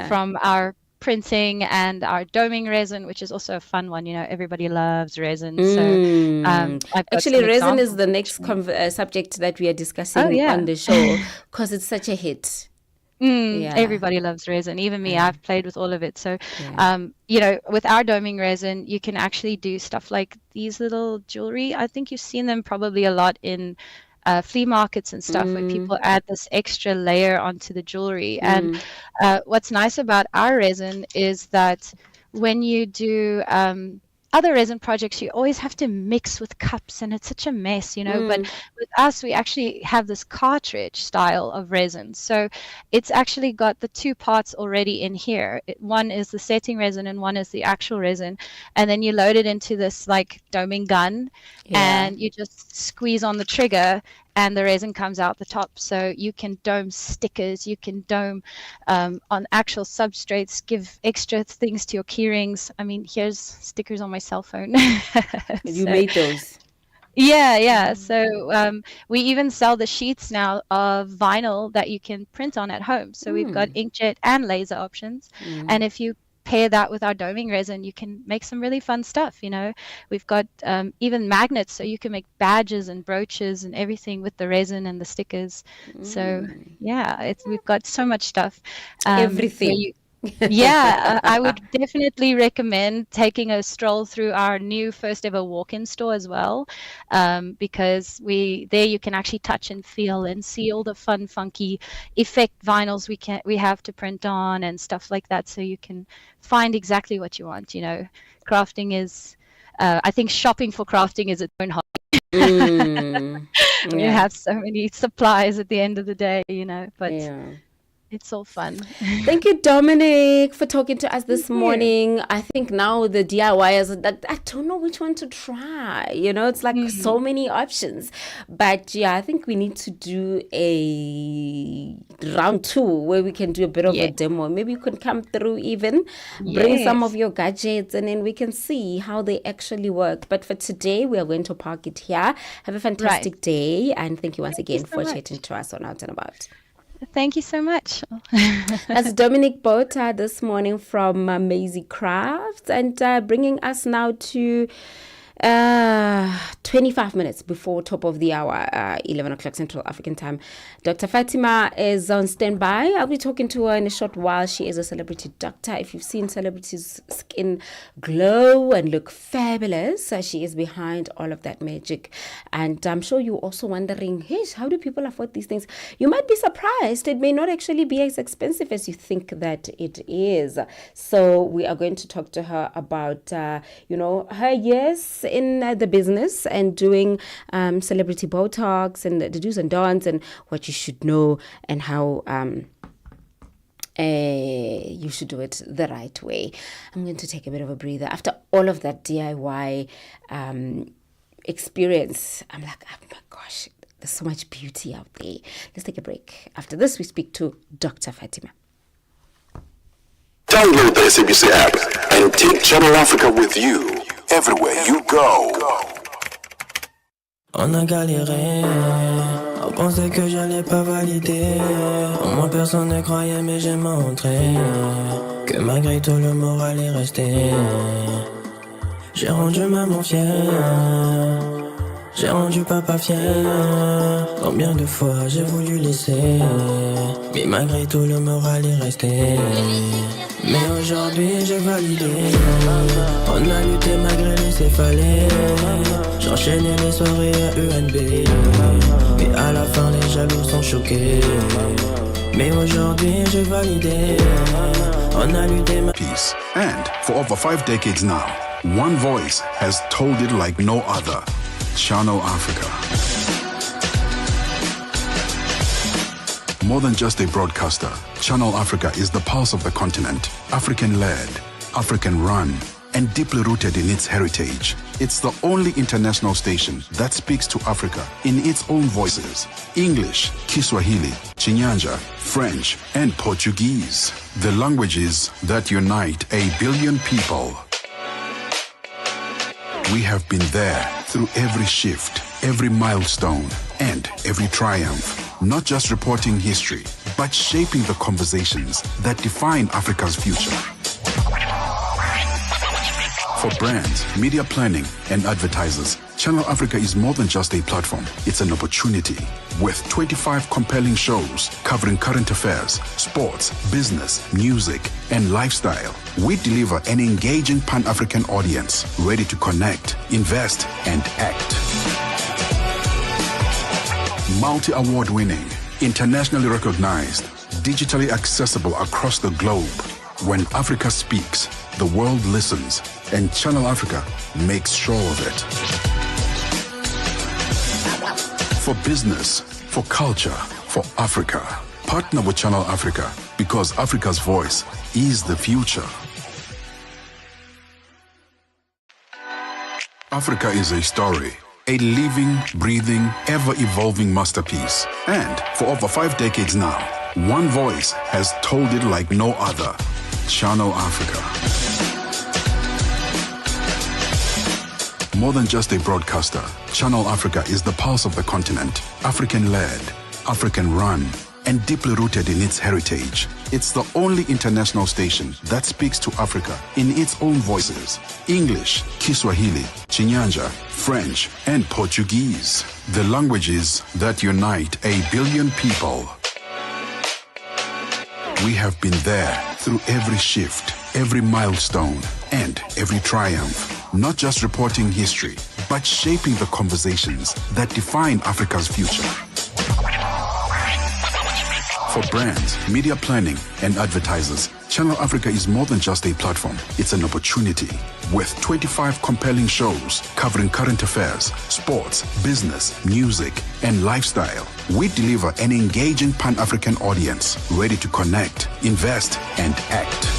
Speaker 10: from our printing and our doming resin, which is also a fun one. Everybody loves resin. So
Speaker 2: actually, resin is the next subject that we are discussing on the show, because it's such a hit.
Speaker 10: Everybody loves resin, even me. I've played with all of it. So with our doming resin, you can actually do stuff like these little jewelry. I think you've seen them probably a lot in flea markets and stuff, where people add this extra layer onto the jewelry. And what's nice about our resin is that when you do other resin projects, you always have to mix with cups, and it's such a mess, but with us, we actually have this cartridge style of resin. So it's actually got the two parts already in here. One is the setting resin and one is the actual resin. And then you load it into this like doming gun, and you just squeeze on the trigger and the resin comes out the top. So you can dome stickers, you can dome on actual substrates, give extra things to your key rings. I mean, here's stickers on my cell phone.
Speaker 2: You made those?
Speaker 10: Yeah. So we even sell the sheets now of vinyl that you can print on at home. So we've got inkjet and laser options. And if you pair that with our doming resin, you can make some really fun stuff. We've got even magnets, so you can make badges and brooches and everything with the resin and the stickers. So we've got so much stuff.
Speaker 2: Everything.
Speaker 10: I would definitely recommend taking a stroll through our new first ever walk-in store as well, because there you can actually touch and feel and see all the fun, funky effect vinyls we have to print on and stuff like that, so you can find exactly what you want. Crafting is, I think shopping for crafting is its own hobby. You have so many supplies at the end of the day, but it's all fun.
Speaker 2: Thank you, Dominic, for talking to us this morning. I think now the DIYers, I don't know which one to try. It's like so many options. But I think we need to do a round 2 where we can do a bit of a demo. Maybe you can come through even, bring some of your gadgets, and then we can see how they actually work. But for today, we are going to park it here. Have a fantastic day. And thank you once again for chatting to us on Out and About.
Speaker 10: Thank you so much.
Speaker 2: That's Dominic Bota this morning from Maisie Crafts, and bringing us now to 25 minutes before top of the hour, 11 o'clock Central African time. Dr. Fatima is on standby. I'll be talking to her in a short while. She is a celebrity doctor. If you've seen celebrities' skin glow and look fabulous, she is behind all of that magic. And I'm sure you're also wondering, hey, how do people afford these things? You might be surprised. It may not actually be as expensive as you think that it is. So we are going to talk to her about, her years in the business and doing celebrity Botox and the do's and don'ts and what you should know and how you should do it the right way. I'm going to take a bit of a breather. After all of that DIY experience, I'm like, oh my gosh, there's so much beauty out there. Let's take a break. After this, we speak to Dr. Fatima.
Speaker 1: Download the SABC app and take Channel Africa with you everywhere you go.
Speaker 11: On a galéré, on pensait que j'allais pas valider. Moi personne ne croyait mais j'ai montré que malgré tout le moral est resté. J'ai rendu maman fière, j'ai rendu papa fier. Combien de fois j'ai voulu laisser, mais malgré tout le moral est resté. Mais aujourd'hui j'ai validé. On a lutté malgré les céphalées. J'enchaînais les soirées à UNB, mais à la fin les jaloux sont choqués. Mais aujourd'hui j'ai validé. On a lutté
Speaker 1: Peace. And for over 5 decades now, one voice has told it like no other. Channel Africa. More than just a broadcaster, Channel Africa is the pulse of the continent, African-led, African-run, and deeply rooted in its heritage. It's the only international station that speaks to Africa in its own voices: English, Kiswahili, Chinyanja, French, and Portuguese. The languages that unite 1 billion people. We have been there through every shift, every milestone, and every triumph. Not just reporting history, but shaping the conversations that define Africa's future. For brands, media planning, and advertisers, Channel Africa is more than just a platform. It's an opportunity. With 25 compelling shows covering current affairs, sports, business, music, and lifestyle, we deliver an engaging Pan-African audience ready to connect, invest, and act. Multi-award winning, internationally recognized, digitally accessible across the globe. When Africa speaks, the world listens, and Channel Africa makes sure of it. For business, for culture, for Africa, partner with Channel Africa, because Africa's voice is the future. Africa is a story, a living, breathing, ever-evolving masterpiece. And for over 5 decades now, one voice has told it like no other. Channel Africa. More than just a broadcaster, Channel Africa is the pulse of the continent, African-led, African-run, and deeply rooted in its heritage. It's the only international station that speaks to Africa in its own voices: English, Kiswahili, Chinyanja, French, and Portuguese. The languages that unite 1 billion people. We have been there through every shift, every milestone, and every triumph. Not just reporting history, but shaping the conversations that define Africa's future. For brands, media planning, and advertisers, Channel Africa is more than just a platform. It's an opportunity. With 25 compelling shows covering current affairs, sports, business, music, and lifestyle, we deliver an engaging Pan-African audience ready to connect, invest, and act.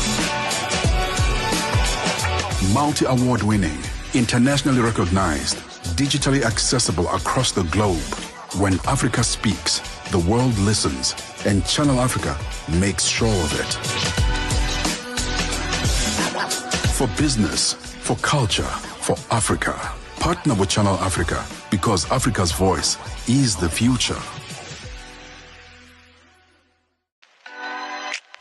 Speaker 1: Multi-award winning, internationally recognized, digitally accessible across the globe. When Africa speaks, the world listens, and Channel Africa makes sure of it. For business, for culture, for Africa, partner with Channel Africa, because Africa's voice is the future.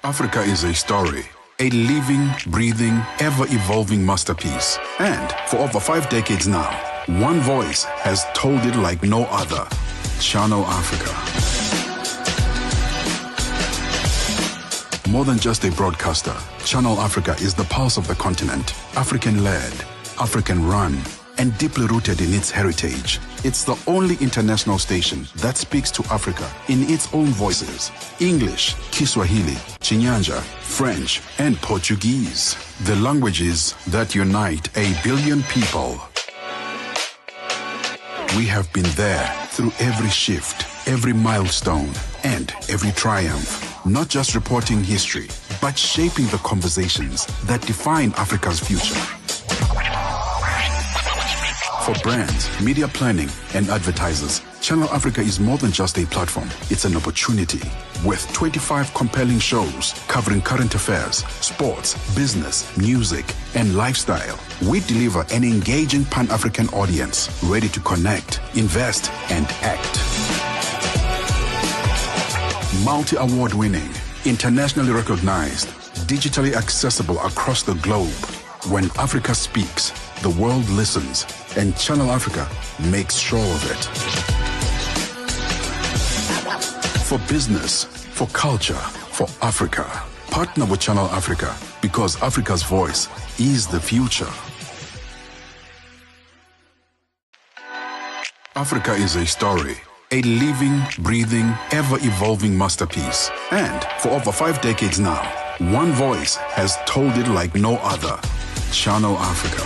Speaker 1: Africa is a story, a living, breathing, ever-evolving masterpiece. And for over 5 decades now, one voice has told it like no other. Channel Africa. More than just a broadcaster, Channel Africa is the pulse of the continent, African-led, African-run, and deeply rooted in its heritage. It's the only international station that speaks to Africa in its own voices: English, Kiswahili, Chinyanja, French, and Portuguese. The languages that unite 1 billion people. We have been there through every shift, every milestone, and every triumph. Not just reporting history, but shaping the conversations that define Africa's future. For brands, media planning, and advertisers, Channel Africa is more than just a platform. It's an opportunity. With 25 compelling shows covering current affairs, sports, business, music, and lifestyle, we deliver an engaging Pan-African audience ready to connect, invest, and act. Multi-award winning, internationally recognized, digitally accessible across the globe. When Africa speaks, The world listens, and Channel Africa makes sure of it. For business, for culture, for Africa. Partner with Channel Africa because Africa's voice is the future. Africa is a story, a living, breathing, ever-evolving masterpiece. And for over 5 decades now, one voice has told it like no other. Channel Africa.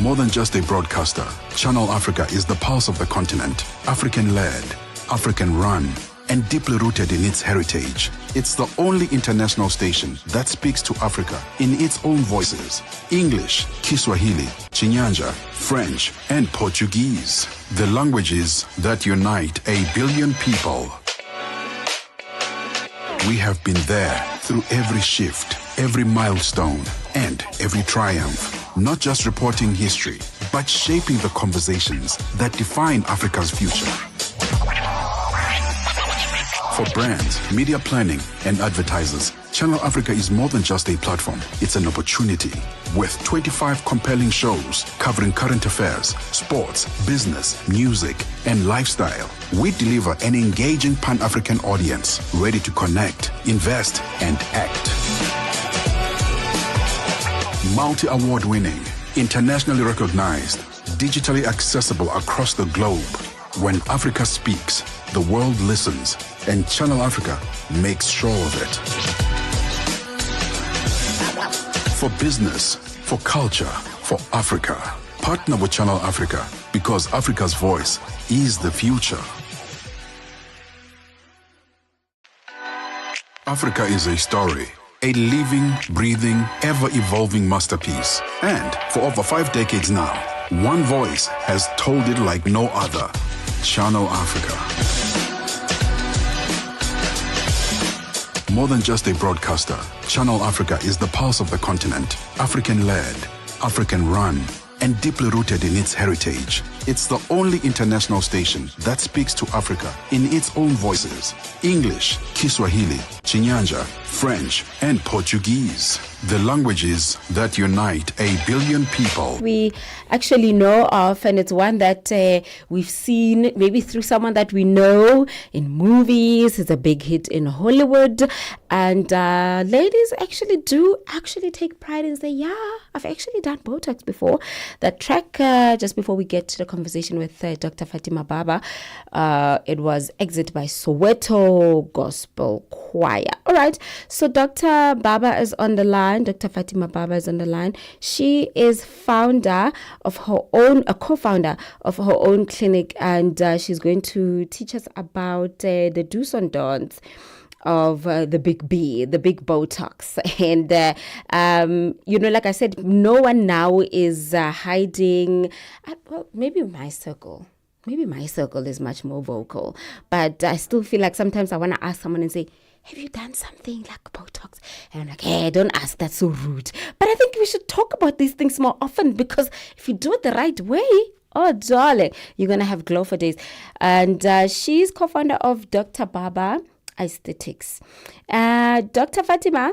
Speaker 1: More than just a broadcaster, Channel Africa is the pulse of the continent, African-led, African-run, and deeply rooted in its heritage. It's the only international station that speaks to Africa in its own voices: English, Kiswahili, Chinyanja, French, and Portuguese. The languages that unite 1 billion people. We have been there through every shift, every milestone, and every triumph. Not just reporting history, but shaping the conversations that define Africa's future. For brands, media planning, and advertisers, Channel Africa is more than just a platform. It's an opportunity. With 25 compelling shows covering current affairs, sports, business, music, and lifestyle, we deliver an engaging Pan-African audience ready to connect, invest, and act. Multi-award winning, internationally recognized, digitally accessible across the globe. When Africa speaks, the world listens, and Channel Africa makes sure of it. For business, for culture, for Africa. Partner with Channel Africa because Africa's voice is the future. Africa is a story, a living, breathing, ever-evolving masterpiece. And for over 5 decades now, one voice has told it like no other. Channel Africa. More than just a broadcaster, Channel Africa is the pulse of the continent, African-led, African-run, and deeply rooted in its heritage. It's the only international station that speaks to Africa in its own voices: English, Kiswahili, Chinyanja, French, and Portuguese. The languages that unite 1 billion people.
Speaker 2: We actually know of, and it's one that we've seen maybe through someone that we know in movies. It's a big hit in Hollywood, and ladies do take pride and say, yeah, I've actually done Botox before. That track, just before we get to the conversation with Dr. Fatima Baba, it was Exit by Soweto Gospel Choir. All right, so Dr. Baba is on the line. Dr. Fatima Baba is on the line. She is a co-founder of her own clinic, and she's going to teach us about the do's and don'ts of the big B, the big Botox. And, like I said, no one now is hiding. Well, maybe my circle is much more vocal. But I still feel like sometimes I want to ask someone and say, have you done something like Botox? And I'm like, hey, don't ask, that's so rude. But I think we should talk about these things more often, because if you do it the right way, oh, darling, you're going to have glow for days. And she's co-founder of Dr. Baba Aesthetics. Dr. Fatima.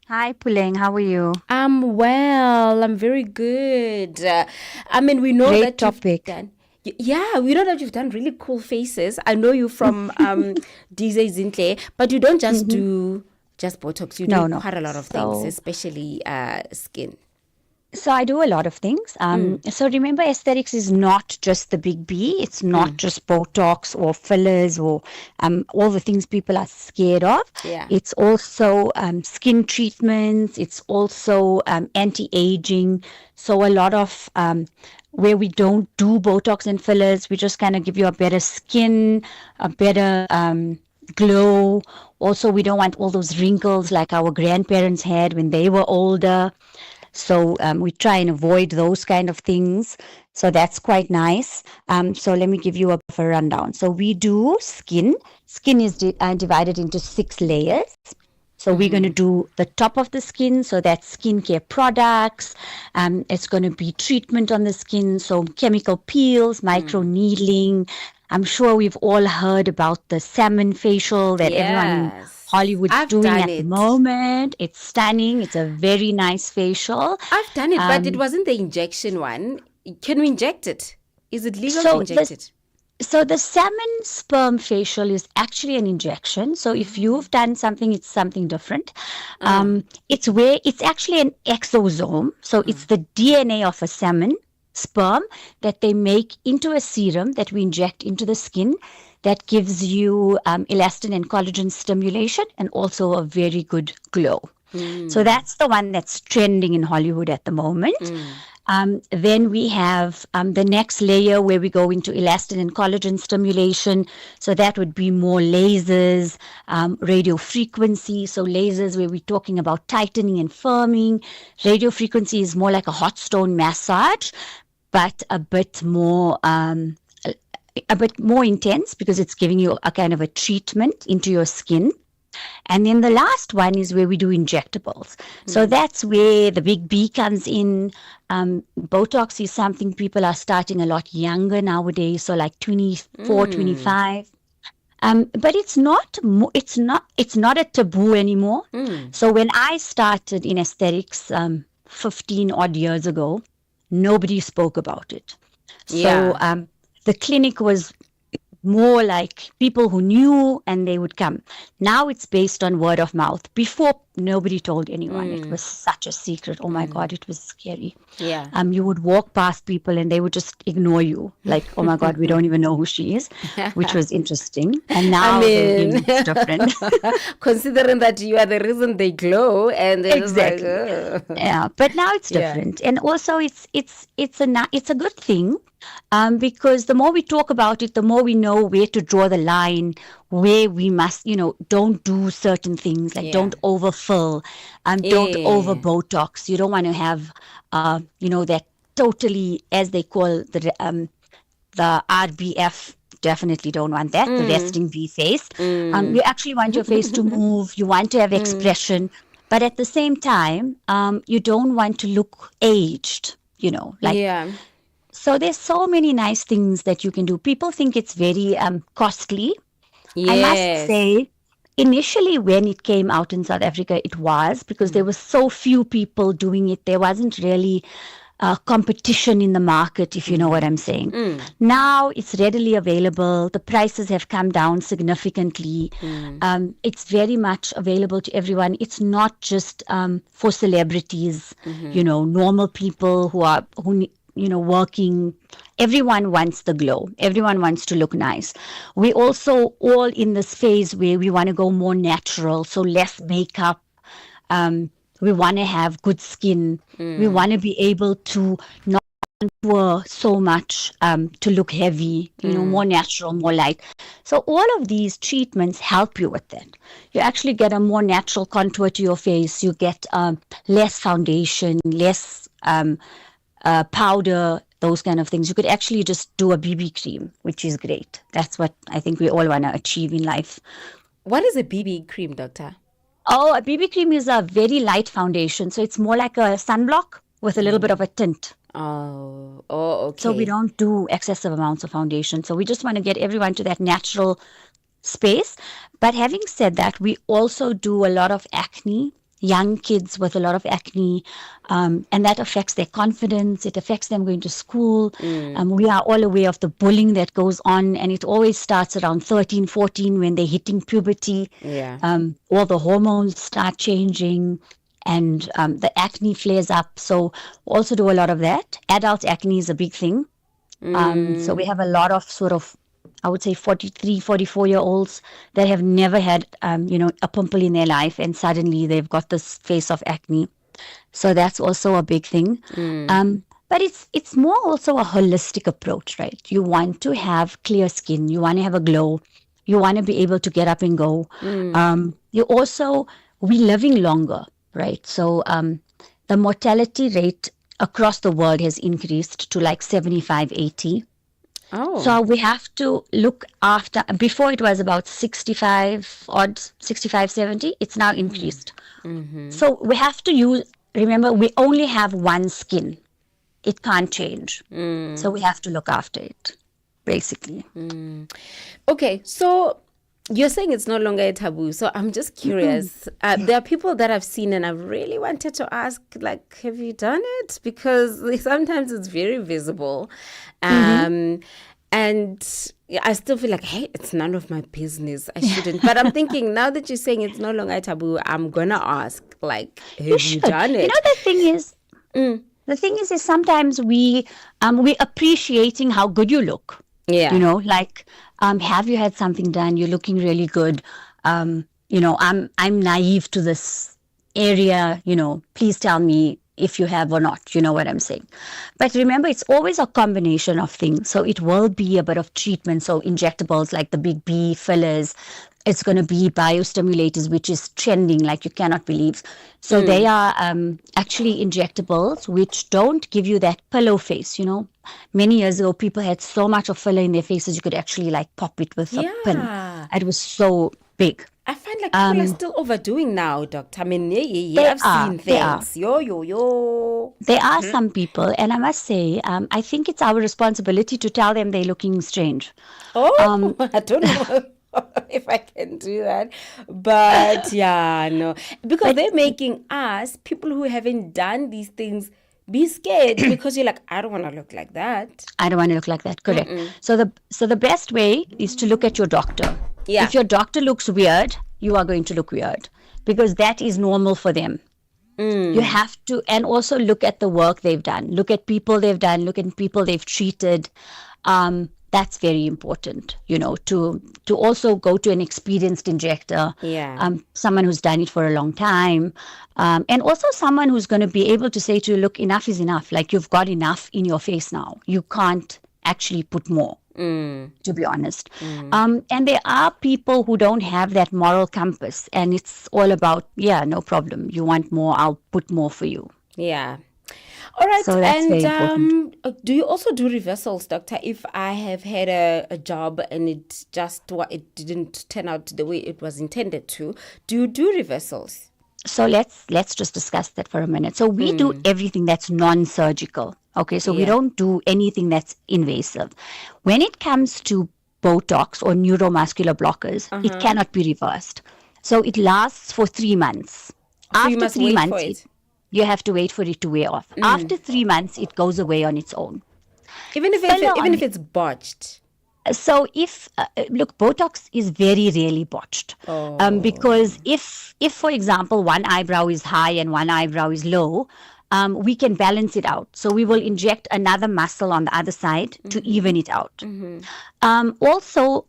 Speaker 12: Hi, Puleng. How are you?
Speaker 2: I'm well. I'm very good. We know
Speaker 12: Great
Speaker 2: that
Speaker 12: topic.
Speaker 2: we know that you've done really cool faces. I know you from DJ Zintle, but you don't just do just Botox. You do quite a lot of things, especially skin.
Speaker 12: So I do a lot of things. So remember, aesthetics is not just the big B. It's not just Botox or fillers or all the things people are scared of.
Speaker 2: Yeah.
Speaker 12: It's also skin treatments. It's also anti-aging. So a lot of where we don't do Botox and fillers, we just kind of give you a better skin, a better glow. Also, we don't want all those wrinkles like our grandparents had when they were older. So we try and avoid those kind of things. So that's quite nice. So let me give you a rundown. So we do skin. Skin is divided into 6 layers. So we're going to do the top of the skin. So that's skincare products. It's going to be treatment on the skin. So chemical peels, micro needling, I'm sure we've all heard about the salmon facial that everyone in
Speaker 2: Yes.
Speaker 12: Hollywood's
Speaker 2: I've
Speaker 12: doing
Speaker 2: done
Speaker 12: at the
Speaker 2: it.
Speaker 12: moment. It's stunning. It's a very nice facial.
Speaker 2: I've done it, but it wasn't the injection one. Can we inject it? Is it legal to
Speaker 12: So
Speaker 2: inject it?
Speaker 12: So the salmon sperm facial is actually an injection. So if you've done something, it's something different. It's actually an exosome. So it's the DNA of a salmon sperm that they make into a serum that we inject into the skin that gives you elastin and collagen stimulation and also a very good glow. So that's the one that's trending in Hollywood at the moment. Then we have the next layer where we go into elastin and collagen stimulation. So that would be more lasers, radio frequency. So lasers where we're talking about tightening and firming. Radio frequency is more like a hot stone massage, but a bit more intense because it's giving you a kind of a treatment into your skin. And then the last one is where we do injectables. So that's where the big B comes in. Botox is something people are starting a lot younger nowadays, so like 24, 25. But it's not a taboo anymore. So when I started in aesthetics 15 odd years ago, nobody spoke about it. So the clinic was more like people who knew and they would come. Now it's based on word of mouth. Before, nobody told anyone. It was such a secret. Oh my God, it was scary.
Speaker 2: Yeah.
Speaker 12: You would walk past people and they would just ignore you. Like, oh my God, we don't even know who she is, which was interesting. And now it's different.
Speaker 2: Considering that you are the reason they glow, and
Speaker 12: Exactly.
Speaker 2: Just like,
Speaker 12: Yeah, but now it's different. And also it's a good thing. Because the more we talk about it, the more we know where to draw the line, where we must, don't do certain things, like don't overfill, don't over Botox. You don't want to have, that totally, as they call the RBF. Definitely don't want that, the resting B face. You actually want your face to move. You want to have expression, but at the same time, you don't want to look aged. So there's so many nice things that you can do. People think it's very costly.
Speaker 2: Yes.
Speaker 12: I must say, initially when it came out in South Africa, it was because there were so few people doing it. There wasn't really competition in the market, if you know what I'm saying. Now it's readily available. The prices have come down significantly. It's very much available to everyone. It's not just for celebrities, normal people who working. Everyone wants the glow. Everyone wants to look nice. We also all in this phase where we want to go more natural, so less makeup. We want to have good skin. We want to be able to not contour so much to look heavy, more natural, more light. So all of these treatments help you with that. You actually get a more natural contour to your face. You get less foundation, less powder, those kind of things. You could actually just do a BB cream, which is great. That's what I think we all want to achieve in life.
Speaker 2: What is a BB cream, doctor?
Speaker 12: Oh, a BB cream is a very light foundation. So it's more like a sunblock with a little bit of a tint.
Speaker 2: Oh, okay.
Speaker 12: So we don't do excessive amounts of foundation. So we just want to get everyone to that natural space. But having said that, we also do a lot of acne, young kids with a lot of acne, and that affects their confidence. It affects them going to school. We are all aware of the bullying that goes on, and it always starts around 13, 14 when they're hitting puberty. All the hormones start changing, and the acne flares up. So also do a lot of that. Adult acne is a big thing. So we have a lot of sort of, I would say 43, 44-year-olds that have never had, a pimple in their life, and suddenly they've got this face of acne. So that's also a big thing. But it's more also a holistic approach, right? You want to have clear skin. You want to have a glow. You want to be able to get up and go. We're living longer, right? So the mortality rate across the world has increased to like 75, 80.
Speaker 2: Oh.
Speaker 12: So we have to look after, before it was about 65, 70, it's now increased. So we have to remember, we only have one skin. It can't change. So we have to look after it. basically.
Speaker 2: Okay, so you're saying it's no longer a taboo. So I'm just curious. There are people that I've seen and I've really wanted to ask, like, have you done it? Because sometimes it's very visible. And I still feel like, hey, it's none of my business. I shouldn't. But I'm thinking, now that you're saying it's no longer a taboo, I'm going to ask, like, have you done it?
Speaker 12: You know, the thing is sometimes we appreciating how good you look.
Speaker 2: Yeah.
Speaker 12: You know, like, have you had something done? You're looking really good. You know, I'm naive to this area. You know, please tell me if you have or not. You know what I'm saying? But remember, it's always a combination of things. So it will be a bit of treatment. So injectables like the big B fillers. It's going to be biostimulators, which is trending like you cannot believe. So they are actually injectables which don't give you that pillow face, you know. Many years ago, people had so much of filler in their faces, you could actually like pop it with a pin. It was so big.
Speaker 2: I find like people are still overdoing now, Doctor. I mean, I've seen things.
Speaker 12: There are some people, and I must say, I think it's our responsibility to tell them they're looking strange.
Speaker 2: I don't know if I can do that. But yeah, no. Because they're making us, people who haven't done these things, be scared because you're like, I don't want to look like that.
Speaker 12: I don't want to look like that. Correct. So the best way is to look at your doctor.
Speaker 2: Yeah.
Speaker 12: If your doctor looks weird, you are going to look weird because that is normal for them. You have to, and also look at the work they've done. Look at people they've done. Look at people they've treated. That's very important, you know, to also go to an experienced injector, someone who's done it for a long time, and also someone who's going to be able to say to you, look, enough is enough. Like, you've got enough in your face now. You can't actually put more, to be honest. And there are people who don't have that moral compass, and it's all about, no problem. You want more, I'll put more for you.
Speaker 2: Yeah. All right,
Speaker 12: so that's very important.
Speaker 2: Do you also do reversals, Doctor? If I have had a job and it didn't turn out the way it was intended to, do you do reversals?
Speaker 12: So let's just discuss that for a minute. So we do everything that's non-surgical. Okay, so we don't do anything that's invasive. When it comes to Botox or neuromuscular blockers, it cannot be reversed. So it lasts for 3 months.
Speaker 2: So
Speaker 12: After
Speaker 2: you must
Speaker 12: 3
Speaker 2: wait
Speaker 12: months,
Speaker 2: for it.
Speaker 12: You have to wait for it to wear off. After 3 months, it goes away on its own.
Speaker 2: Even if it's botched.
Speaker 12: So look, Botox is very rarely botched. Because if for example, one eyebrow is high and one eyebrow is low, we can balance it out. So we will inject another muscle on the other side to even it out. Also,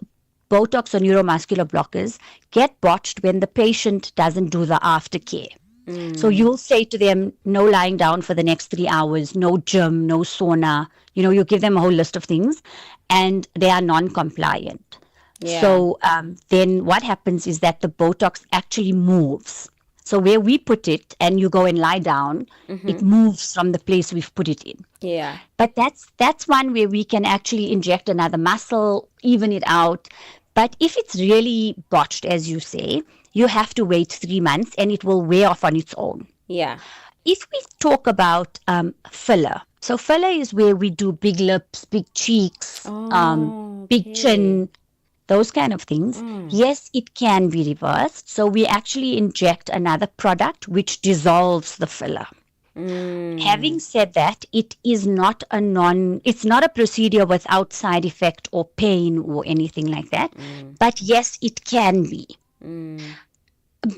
Speaker 12: Botox or neuromuscular blockers get botched when the patient doesn't do the aftercare. So you'll say to them, no lying down for the next 3 hours, no gym, no sauna. You know, you give them a whole list of things and they are non-compliant.
Speaker 2: Yeah.
Speaker 12: So then what happens is that the Botox actually moves. So where we put it and you go and lie down, it moves from the place we've put it in.
Speaker 2: Yeah.
Speaker 12: But that's one where we can actually inject another muscle, even it out. But if it's really botched, as you say, you have to wait 3 months and it will wear off on its own.
Speaker 2: Yeah.
Speaker 12: If we talk about filler, so filler is where we do big lips, big cheeks, big chin, those kind of things. Yes, it can be reversed. So we actually inject another product which dissolves the filler. Having said that, it is not it's not a procedure without side effect or pain or anything like that. But yes, it can be.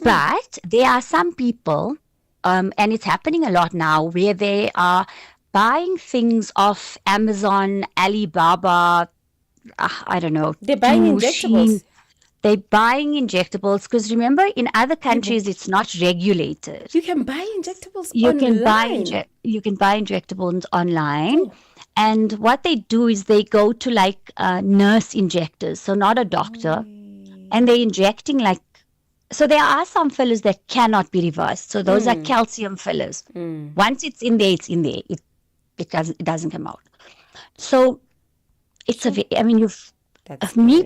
Speaker 12: But there are some people, and it's happening a lot now, where they are buying things off Amazon, Alibaba, I don't know.
Speaker 2: They're buying injectables.
Speaker 12: They're buying injectables because remember, in other countries, it's not regulated.
Speaker 2: You can buy injectables
Speaker 12: You
Speaker 2: online.
Speaker 12: can buy injectables online. And what they do is they go to like nurse injectors, so not a doctor. And they're injecting so there are some fillers that cannot be reversed. So those are calcium fillers. Once it's in there, it's in there. It doesn't come out. So it's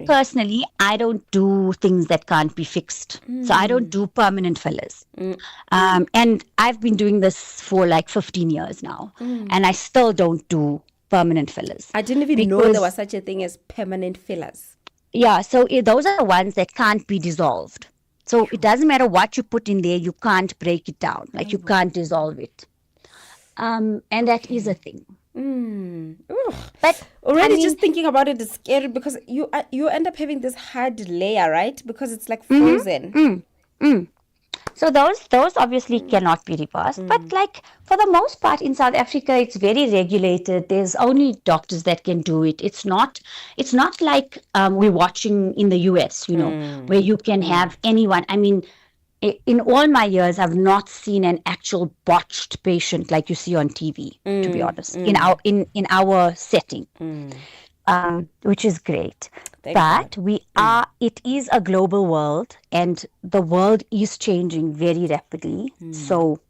Speaker 12: personally, I don't do things that can't be fixed. So I don't do permanent fillers. And I've been doing this for like 15 years now. And I still don't do permanent fillers.
Speaker 2: I didn't even know there was such a thing as permanent fillers.
Speaker 12: Yeah, so those are the ones that can't be dissolved. So it doesn't matter what you put in there, you can't break it down. Like you can't dissolve it. And that is a thing. But
Speaker 2: already just thinking about it is scary because you end up having this hard layer, right? Because it's like frozen.
Speaker 12: So those obviously cannot be reversed. But like for the most part in South Africa, it's very regulated. There's only doctors that can do it. It's not like we're watching in the US, where you can have anyone. I mean, in all my years, I've not seen an actual botched patient like you see on TV, to be honest, in our setting, which is great. But it is a global world and the world is changing very rapidly. So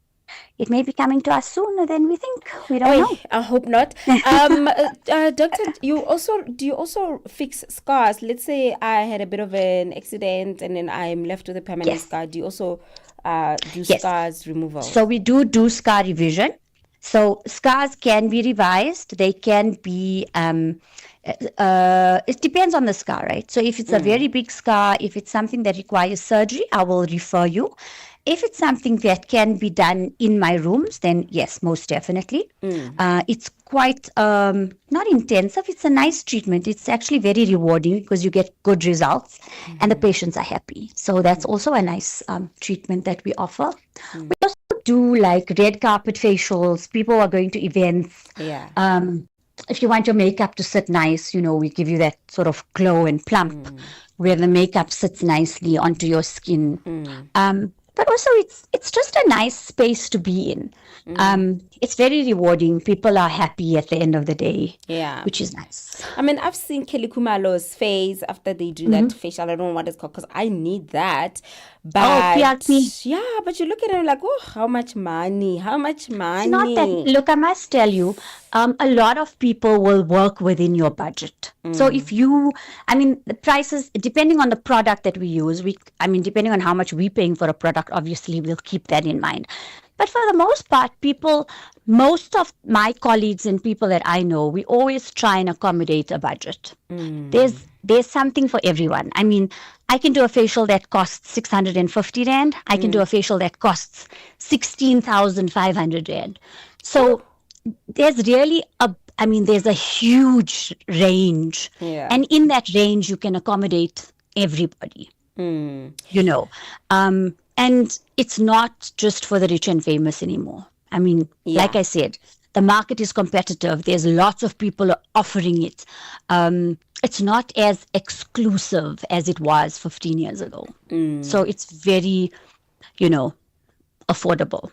Speaker 12: it may be coming to us sooner than we think. We don't know.
Speaker 2: I hope not. Doctor, do you also fix scars? Let's say I had a bit of an accident and then I'm left with a permanent scar. Do you also do scars removal?
Speaker 12: So we do scar revision. So scars can be revised. They can be, it depends on the scar, right? So if it's a very big scar, if it's something that requires surgery, I will refer you. If it's something that can be done in my rooms, then yes, most definitely. It's quite not intensive. It's a nice treatment. It's actually very rewarding because you get good results and the patients are happy. So that's also a nice treatment that we offer. We also do like red carpet facials. People are going to events. If you want your makeup to sit nice, we give you that sort of glow and plump where the makeup sits nicely onto your skin. But also it's just a nice space to be in. It's very rewarding. People are happy at the end of the day, which is nice.
Speaker 2: I mean, I've seen Kelly Kumalo's face after they do that facial. I don't know what it's called because I need that. But but you look at it like, how much money? It's
Speaker 12: not that. Look, I must tell you, a lot of people will work within your budget. So if the prices, depending on the product that we use, depending on how much we're paying for a product, obviously we'll keep that in mind. But for the most part, most of my colleagues and people that I know, we always try and accommodate a budget. There's something for everyone. I mean, I can do a facial that costs 650 Rand. I can do a facial that costs 16,500 Rand. So there's really there's a huge range. And in that range, you can accommodate everybody, and it's not just for the rich and famous anymore. I mean, like I said, the market is competitive. There's lots of people offering it. It's not as exclusive as it was 15 years ago. So it's very, affordable.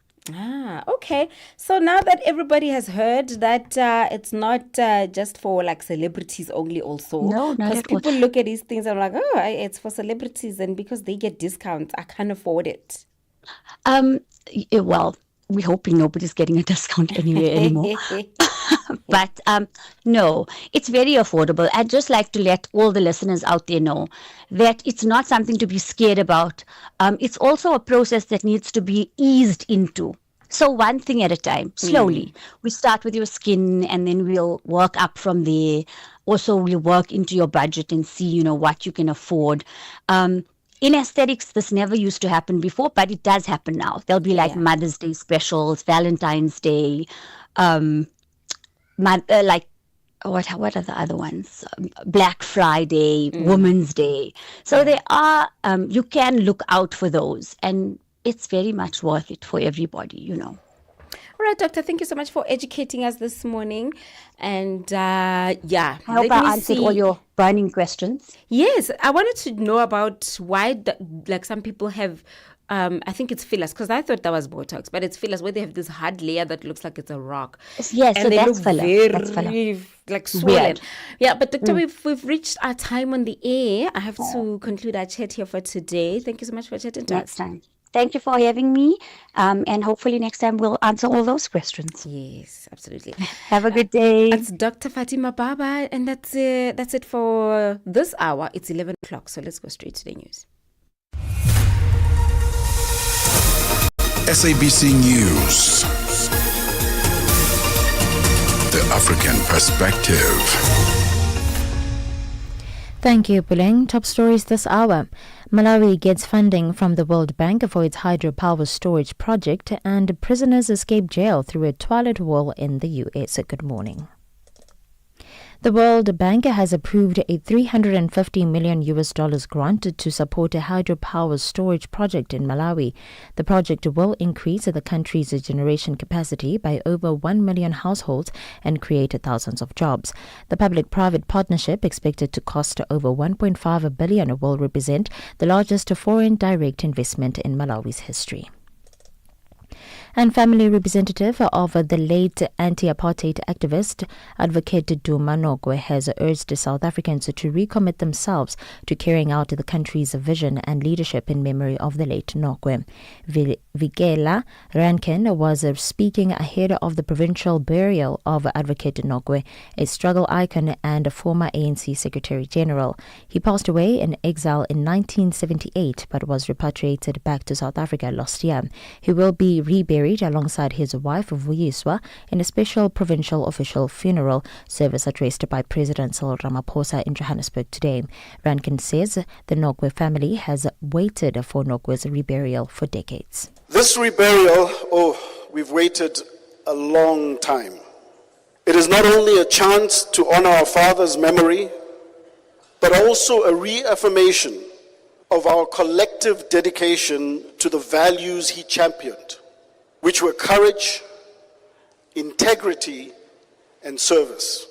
Speaker 2: Okay. So now that everybody has heard that it's not just for like celebrities only also.
Speaker 12: No, not at all.
Speaker 2: Because people look at these things and are like, it's for celebrities and because they get discounts, I can't afford it.
Speaker 12: Well, we're hoping nobody's getting a discount anywhere anymore. But no, it's very affordable. I'd just like to let all the listeners out there know that it's not something to be scared about. It's also a process that needs to be eased into. So one thing at a time, slowly. We start with your skin and then we'll work up from there. Also, we'll work into your budget and see, what you can afford. In aesthetics, this never used to happen before, but it does happen now. There'll be like Mother's Day specials, Valentine's Day, what are the other ones? Black Friday, Women's Day. So there are, you can look out for those, and it's very much worth it for everybody,
Speaker 2: All right, Doctor, thank you so much for educating us this morning. And
Speaker 12: I hope I answered all your burning questions.
Speaker 2: Yes, I wanted to know about why, some people have, I think it's fillers, because I thought that was Botox, but it's fillers where they have this hard layer that looks like it's a rock.
Speaker 12: Yes,
Speaker 2: and
Speaker 12: so
Speaker 2: they
Speaker 12: that's
Speaker 2: look
Speaker 12: filler.
Speaker 2: very, swollen.
Speaker 12: Weird.
Speaker 2: Yeah, but Doctor, we've reached our time on the air. I have to conclude our chat here for today. Thank you so much for chatting to us.
Speaker 12: Next time. Thank you for having me. And hopefully next time we'll answer all those questions.
Speaker 2: Yes, absolutely.
Speaker 12: Have a good day.
Speaker 2: It's Dr. Fatima Baba, and that's it for this hour. It's 11 o'clock, so let's go straight to the news.
Speaker 1: SABC News. The African perspective.
Speaker 4: Thank you, Puleng. Top stories this hour. Malawi gets funding from the World Bank for its hydropower storage project, and prisoners escape jail through a toilet wall in the US. Good morning. The World Bank has approved a $350 million grant to support a hydropower storage project in Malawi. The project will increase the country's generation capacity by over 1 million households and create thousands of jobs. The public-private partnership, expected to cost over $1.5 billion, will represent the largest foreign direct investment in Malawi's history. And family representative of the late anti-apartheid activist, Advocate Duma Nogwe, has urged South Africans to recommit themselves to carrying out the country's vision and leadership in memory of the late Nogwe. Vikela Rankin was speaking ahead of the provincial burial of Advocate Nogwe, a struggle icon and a former ANC Secretary General. He passed away in exile in 1978 but was repatriated back to South Africa last year. He will be reburied alongside his wife Vuyiswa in a special provincial official funeral service addressed by President Cyril Ramaphosa in Johannesburg today. Rankin says the Nogwe family has waited for Nogwe's reburial for decades.
Speaker 13: This reburial, we've waited a long time. It is not only a chance to honor our father's memory, but also a reaffirmation of our collective dedication to the values he championed, which were courage, integrity, and service.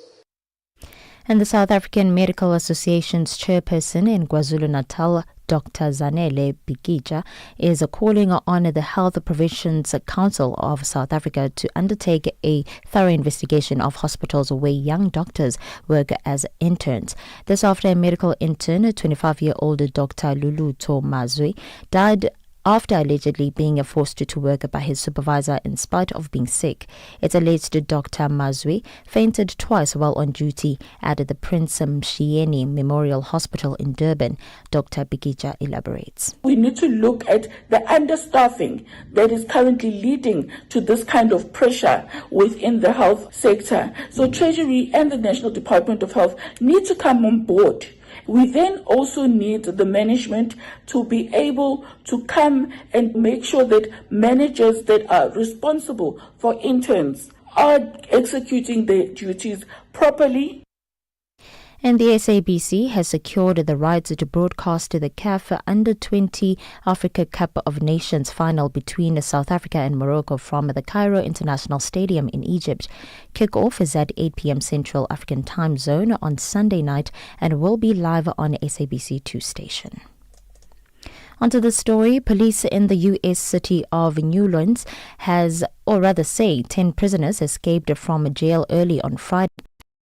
Speaker 4: And the South African Medical Association's chairperson in KwaZulu-Natal, Dr. Zanele Bikija, is calling on the Health Provisions Council of South Africa to undertake a thorough investigation of hospitals where young doctors work as interns. This after a medical intern, 25-year-old Dr. Lulu Mazwi, died after allegedly being forced to work by his supervisor in spite of being sick. It's alleged Dr. Mazwi fainted twice while on duty at the Prince Mshieni Memorial Hospital in Durban. Dr. Bikija elaborates.
Speaker 14: We need to look at the understaffing that is currently leading to this kind of pressure within the health sector. So Treasury and the National Department of Health need to come on board. We then also need the management to be able to come and make sure that managers that are responsible for interns are executing their duties properly.
Speaker 4: And the SABC has secured the rights to broadcast the CAF Under-20 Africa Cup of Nations final between South Africa and Morocco from the Cairo International Stadium in Egypt. Kick-off is at 8 p.m. Central African Time Zone on Sunday night and will be live on SABC2 station. Onto the story, police in the U.S. city of New Orleans has, or rather say, 10 prisoners escaped from jail early on Friday.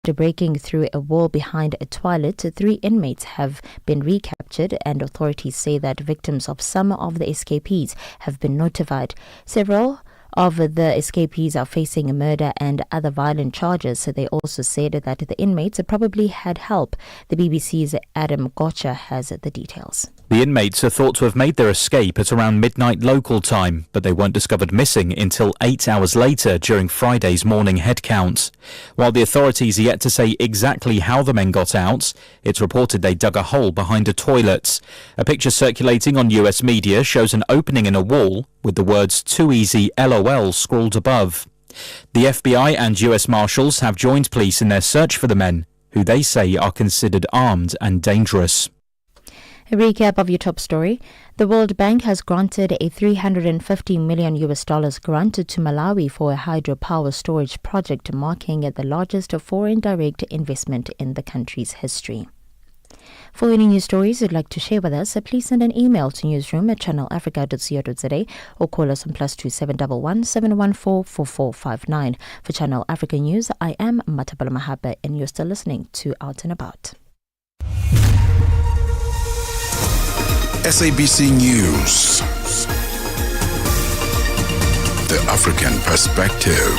Speaker 4: After breaking through a wall behind a toilet, 3 inmates have been recaptured, and authorities say that victims of some of the escapees have been notified. Several of the escapees are facing murder and other violent charges. So they also said that the inmates probably had help. The BBC's Adam Gotcha has the details.
Speaker 15: The inmates are thought to have made their escape at around midnight local time, but they weren't discovered missing until 8 hours later during Friday's morning head count. While the authorities are yet to say exactly how the men got out, it's reported they dug a hole behind a toilet. A picture circulating on US media shows an opening in a wall with the words "Too easy LOL" scrawled above. The FBI and US Marshals have joined police in their search for the men, who they say are considered armed and dangerous.
Speaker 4: A recap of your top story. The World Bank has granted a $350 million grant to Malawi for a hydropower storage project, marking the largest foreign direct investment in the country's history. For any news stories you'd like to share with us, please send an email to newsroom@channelafrica.co.za or call us on +2711 714 4459. For Channel Africa News, I am Matabala Mahaba, and you're still listening to Out and About.
Speaker 1: SABC News. The African perspective.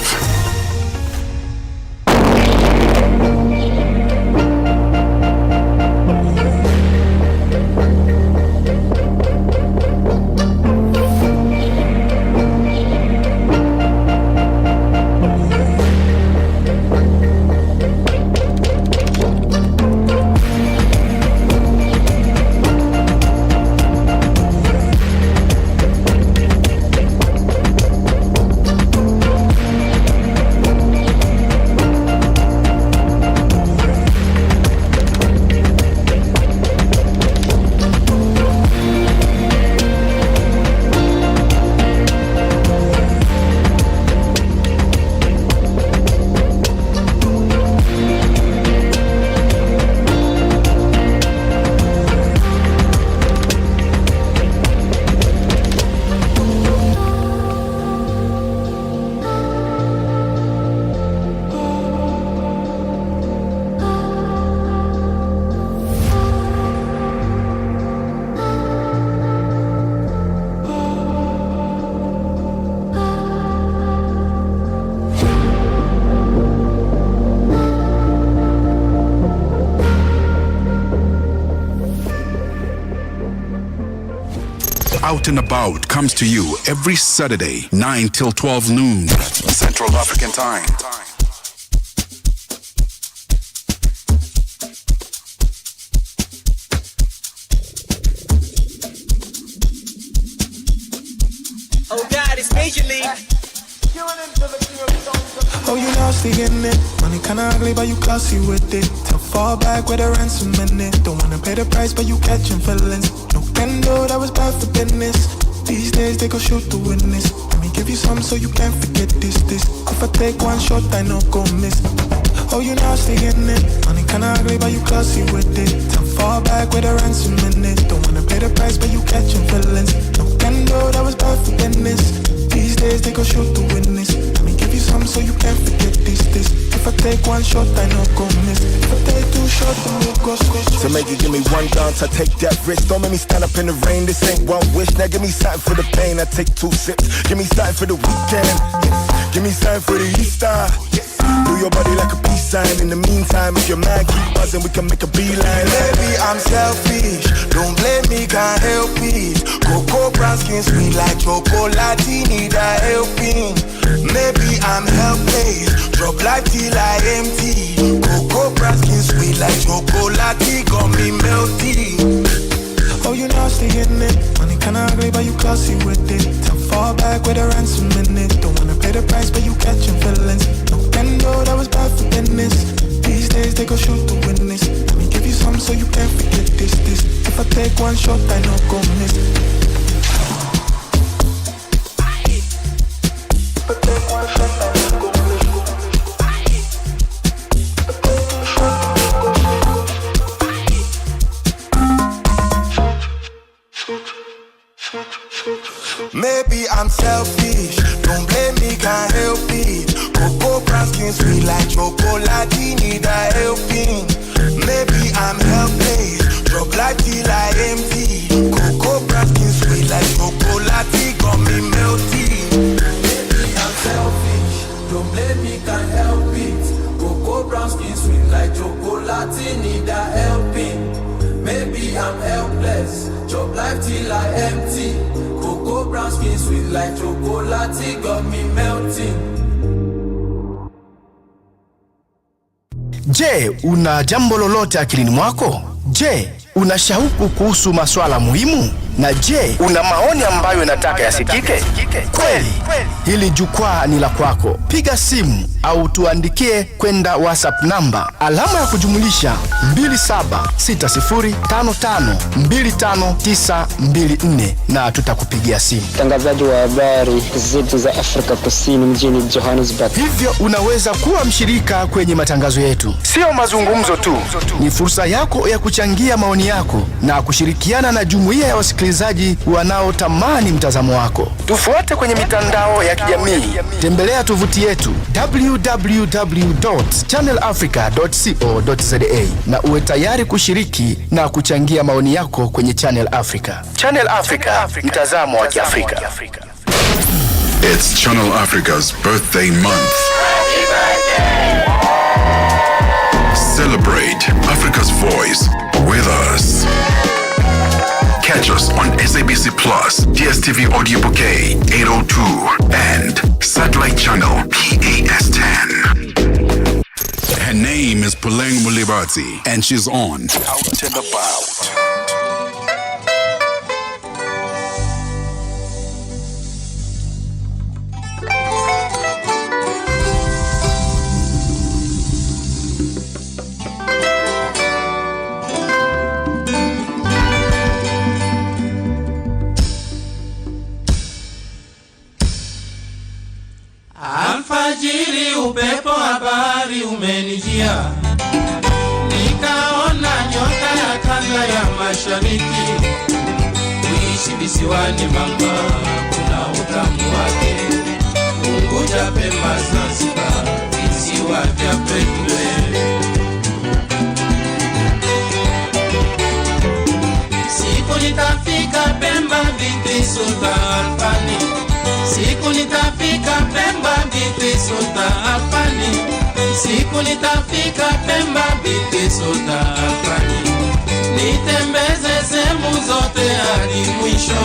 Speaker 1: Out and About comes to you every Saturday, 9 till 12 noon, Central African Time.
Speaker 16: Oh God, it's Major League.
Speaker 17: Oh, you nasty in it. Money kinda ugly, but you classy with it. To fall back with a ransom in it. Don't wanna pay the price, but you catching feelings. No kendo, that was bad for business. These days they go shoot the witness. Let me give you some so you can't forget this. If I take one shot, I know go miss. Oh, you nasty in it. Money kinda ugly, but you classy with it. To fall back with a ransom in it. Don't wanna pay the price, but you catching feelings. No kendo, that was bad for business. These days they go shoot the witness. Let me give you some so you can't forget this. If I take one shot, I know go miss. If I take two shots, then we'll go squish.
Speaker 18: So make you give me one dance, I take that risk. Don't make me stand up in the rain, this ain't one wish. Now give me something for the pain, I take 2 sips. Give me something for the weekend, give me something for the Easter. Do your body like a peace sign. In the meantime, if your man keep buzzing, we can make a beeline.
Speaker 17: Maybe I'm selfish, don't blame me, can't help it. Cocoa brown skin sweet like chocolate, need a helping. Maybe I'm helpless, drop life till I empty. Cocoa brown skin sweet like chocolate, got me melty. Oh, you nasty in it. Money kinda ugly, but you classy with it. To fall back with a ransom in it. Don't wanna pay the price, but you catching feelings. No kendo, that was bad for business. These days they go shoot the witness. Let me give you some so you can't forget this. If I take one shot, I know go miss. If I take one shot, I know go miss. Maybe I'm selfish, don't blame me, can't help it. Cocoa brown skin sweet like chocolate, need a helping. Maybe I'm helpless, drop life till I empty. Cocoa brown skin sweet like chocolate, got me melty. Maybe I'm selfish, don't blame me, can't help it. Cocoa brown skin sweet like chocolate, need a helping. Maybe I'm helpless, drop life till I empty. Cocoa brown skin sweet like chocolate, got me melting.
Speaker 19: Je, una jambo lolote akilini mwako? Je, una shauku kuhusu masuala muhimu? Na je, una maoni ambayo unataka yasikike? Kweli, hili jukwaa ni la kwako. Piga simu au tuandikie kwenda WhatsApp namba alama ya kujumulisha 2760552594 na tutakupigia simu.
Speaker 20: Mtangazaji wa habari zetu za Afrika Kusini mjini Johannesburg.
Speaker 19: Hivyo unaweza kuwa mshirika kwenye matangazo yetu. Sio mazungumzo tu, ni fursa yako ya kuchangia maoni yako na kushirikiana na jumuiya ya wasikilizaji wanaotamani mtazamo wako. Tufuate kwenye mitandao ya kijamii. Tembelea tovuti yetu www.channelafrica.co.za na uwe tayari kushiriki na kuchangia maoni yako kwenye Channel Africa. Channel Africa, mtazamo wa Kiafrika.
Speaker 1: It's Channel Africa's birthday month. Happy birthday! Celebrate Africa's voice with us. Catch us on SABC Plus, DSTV Audio Bouquet 802 and Satellite Channel PAS10. Her name is Puleng Molebatsi and she's on Out and About.
Speaker 21: Alfajiri upepo habari umenijia, nikaona nyota ya kanda ya mashariki. Kuishi visiwani mama kuna utamu wake, Unguja, Pemba, Zanzibar, visiwa vya pekee. Siku nitafika Pemba binti Sultan Alfani, siku nitafika Pemba binti Sultan Alfani, siku nitafika Pemba binti Sultan Alfani, nitembeze sehemu zote hadi mwisho.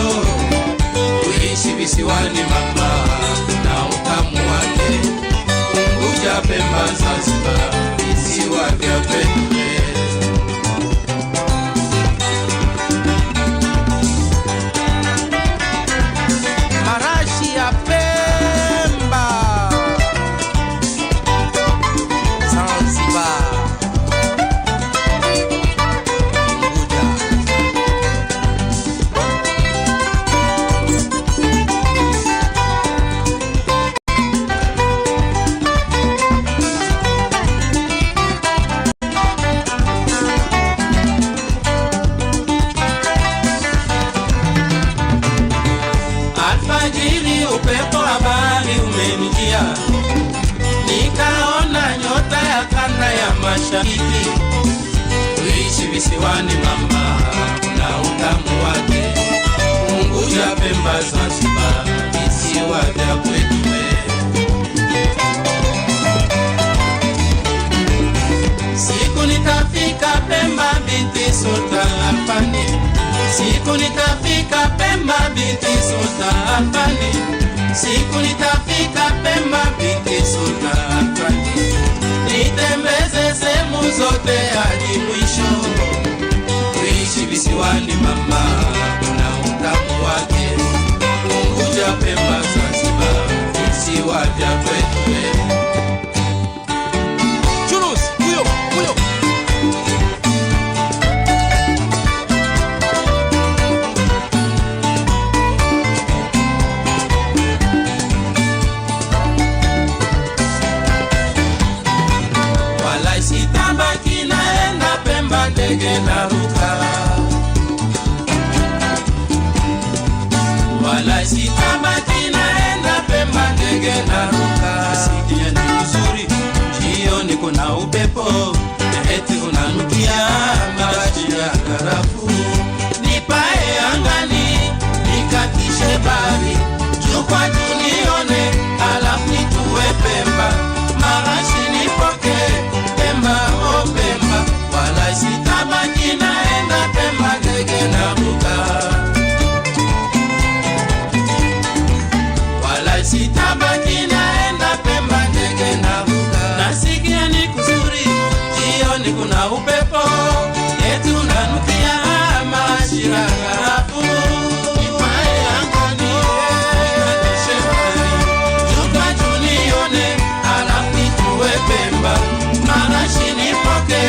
Speaker 21: visiwani mama na utamu wake. Unguja, Pemba, Zanzibar, visiwa vya kwetu. Marashi ya Pemba, Zanzibar, alfajiri upepo wa bahari umenijia, nikaona nyota ya kanda ya mashariki. Kuishi visiwani mama kuna utamu wake. Unguja, Pemba, Zanzibar, visiwa vya kwetu. Siku nitafika Pemba binti Sultan Alfani, siku nitafika Pemba binti Sultan Alfani, siku nitafika Pemba binti Sultan Alfani, nitembeze sehemu zote hadi mwisho. Kuishi visiwani mama kuna utamu wake. Unguja, Pemba, Zanzibar, visiwa vya kwetu. Churus, huyo. Wala sitabaki naenda Pemba, ndege naruka. Wala sitabaki naenda Pemba, ndege naruka. Sikia ni uzuri, jioni kuna upepo, eti unanukia marashi ya karafu. Nipae angani, nikatishe bari, juu kwa juu nione, alafu nitue Pemba. Marashi nipoke, Pemba, oh Pemba. Wala sitabaki naenda Pemba, ndege naruka. Wala sitabaki naenda Pemba, ndege naruka. Nasikia ni kuzuri, jioni kuna upepo, eti unanukia marashi ya karafu. Nipae angani, nikatishe bari, juu kwa juu nione, alafu nitue Pemba. Marashi nipoke,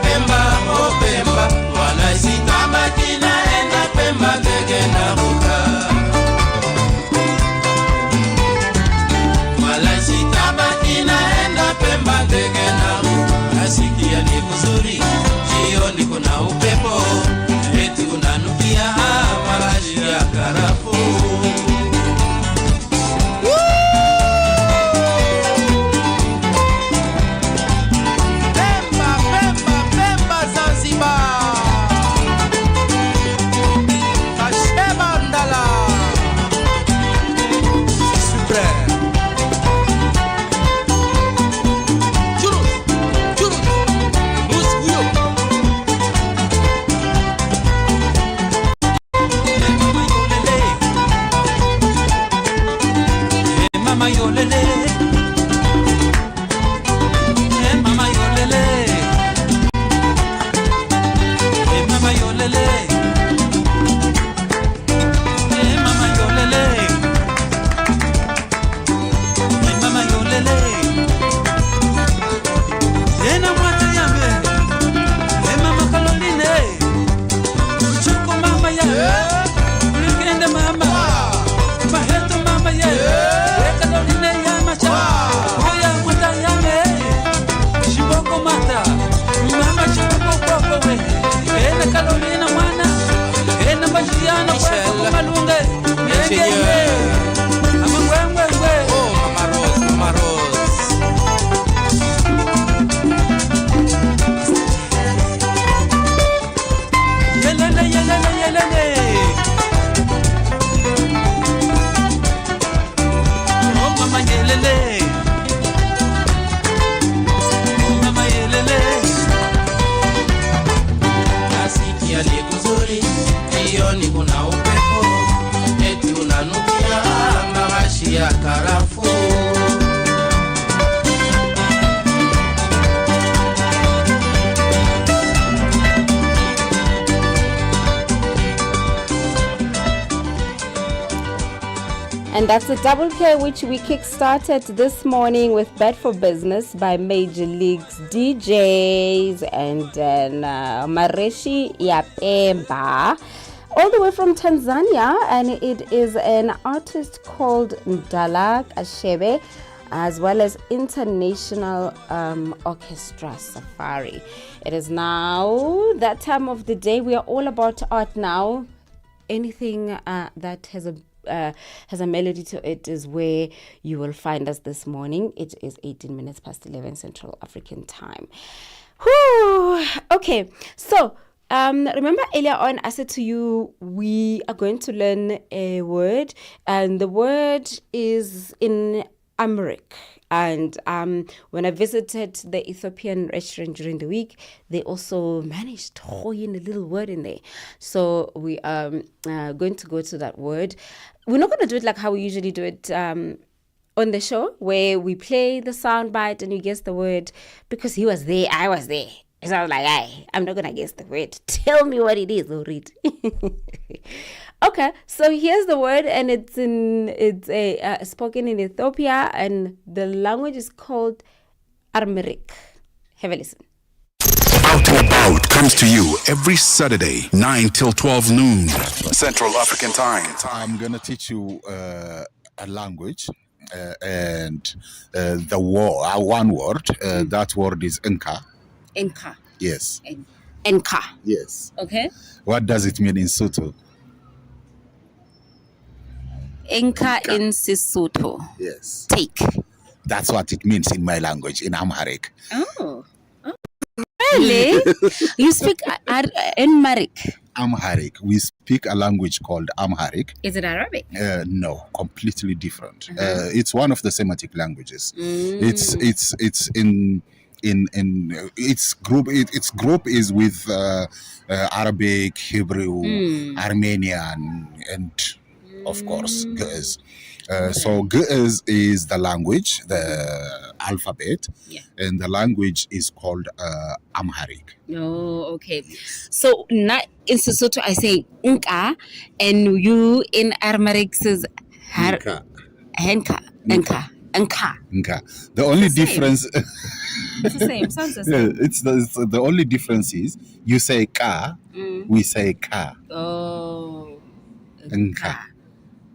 Speaker 21: Pemba, oh Pemba. Wala sitabaki naenda Pemba, ndege naruka. Wala sitabaki naenda Pemba, ndege naruka. Nasikia ni kuzuri, jioni kuna upepo, eti unanukia marashi ya karafu. Pemba, Pemba, Pemba, Zanzibar, Kasheba Ndala, super. Churus, bus huyo. Mama yolele, mama yolele, mama yolele, mama yolele, mama yolele, ena mwata yambe, mama Caroline, chuko mama ya, nikende mama, maheto mama ya, Caroline ya macha, oya mwata yambe, shiboko mata, mama shiboko koko we, ena Caroline mwana, ena bajiana kwa malunge, ngenge, ama ngwengwe, oh mama Rose, mama Rose. Yelele, yelele, yelele. Oh mama yelele, oh mama yelele. Nasikia ni kuzuri, jioni kuna upepo, eti unanukia ya karafuu.
Speaker 2: And that's a double play which we kick-started this morning with Bet for Business by Major League's DJs and then Mareshi Yapemba, all the way from Tanzania, and it is an artist called Ndala Kashebe, as well as International Orchestra Safari. It is now that time of the day. We are all about art now. Anything that has a melody to it is where you will find us this morning. It is 18 minutes past 11 Central African time. Whew. Okay, so remember earlier on I said to you we are going to learn a word, and the word is in Amharic. And when I visited the Ethiopian restaurant during the week, they also managed to throw in a little word in there. So we are going to go to that word. We're not going to do it like how we usually do it on the show, where we play the sound bite and you guess the word. Because he was there, I was there. So I was like, I'm not going to guess the word. Tell me what it is, Orit. Okay, so here's the word, and it's spoken in Ethiopia, and the language is called Amharic. Have a listen.
Speaker 1: Out and About comes to you every Saturday, 9 till 12 noon, Central African Time.
Speaker 3: I'm going to teach you a language, and the word, one word, that word is Nka.
Speaker 2: Nka.
Speaker 3: Yes.
Speaker 2: Nka.
Speaker 3: Yes.
Speaker 2: Okay.
Speaker 3: What does it mean in Sotho?
Speaker 2: Nka in Sesotho.
Speaker 3: Yes.
Speaker 2: Take.
Speaker 3: That's what it means in my language, in Amharic.
Speaker 2: Oh. Really? You speak Amharic?
Speaker 3: Amharic. We speak a language called Amharic.
Speaker 2: Is it Arabic?
Speaker 3: No, completely different. It's one of the Semitic languages.
Speaker 2: Mm.
Speaker 3: It's in its group. Its group is with Arabic, Hebrew, Armenian, and of course Ge'ez. So Ge'ez is the language, the alphabet, and the language is called Amharic.
Speaker 2: Oh, okay. So not in Sesotho I say Nka, and you in Amharic says
Speaker 3: Nka.
Speaker 2: Nka.
Speaker 3: The only difference.
Speaker 2: It's the same. Sounds the same.
Speaker 3: It's the only difference is you say ka, we say ka.
Speaker 2: Oh.
Speaker 3: Nka.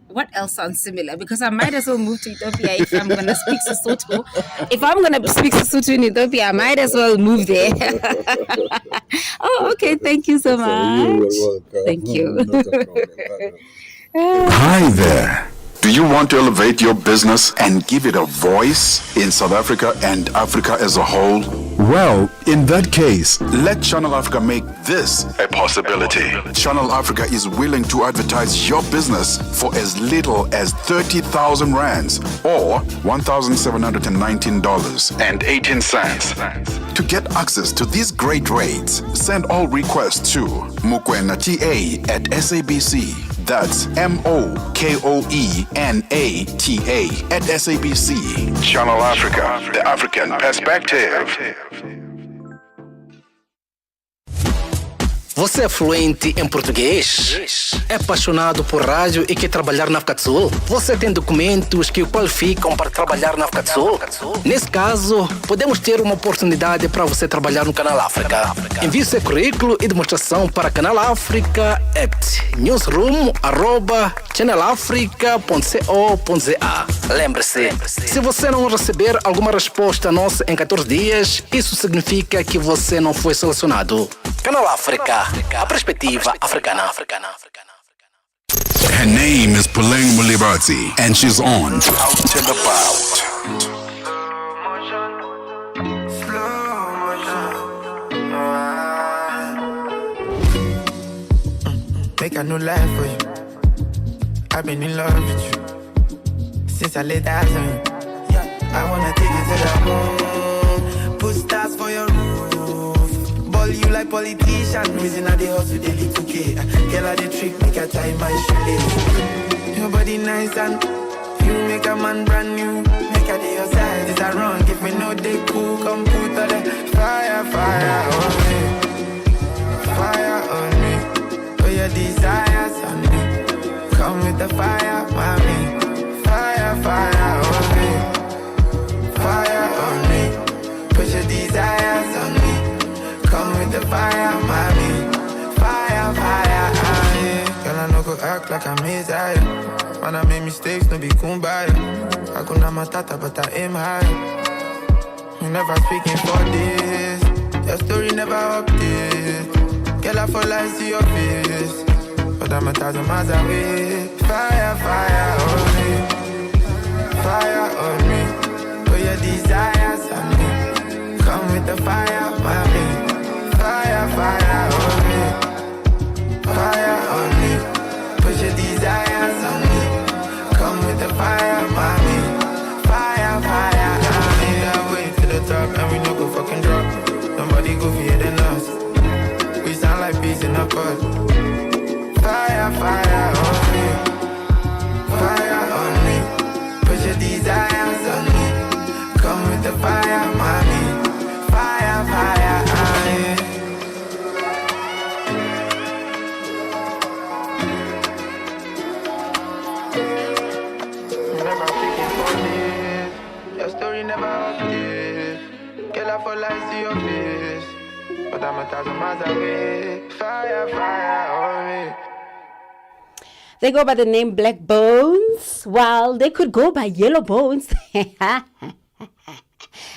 Speaker 2: What else sounds similar? Because I might as well move to Ethiopia if I'm going to speak Sesotho. If I'm going to speak Sesotho in Ethiopia, I might as well move there. Oh, okay. Thank you so much.
Speaker 3: You're welcome.
Speaker 2: Thank you.
Speaker 1: Hi there. Do you want to elevate your business and give it a voice in South Africa and Africa as a whole? Well, in that case, let Channel Africa make this a possibility. Channel Africa is willing to advertise your business for as little as 30,000 rands or $1,719.18. To get access to these great rates, send all requests to mokoenata@SABC. That's MOKOENATA@SABC. Channel Africa, the African perspective.
Speaker 22: Você é fluente em português? É apaixonado por rádio e quer trabalhar na África do Sul? Você tem documentos que o qualificam para trabalhar na África do Sul? Nesse caso, podemos ter uma oportunidade para você trabalhar no Canal África. Envie seu currículo e demonstração para Canal África @ newsroom@channelafrica.co.za. Lembre-se, se você não receber alguma resposta nossa em 14 dias, isso significa que você não foi selecionado. Canal África, a perspectiva africana.
Speaker 1: Her name is Puleng Molebatsi, and she's on Out and About.
Speaker 23: Make a new life for you. I've been in love with you since I laid eyes on you. I wanna take you to the moon, put stars for your roof, ball you like politician. Reason I dey hustle daily 2K. Girl I dey trick, make a time my shoelace. Your body nice and you you make a man brand new. Make a day your side, is that wrong? If me know they cool, come put all the fire, fire on me. Fire on me. Put your desires on me. Come with the fire, mommy. Fire, fire on me. Fire on me. Put your desires on me. Come with the fire, mommy. Fire, fire on me. Girl, I no go act like I'm Messiah. Man, I make mistakes, no be kumbaya. I go na matata, but I aim high. You never speaking for this. Your story never update. Girl, I fall like see your face. But I'm 1,000 miles away. Fire, fire on me. Fire on me. Put your desires on me. Come with the fire, mommy. Fire, fire on me. Fire on me. Put your desires on me. Come with the fire, mommy. Fire, fire on me. That way to the top and we no go fucking drop. Nobody go fear than us. We sound like peace in a pod. Fire, fire on me. Fire on me. Put your desires on me. Come with the fire, mommy. Fire, fire on me. Never speaking for this. Your story never update. Girl, I fall like see your face. But I'm 1,000 miles away. Fire, fire on me.
Speaker 2: They go by the name Black Bones. Well, they could go by Yellow Bones.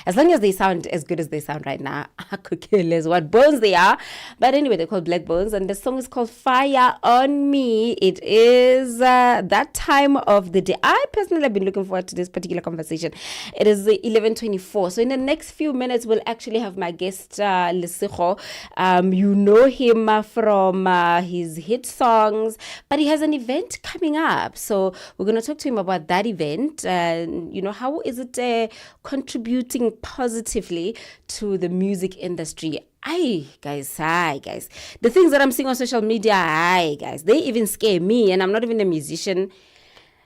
Speaker 2: As long as they sound as good as they sound right now, I could care less what bones they are. But anyway, they're called Black Bones, and the song is called Fire on Me. It is that time of the day. I personally have been looking forward to this particular conversation. It is 11:24. So in the next few minutes, we'll actually have my guest, Lesego. You know him from his hit songs, but he has an event coming up. So we're going to talk to him about that event. How is it contributing positively to the music industry? Hi guys. The things that I'm seeing on social media, guys, they even scare me, and I'm not even a musician.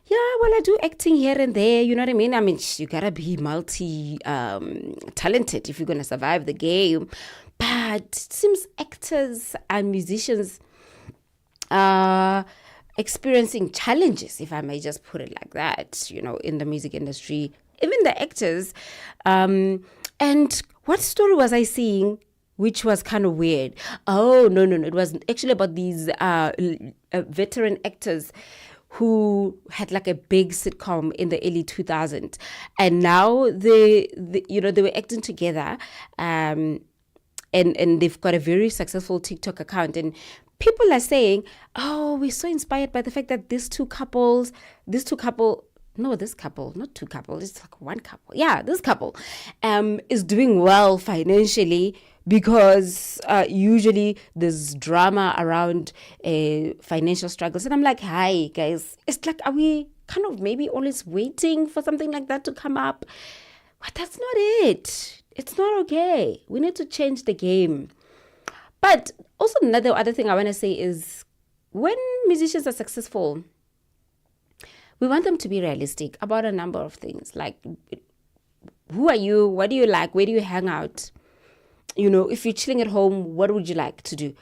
Speaker 2: Yeah, well, I do acting here and there, you know what I mean? I mean, you gotta be multi-talented if you're gonna survive the game. But it seems actors and musicians are experiencing challenges, if I may just put it like that, in the music industry. Even the actors. And what story was I seeing which was kind of weird? Oh, no. It was actually about these veteran actors who had like a big sitcom in the early 2000s. And now they were acting together. And they've got a very successful TikTok account. And people are saying, oh, we're so inspired by the fact that this couple, it's like one couple. Yeah, this couple is doing well financially because usually there's drama around financial struggles. And I'm like, hi, guys. It's like, are we kind of maybe always waiting for something like that to come up? But that's not it. It's not okay. We need to change the game. But also another other thing I want to say is when musicians are successful, we want them to be realistic about a number of things. Like, who are you? What do you like? Where do you hang out? If you're chilling at home, what would you like to do?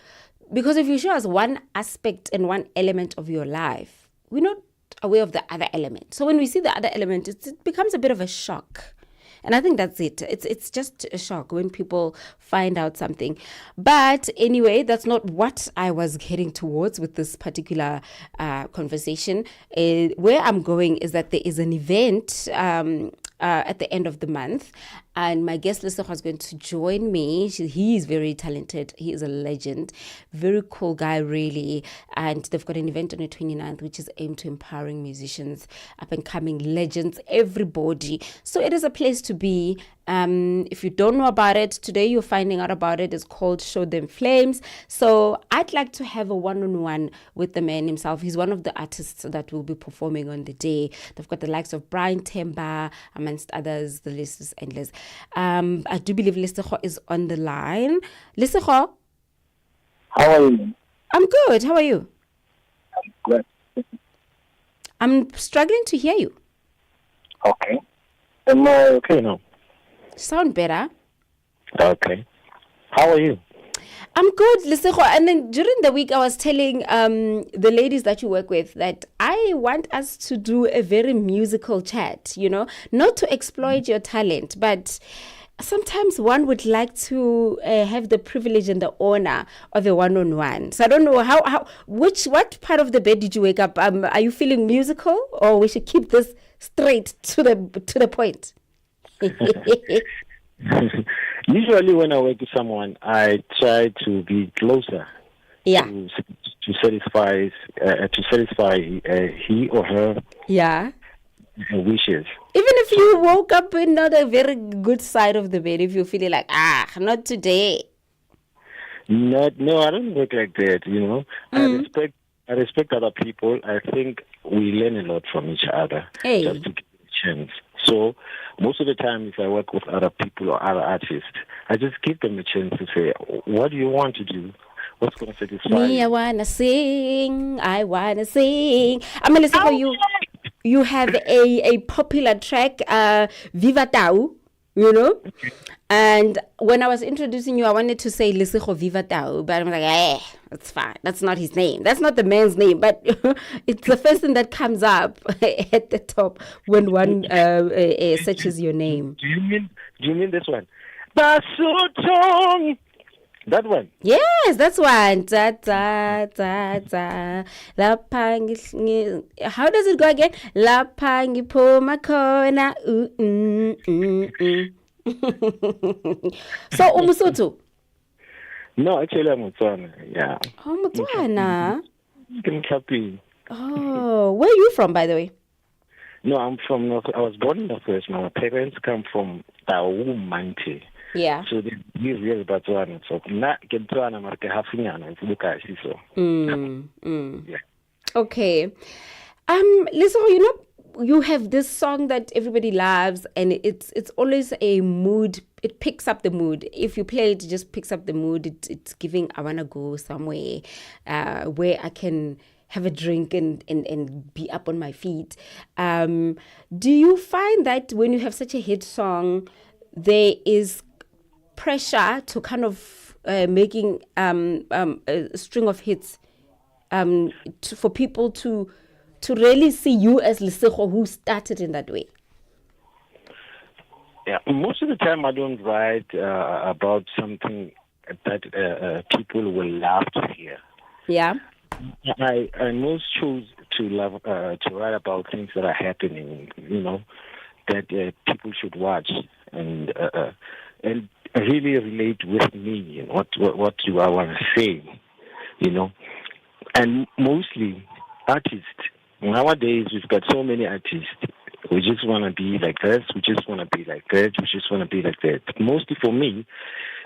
Speaker 2: Because if you show us one aspect and one element of your life, we're not aware of the other element. So when we see the other element, it becomes a bit of a shock. And I think that's it. It's just a shock when people find out something. But anyway, that's not what I was heading towards with this particular conversation. Where I'm going is that there is an event at the end of the month. And my guest Lesego is going to join me. He is very talented. He is a legend. Very cool guy, really. And they've got an event on the 29th, which is aimed to empowering musicians, up-and-coming legends, everybody. So it is a place to be. If you don't know about it, today you're finding out about it. It's called Show Them Flames. So I'd like to have a one-on-one with the man himself. He's one of the artists that will be performing on the day. They've got the likes of Brian Temba, amongst others. The list is endless. I do believe Lesego is on the line. Lesego?
Speaker 5: How are you?
Speaker 2: I'm good. How are you?
Speaker 5: Good.
Speaker 2: I'm struggling to hear you.
Speaker 5: Okay. Am I okay now?
Speaker 2: Sound better.
Speaker 5: Okay. How are you?
Speaker 2: I'm good, Lesego. And then during the week, I was telling the ladies that you work with that I want us to do a very musical chat, not to exploit your talent, but sometimes one would like to have the privilege and the honor of a one-on-one. So I don't know what part of the bed did you wake up? Are you feeling musical, or we should keep this straight to the point?
Speaker 5: Usually when I work with someone, I try to be closer.
Speaker 2: Yeah.
Speaker 5: To satisfy he or her.
Speaker 2: Yeah.
Speaker 5: Wishes.
Speaker 2: Even if you woke up in not a very good side of the bed, if you're feeling like, not today.
Speaker 5: No, I don't work like that, I respect other people. I think we learn a lot from each other.
Speaker 2: Hey.
Speaker 5: Just to give a chance. So most of the time, if I work with other people or other artists, I just give them a chance to say, what do you want to do? What's going to satisfy
Speaker 2: Me,
Speaker 5: you?
Speaker 2: I wanna sing. I mean, listen, for you have a popular track, Viva Tau, and when I was introducing you, I wanted to say Lesego Viva Tau, but I'm like, that's fine. That's not his name. That's not the man's name, but it's the first thing that comes up at the top when one searches your name.
Speaker 5: Do you mean this one? Basotong. That one?
Speaker 2: Yes, that's one. Da, da, da, da. How does it go again? La pangi poma kona. So, Umusutu?
Speaker 5: No, actually, I'm Motswana. Yeah.
Speaker 2: Oh, Motswana. Oh, where are you from, by the way?
Speaker 5: No, I'm from North. I was born in Northwest. My parents come from Taumante.
Speaker 2: Yeah.
Speaker 5: So they live here in Botswana. So not get to America hafinyana if you look at it. So. Yeah.
Speaker 2: Okay. Listen, you have this song that everybody loves, and it's always a mood. It picks up the mood. If you play it, it just picks up the mood. It's giving, I wanna go somewhere where I can have a drink and be up on my feet. Do you find that when you have such a hit song, there is pressure to kind of making a string of hits for people to really see you as Lesego, who started in that way?
Speaker 5: Yeah, most of the time I don't write about something that people will love to hear.
Speaker 2: Yeah.
Speaker 5: I most choose to write about things that are happening, that people should watch and really relate with me. What do I want to say, And mostly artists. Nowadays, we've got so many artists. We just want to be like this. We just want to be like that. We just want to be like that. But mostly for me,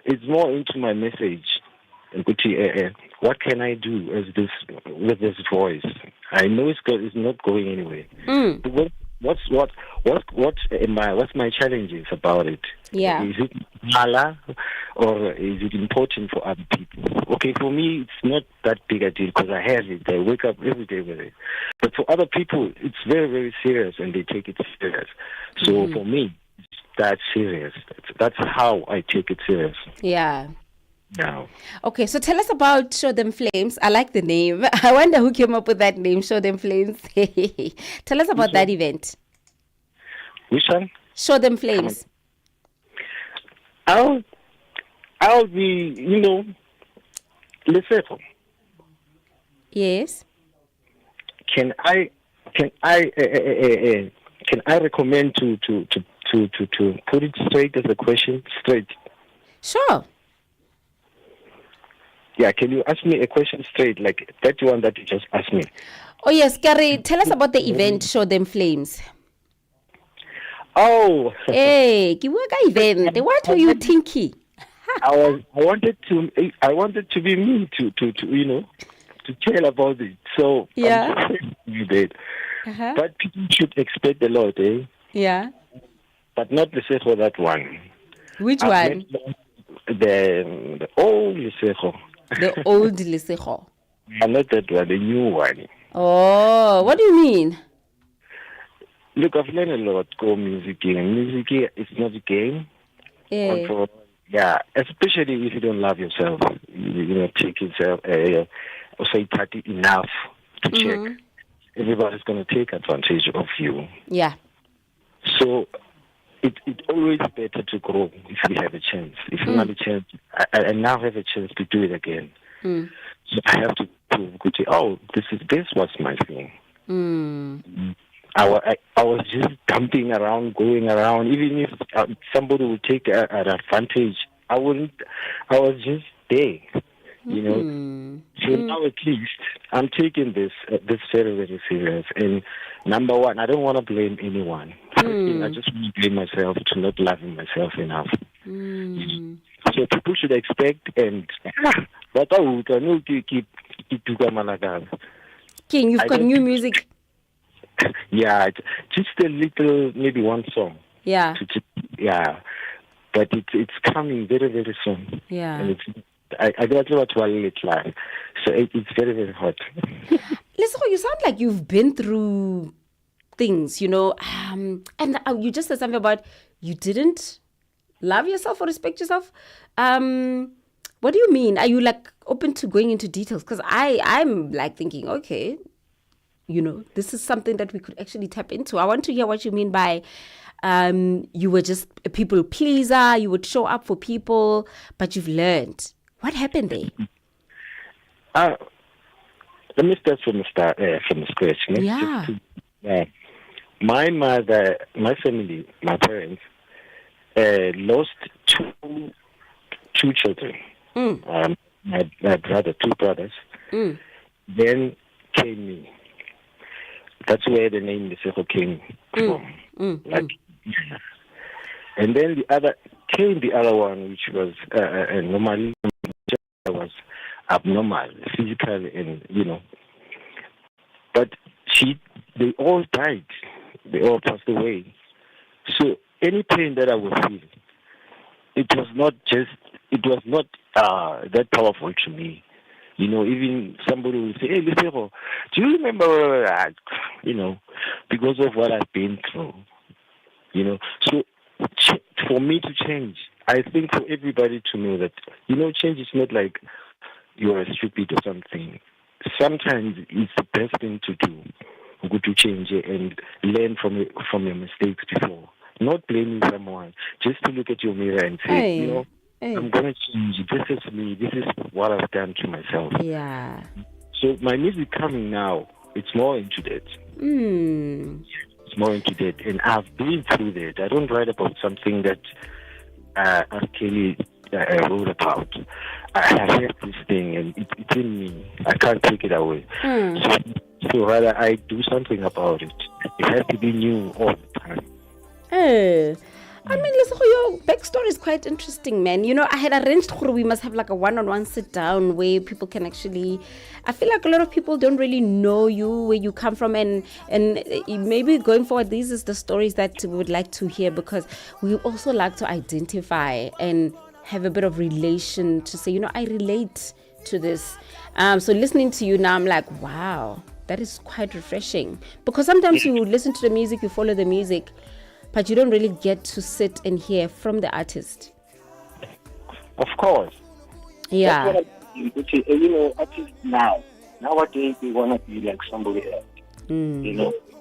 Speaker 5: it's more into my message. What can I do with this voice? I know it's not going anywhere. What's my challenges about it?
Speaker 2: Yeah.
Speaker 5: Is it mala or is it important for other people? Okay, for me it's not that big a deal because I have it. I wake up every day with it. But for other people it's very, very serious and they take it serious. So for me it's that serious. That's how I take it serious.
Speaker 2: Yeah.
Speaker 5: Now.
Speaker 2: Okay, so tell us about Show Them Flames. I like the name. I wonder who came up with that name, Show Them Flames. Tell us about that event.
Speaker 5: Which one?
Speaker 2: Show Them Flames.
Speaker 5: I'll be, Lesego.
Speaker 2: Yes.
Speaker 5: Can I recommend to put it straight as a question? Straight.
Speaker 2: Sure.
Speaker 5: Yeah, can you ask me a question straight, like that one that you just asked me?
Speaker 2: Oh yes, Gary, tell us about the event, Show Them Flames.
Speaker 5: Oh.
Speaker 2: Hey, kiwaka event. What were you thinking?
Speaker 5: I wanted to be me to tell about it. So
Speaker 2: yeah.
Speaker 5: But people should expect a lot, eh?
Speaker 2: Yeah.
Speaker 5: But not Lesego that one.
Speaker 2: Which one?
Speaker 5: The old Lesego.
Speaker 2: The old Lesego.
Speaker 5: Not that one, the new one.
Speaker 2: Oh, what do you mean?
Speaker 5: Look, I've learned a lot go music. Music is not a game. Yeah, especially if you don't love yourself. Take yourself say party enough to check. Everybody's going to take advantage of you.
Speaker 2: Yeah.
Speaker 5: So it's always better to grow if you have a chance. If you have a chance, I now have a chance to do it again. So I have to prove, this was my thing. I was just jumping around, going around. Even if somebody would take an advantage, I wouldn't. I was just there, So now at least I'm taking this very, very serious. And number one, I don't want to blame anyone. I just want to blame myself to not loving myself enough. So people should expect
Speaker 2: King, you've got new music.
Speaker 5: Yeah, just a little, maybe one song.
Speaker 2: Yeah.
Speaker 5: But it's coming very, very soon.
Speaker 2: Yeah.
Speaker 5: And I don't know what to it like. So it's very, very hot.
Speaker 2: Listen, you sound like you've been through things, and you just said something about you didn't love yourself or respect yourself. What do you mean? Are you like open to going into details? Because I'm like thinking, okay, this is something that we could actually tap into. I want to hear what you mean by you were just a people pleaser, you would show up for people, but you've learned. What happened there?
Speaker 5: Let me start from the scratch.
Speaker 2: Yeah.
Speaker 5: My mother, my family, my parents lost two children. My brother, two brothers. Then came me. That's where the name Lesego came from. And then the other one, which was normally was abnormal, physical, and But they all died. They all passed away. So any pain that I would feel, it was not that powerful to me. Even somebody will say, "Hey, Lesego, do you remember?" Because of what I've been through. So for me to change, I think for everybody to know that change is not like you're stupid or something. Sometimes it's the best thing to do, to change and learn from your mistakes before. Not blaming someone, just to look at your mirror and say, I'm going to change. This is me. This is what I've done to myself.
Speaker 2: Yeah.
Speaker 5: So my music coming now, it's more into that. It's more into that. And I've been through that. I don't write about something that R. Kelly wrote about. I have this thing, and it's in me. I can't take it away. So rather, I do something about it. It has to be new all the time.
Speaker 2: I mean, listen, your backstory is quite interesting, man. I had arranged we must have like a one-on-one sit down where people can actually. I feel like a lot of people don't really know you, where you come from, and maybe going forward, these is the stories that we would like to hear, because we also like to identify and have a bit of relation to say, I relate to this. So listening to you now, I'm like, wow, that is quite refreshing, because sometimes you listen to the music, you follow the music, but you don't really get to sit and hear from the artist.
Speaker 5: Of course.
Speaker 2: Yeah.
Speaker 5: Artists nowadays they want to be like somebody else.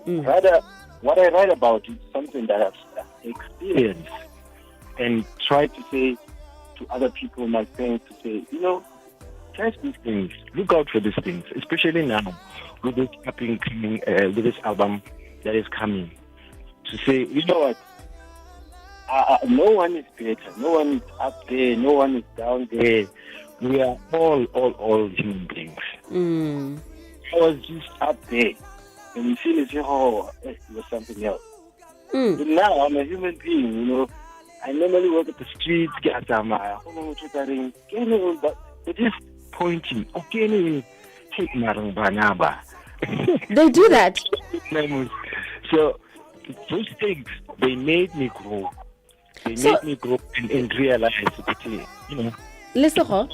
Speaker 5: Rather, what I write about is something that I've experienced and try to say to other people, my friends, to say, try these things, look out for these things, especially now with this with this album that is coming. To say, what? No one is better. No one is up there. No one is down there. We are all human beings. I was just up there, and you feel as it was something else. But now I'm a human being. I normally work at the streets. But they're just pointing. Okay,
Speaker 2: they do that.
Speaker 5: So. Those things, they made me grow. They made me grow and realize that,
Speaker 2: Lesego,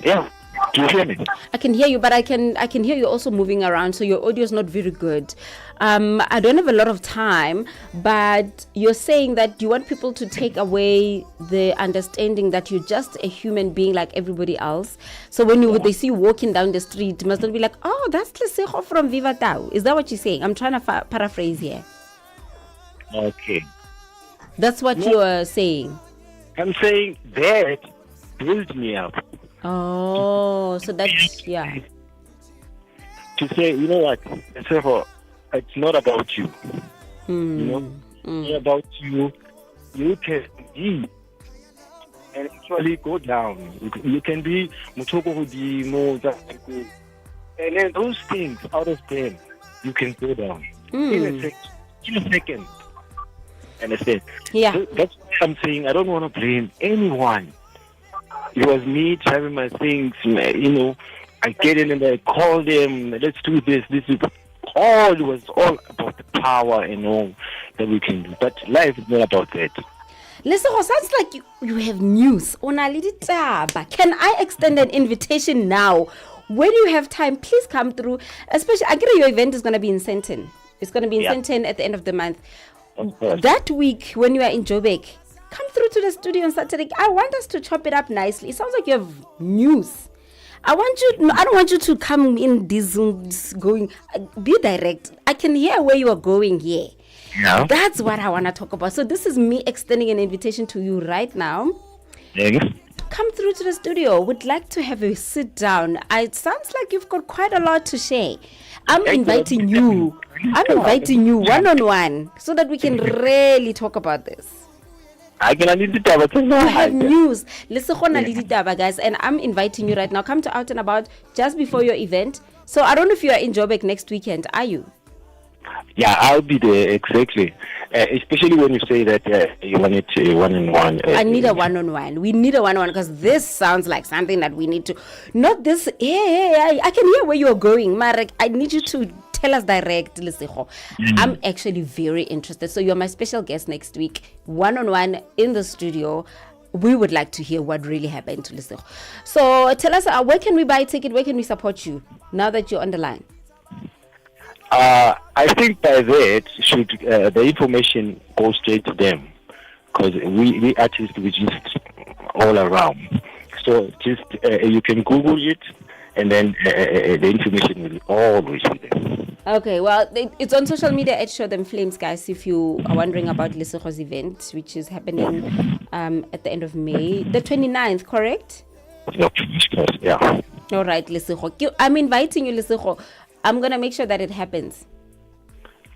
Speaker 5: yeah. Do you hear me?
Speaker 2: I can hear you, but I can hear you also moving around, so your audio is not very good. I don't have a lot of time, but you're saying that you want people to take away the understanding that you're just a human being like everybody else. So when they see you walking down the street, it must not be like, oh, that's Lesego from Viva Tau. Is that what you're saying? I'm trying to paraphrase here.
Speaker 5: Okay.
Speaker 2: That's what you are saying.
Speaker 5: I'm saying that builds me up.
Speaker 2: Oh, so that's, yeah.
Speaker 5: To say, you know what, it's not about you. You know, it's not about you. You can be and actually go down. You can be Mutoko Hudimo, and then those things out of them, you can go down in a second. Understand?
Speaker 2: Yeah.
Speaker 5: So that's why I'm saying I don't want to blame anyone. It was me having my things, you know. I get in and I call them, let's do this. It was all about the power and all that we can do. But life is not about that.
Speaker 2: Listen, sounds like you have news. Can I extend an invitation now? When you have time, please come through. Especially, I get your event is going to be in Sandton. It's going to be in Sandton at the end of the month. That week, when you are in Joburg, come through to the studio on Saturday. I want us to chop it up nicely. It sounds like you have news. I don't want you to come in these Zooms going. Be direct. I can hear where you are going here. Yeah. That's what I want to talk about. So this is me extending an invitation to you right now. Come through to the studio. Would like to have a sit down. It sounds like you've got quite a lot to share. I'm inviting you one-on-one so that we can really talk about this.
Speaker 5: I
Speaker 2: have news. Guys, and I'm inviting you right now. Come to Out and About just before your event. So I don't know if you are in Joburg next weekend. Are you?
Speaker 5: Yeah, I'll be there, exactly. Especially when you say that you want it one-on-one.
Speaker 2: I need a one-on-one. We need a one-on-one because this sounds like something that we need to. Not this. I can hear where you're going, Marek. I need you to tell us direct, Lesego. I'm actually very interested. So you're my special guest next week, one-on-one in the studio. We would like to hear what really happened to Lesego. So tell us, where can we buy a ticket? Where can we support you now that you're on the line?
Speaker 5: I think by that should the information go straight to them, because we artists we just all around. So just you can Google it, and then the information will always be there.
Speaker 2: Okay, well, it's on social media at Show Them Flames, guys, if you are wondering about Lesego's event, which is happening at the end of May, the 29th, correct?
Speaker 5: Yeah.
Speaker 2: All right, Lesego. I'm inviting you, Lesego. I'm going to make sure that it happens.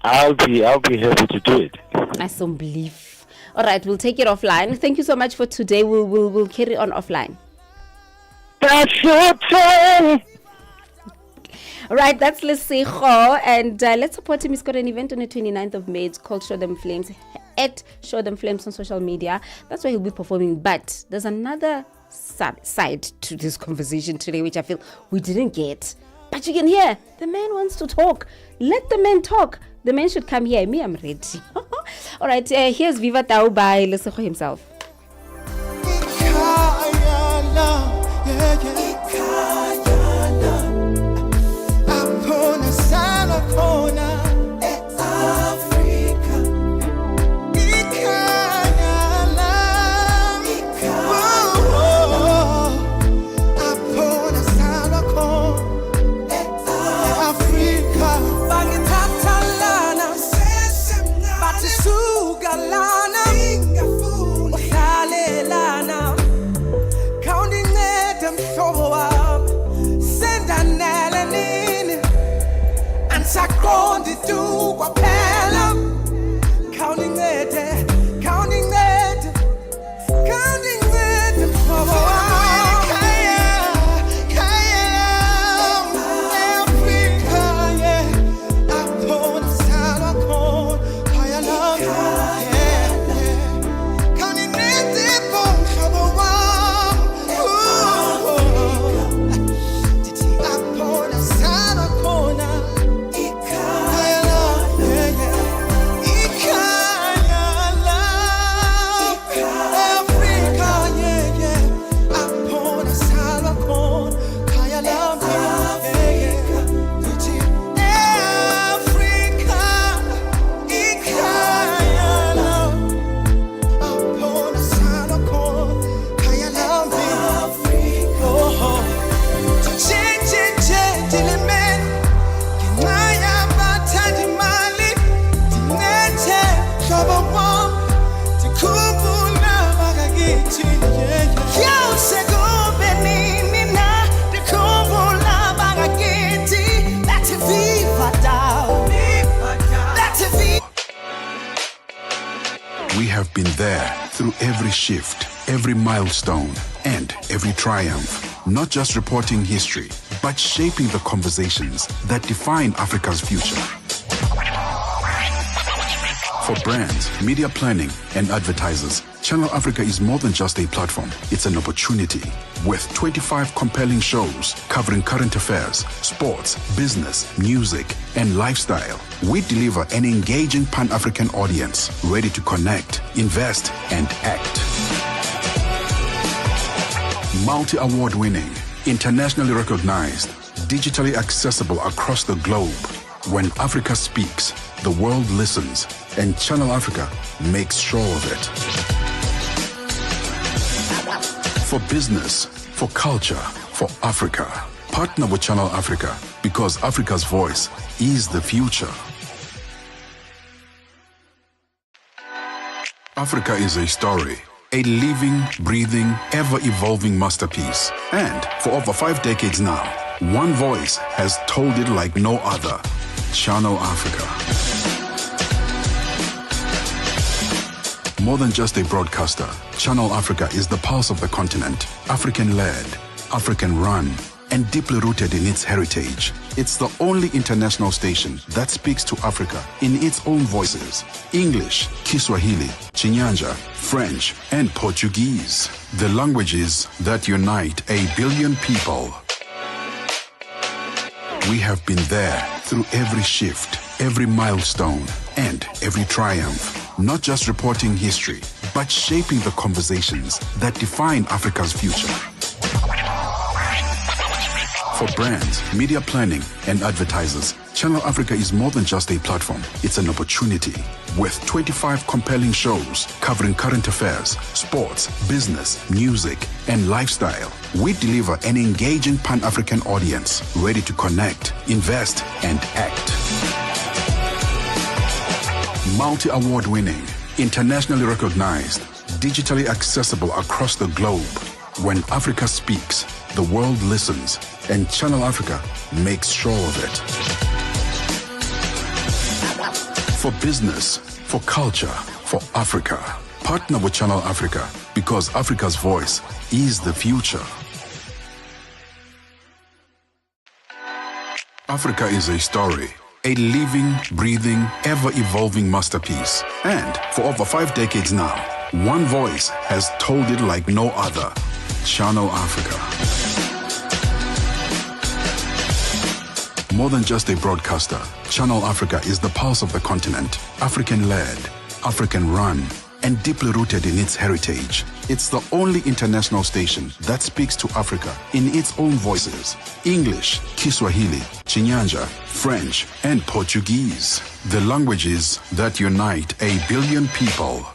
Speaker 5: I'll be happy to do it.
Speaker 2: I so believe. All right, we'll take it offline. Thank you so much for today. We'll carry on offline.
Speaker 5: That's your turn.
Speaker 2: All right, that's Lesego, and let's support him. He's got an event on the 29th of May. It's called Show Them Flames, at Show Them Flames on social media. That's where he'll be performing. But there's another side to this conversation today, which I feel we didn't get. But you can hear the man wants to talk. Let the man talk. The man should come here. Me, I'm ready. All right, here's Viva Tau by Lesego himself.
Speaker 7: Sakondi tu kwa pela, counting it, counting it, counting it. Yeah.
Speaker 1: have been there through every shift, every milestone, and every triumph. Not just reporting history, but shaping the conversations that define Africa's future. For brands, media planning, and advertisers, Channel Africa is more than just a platform. It's an opportunity. With 25 compelling shows covering current affairs, sports, business, music, and lifestyle, we deliver an engaging Pan-African audience ready to connect, invest, and act. Multi-award winning, internationally recognized, digitally accessible across the globe. When Africa speaks, the world listens, and Channel Africa makes sure of it. For business, for culture, for Africa, partner with Channel Africa because Africa's voice is the future. Africa is a story, a living, breathing, ever-evolving masterpiece. And for over 5 decades now, one voice has told it like no other. Channel Africa. More than just a broadcaster, Channel Africa is the pulse of the continent, African-led, African-run, and deeply rooted in its heritage. It's the only international station that speaks to Africa in its own voices: English, Kiswahili, Chinyanja, French, and Portuguese. The languages that unite 1 billion people. We have been there through every shift, every milestone, and every triumph. Not just reporting history, but shaping the conversations that define Africa's future. For brands, media planning, and advertisers, Channel Africa is more than just a platform. It's an opportunity. With 25 compelling shows covering current affairs, sports, business, music, and lifestyle, we deliver an engaging Pan-African audience ready to connect, invest, and act. Multi-award winning, internationally recognized, digitally accessible across the globe. When Africa speaks, the world listens, and Channel Africa makes sure of it. For business, for culture, for Africa, partner with Channel Africa because Africa's voice is the future. Africa is a story, a living, breathing, ever-evolving masterpiece. And for over 5 decades now, one voice has told it like no other. Channel Africa. More than just a broadcaster, Channel Africa is the pulse of the continent, African-led, African-run, and deeply rooted in its heritage. It's the only international station that speaks to Africa in its own voices: English, Kiswahili, Chinyanja, French, and Portuguese. The languages that unite 1 billion people.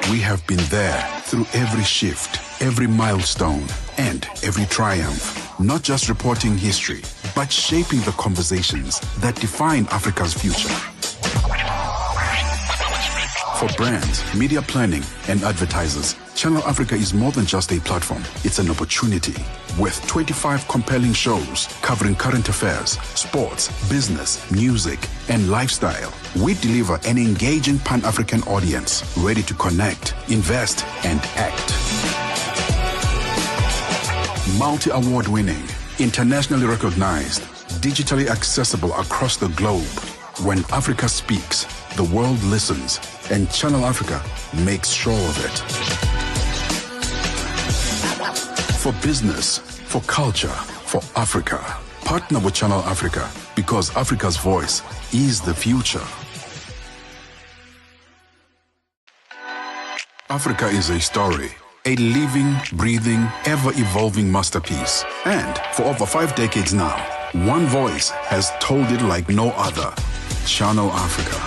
Speaker 1: We have been there through every shift, every milestone, and every triumph. Not just reporting history, but shaping the conversations that define Africa's future. For brands, media planning, and advertisers, Channel Africa is more than just a platform. It's an opportunity. With 25 compelling shows covering current affairs, sports, business, music, and lifestyle, we deliver an engaging Pan-African audience ready to connect, invest, and act. Multi-award winning, internationally recognized, digitally accessible across the globe. When Africa speaks, the world listens, and Channel Africa makes sure of it. For business, for culture, for Africa, partner with Channel Africa because Africa's voice is the future. Africa is a story, a living, breathing, ever-evolving masterpiece. And for over 5 decades now, one voice has told it like no other. Channel Africa.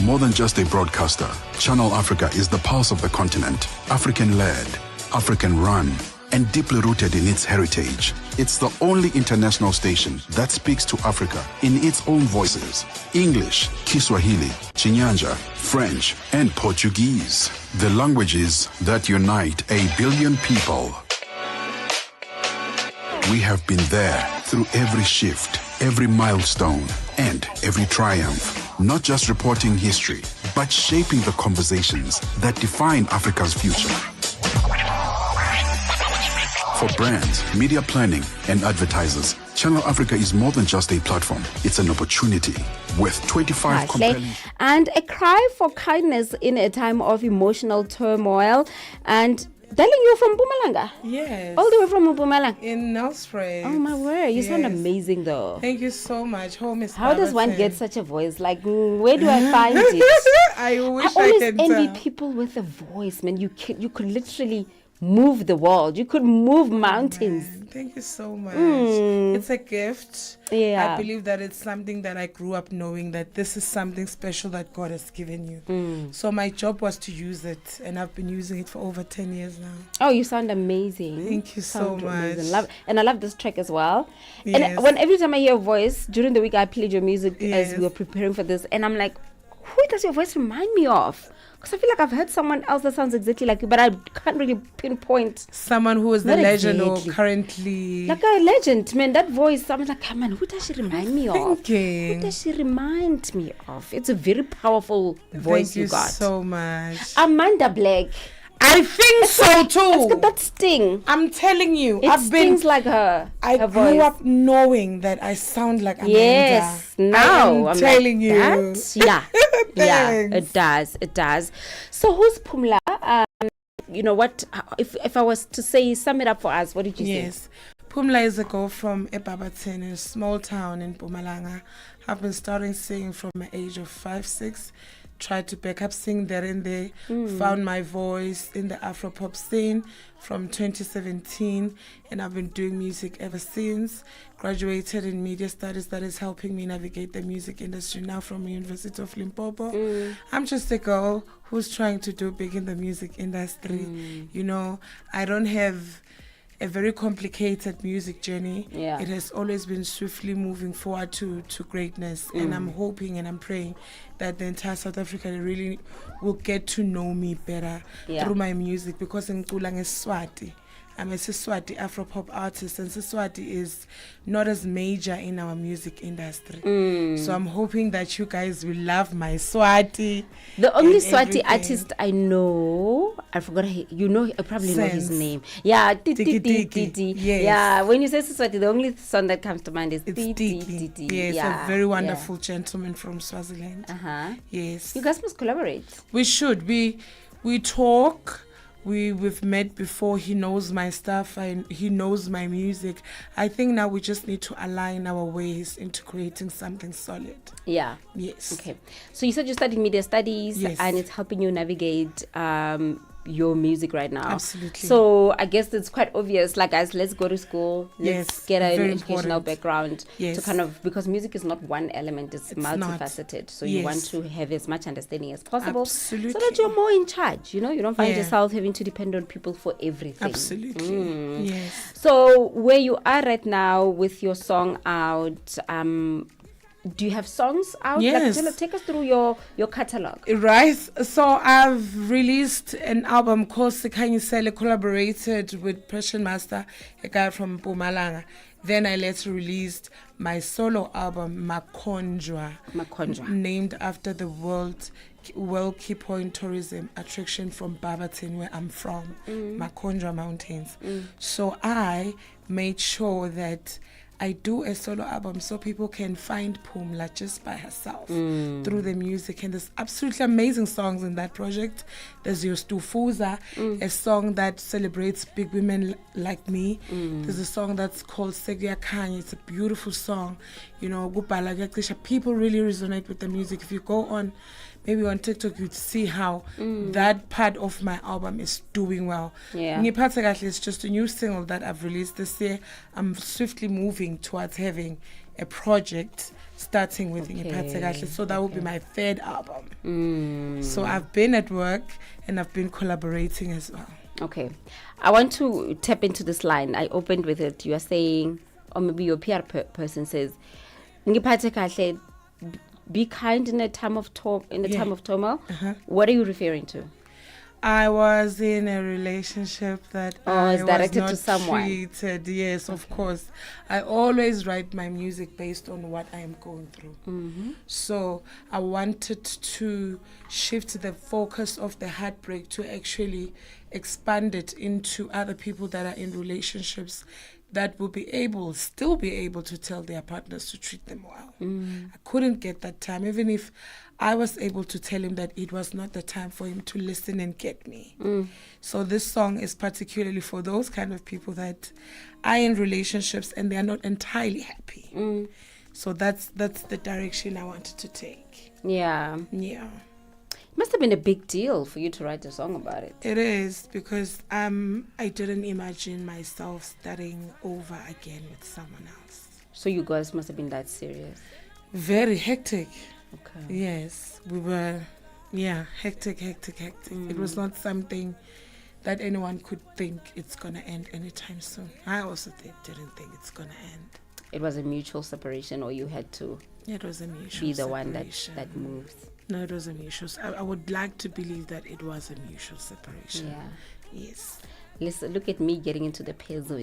Speaker 1: More than just a broadcaster, Channel Africa is the pulse of the continent, African-led, African-run, and deeply rooted in its heritage. It's the only international station that speaks to Africa in its own voices: English, Kiswahili, Chinyanja, French, and Portuguese. The languages that unite 1 billion people. We have been there through every shift, every milestone, and every triumph. Not just reporting history, but shaping the conversations that define Africa's future. For brands, media planning, and advertisers, Channel Africa is more than just a platform. It's an opportunity with 25 compelling...
Speaker 2: And a cry for kindness in a time of emotional turmoil. And darling, you're from Mpumalanga?
Speaker 6: Yes.
Speaker 2: All the way from Mpumalanga?
Speaker 6: In Nelspruit.
Speaker 2: Oh my word, you sound amazing though.
Speaker 6: Thank you so much. Home is
Speaker 2: How does one get such a voice? Like, where do I find it?
Speaker 6: I wish
Speaker 2: I always
Speaker 6: could
Speaker 2: envy people with a voice, man. You could literally move the world. You could move mountains.
Speaker 6: Thank you so much. It's a gift.
Speaker 2: Yeah.
Speaker 6: I believe that it's something that I grew up knowing that this is something special that God has given you. So my job was to use it, and I've been using it for over 10 years now.
Speaker 2: Oh, you sound amazing.
Speaker 6: Thank you so much.
Speaker 2: And I love this track as well.
Speaker 6: Yes.
Speaker 2: And every time I hear your voice, during the week I played your music as we were preparing for this, and I'm like, who does your voice remind me of? Because I feel like I've heard someone else that sounds exactly like you, but I can't really pinpoint.
Speaker 6: Someone who is the legend or currently...
Speaker 2: Like a legend, man. That voice, I'm like, man, who does she remind me of?
Speaker 6: Thinking.
Speaker 2: Who does she remind me of? It's a very powerful voice you got.
Speaker 6: Thank you so much.
Speaker 2: Amanda Black.
Speaker 6: I think so too.
Speaker 2: It's got that sting.
Speaker 6: I'm telling you.
Speaker 2: It stings like her.
Speaker 6: I
Speaker 2: her
Speaker 6: grew
Speaker 2: voice.
Speaker 6: up knowing that I sound like Amanda.
Speaker 2: Yes, now
Speaker 6: I'm telling you.
Speaker 2: That? Yeah, yeah, it does. It does. So who's Pumla? You know what? If I was to say, sum it up for us, what did you say?
Speaker 6: Yes, Pumla is a girl from Ebabaten, a small town in Mpumalanga. I've been starting singing from the age of 5, 6. Tried to back up sing there and there. Found my voice in the Afropop scene from 2017, and I've been doing music ever since. Graduated in media studies, that is helping me navigate the music industry now from University of Limpopo. I'm just a girl who's trying to do big in the music industry. You know, I don't have a very complicated music journey. It has always been swiftly moving forward to greatness, and I'm hoping and I'm praying that the entire South Africa really will get to know me better through my music, because in Puleng is Swati. I'm a Siswati Afropop artist, and Siswati is not as major in our music industry. So I'm hoping that you guys will love my Swati.
Speaker 2: The only Swati artist I know, I forgot, you know, I probably know his name. Yeah, Tiki. Yeah, when you say Siswati, the only song that comes to mind is Tiki.
Speaker 6: Yes, a very wonderful gentleman from Swaziland. Yes.
Speaker 2: You guys must collaborate.
Speaker 6: We should. We talk. We've met before. He knows my stuff and he knows my music. I think now we just need to align our ways into creating something solid.
Speaker 2: Yeah.
Speaker 6: Yes.
Speaker 2: Okay. So you said you studied media studies, and it's helping you navigate your music right now.
Speaker 6: Absolutely.
Speaker 2: So I guess it's quite obvious, like, guys, let's go to school. Let's get an educational background to kind of, because music is not one element, it's multifaceted. So you want to have as much understanding as possible.
Speaker 6: Absolutely.
Speaker 2: So that you're more in charge, you know, you don't find yourself having to depend on people for everything.
Speaker 6: Absolutely. Yes.
Speaker 2: So where you are right now with your song out, do you have songs out?
Speaker 6: Yes.
Speaker 2: Like, take us through your catalog.
Speaker 6: Right. So I've released an album called Sikanyisele, collaborated with Pressure Master, a guy from Mpumalanga. Then I later released my solo album, Makonjwa, named after the World Key Point tourism attraction from Barberton, where I'm from, Makonjwa Mountains. So I made sure that I do a solo album so people can find Pumla just by herself through the music. And there's absolutely amazing songs in that project. There's your Stufuza, a song that celebrates big women like me. There's a song that's called Seguya Kanye. It's a beautiful song. You know, people really resonate with the music. If you go on, maybe on TikTok, you'd see how that part of my album is doing well. It's just a new single that I've released this year. I'm swiftly moving towards having a project starting with Ngiphathe. So that will be my third album. So I've been at work and I've been collaborating as well.
Speaker 2: Okay. I want to tap into this line. I opened with it. You are saying, or maybe your PR person says, Ngiphathe, be kind in a time of time of turmoil. What are you referring to?
Speaker 6: I was in a relationship that I
Speaker 2: it's
Speaker 6: was
Speaker 2: directed
Speaker 6: not
Speaker 2: to someone.
Speaker 6: treated. Yes, of course. I always write my music based on what I am going through.
Speaker 2: Mm-hmm.
Speaker 6: So I wanted to shift the focus of the heartbreak to actually expand it into other people that are in relationships that will still be able to tell their partners to treat them well. I couldn't get that time, even if I was able to tell him that it was not the time for him to listen and get me. So this song is particularly for those kind of people that are in relationships and they are not entirely happy. So that's the direction I wanted to take.
Speaker 2: Yeah.
Speaker 6: Yeah.
Speaker 2: It must have been a big deal for you to write a song about it.
Speaker 6: It is, because I didn't imagine myself starting over again with someone else.
Speaker 2: So you guys must have been that serious.
Speaker 6: Very hectic.
Speaker 2: Okay.
Speaker 6: Yes, we were, hectic. It was not something that anyone could think it's going to end anytime soon. I also didn't think it's going to end.
Speaker 2: It was a mutual separation, or you had to
Speaker 6: It was a mutual
Speaker 2: be the
Speaker 6: separation.
Speaker 2: one that moves?
Speaker 6: No, it was a mutual. I would like to believe that it was a mutual separation.
Speaker 2: Yeah.
Speaker 6: Yes.
Speaker 2: Listen, look at me getting into the personal.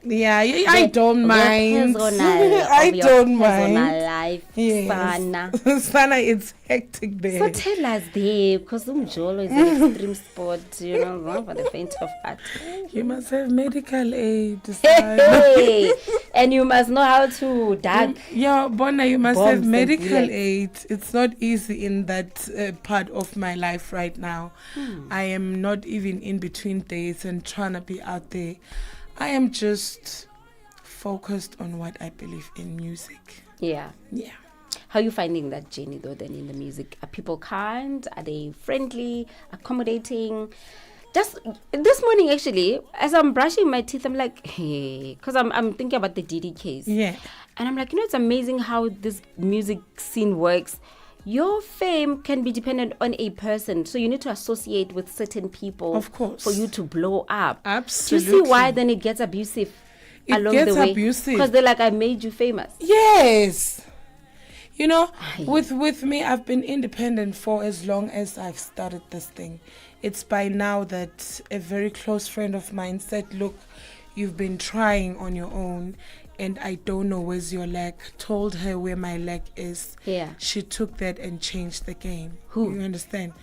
Speaker 6: Yeah, I don't mind.
Speaker 2: The personal
Speaker 6: I
Speaker 2: of your
Speaker 6: don't
Speaker 2: personal
Speaker 6: mind.
Speaker 2: life.
Speaker 6: Yes.
Speaker 2: Sana.
Speaker 6: Sana, it's hectic there.
Speaker 2: So tell us there, because Umjolo is an extreme sport, not for the faint of heart.
Speaker 6: You must have medical aid.
Speaker 2: Hey, and you must know how to duck.
Speaker 6: Yeah, Bona, you must
Speaker 2: bombs
Speaker 6: have
Speaker 2: and
Speaker 6: medical
Speaker 2: bullets.
Speaker 6: aid. It's not easy in that part of my life right now. I am not even in between days and trying to be out there. I am just focused on what I believe in music.
Speaker 2: Yeah.
Speaker 6: Yeah.
Speaker 2: How are you finding that journey though then in the music? Are people kind? Are they friendly, accommodating? Just this morning actually, as I'm brushing my teeth, I'm like, hey, because I'm thinking about the DD case.
Speaker 6: Yeah.
Speaker 2: And I'm like, it's amazing how this music scene works. Your fame can be dependent on a person, so you need to associate with certain people,
Speaker 6: of course,
Speaker 2: for you to blow up.
Speaker 6: Absolutely.
Speaker 2: Do you see why then it gets abusive along
Speaker 6: gets
Speaker 2: the way?
Speaker 6: abusive.
Speaker 2: Because they're like, I made you famous.
Speaker 6: Yes. With me, I've been independent for as long as I've started this thing. It's by now that a very close friend of mine said, look, you've been trying on your own and I don't know where's your leg. Told her where my leg is.
Speaker 2: Yeah.
Speaker 6: She took that and changed the game.
Speaker 2: Who?
Speaker 6: You understand?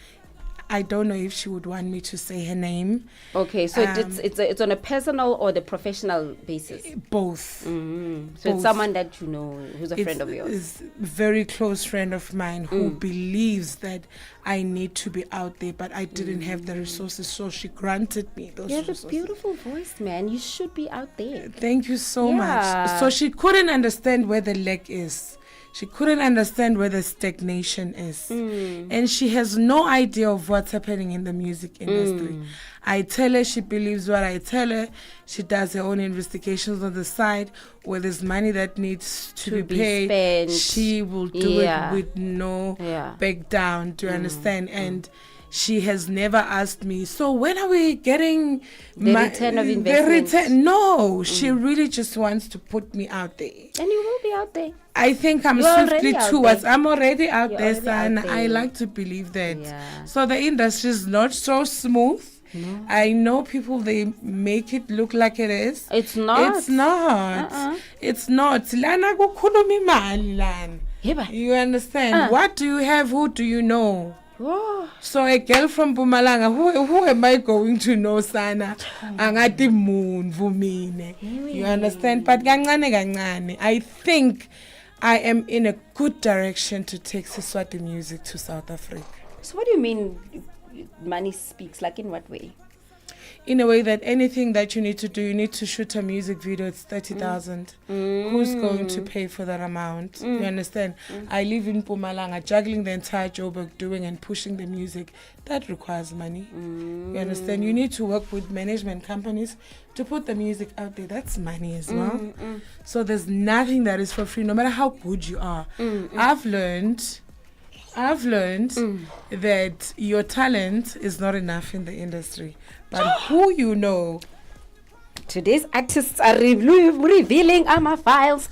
Speaker 6: I don't know if she would want me to say her name.
Speaker 2: Okay, so it's on a personal or the professional basis?
Speaker 6: Both.
Speaker 2: So
Speaker 6: Both.
Speaker 2: it's someone that you know who's a friend of yours?
Speaker 6: It's a very close friend of mine who believes that I need to be out there, but I didn't have the resources, so she granted me those resources.
Speaker 2: You have a beautiful voice, man. You should be out there.
Speaker 6: Thank you so much. So she couldn't understand where the leg is. She couldn't understand where the stagnation is. And she has no idea of what's happening in the music industry. I tell her, she believes what I tell her. She does her own investigations on the side. Where there's money that needs to be paid,
Speaker 2: spent.
Speaker 6: she will do it with no back down. Do you understand? And she has never asked me, so when are we getting
Speaker 2: the return of investment?
Speaker 6: No, she really just wants to put me out there.
Speaker 2: And you will be out there.
Speaker 6: I think I'm
Speaker 2: You're
Speaker 6: swiftly
Speaker 2: already out
Speaker 6: towards.
Speaker 2: there.
Speaker 6: I'm already out
Speaker 2: You're
Speaker 6: there,
Speaker 2: already out
Speaker 6: son.
Speaker 2: there.
Speaker 6: I like to believe that.
Speaker 2: Yeah.
Speaker 6: So the industry is not so smooth.
Speaker 2: No.
Speaker 6: I know people, they make it look like it is.
Speaker 2: It's not.
Speaker 6: It's not. It's not. Lana kukhuluma imali lana. You understand? What do you have? Who do you know? So a girl from Mpumalanga, who am I going to know, sana? Angati munvu mine. You understand? But kancane, I think I am in a good direction to take Siswati music to South Africa.
Speaker 2: So what do you mean money speaks? Like in what way?
Speaker 6: In a way that anything that you need to do, you need to shoot a music video, it's 30,000. Who's going to pay for that amount? You understand? I live in Mpumalanga, juggling the entire job of doing and pushing the music. That requires money. You understand? You need to work with management companies to put the music out there. That's money as well. So there's nothing that is for free, no matter how good you are. I've learned that your talent is not enough in the industry. But who you know
Speaker 2: Today's artists are revealing our files.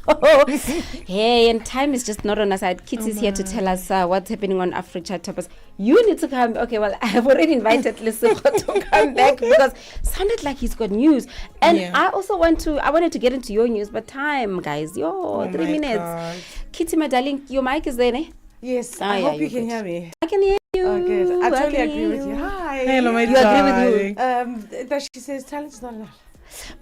Speaker 2: Hey, and time is just not on our side. Kitty is here to tell us what's happening on Africa Toppers. You need to come. Okay, well, I have already invited Lesotho to come back because it sounded like he's got news. And I also wanted to get into your news, but time, guys. 3 minutes.
Speaker 6: God.
Speaker 2: Kitty, my darling, your mic is there, eh?
Speaker 8: Yes, I hope you can hear me.
Speaker 2: I can hear you.
Speaker 8: Oh, good. I totally agree with you. Hi.
Speaker 6: Hello, my
Speaker 2: You agree with who?
Speaker 8: That she says talent is not enough.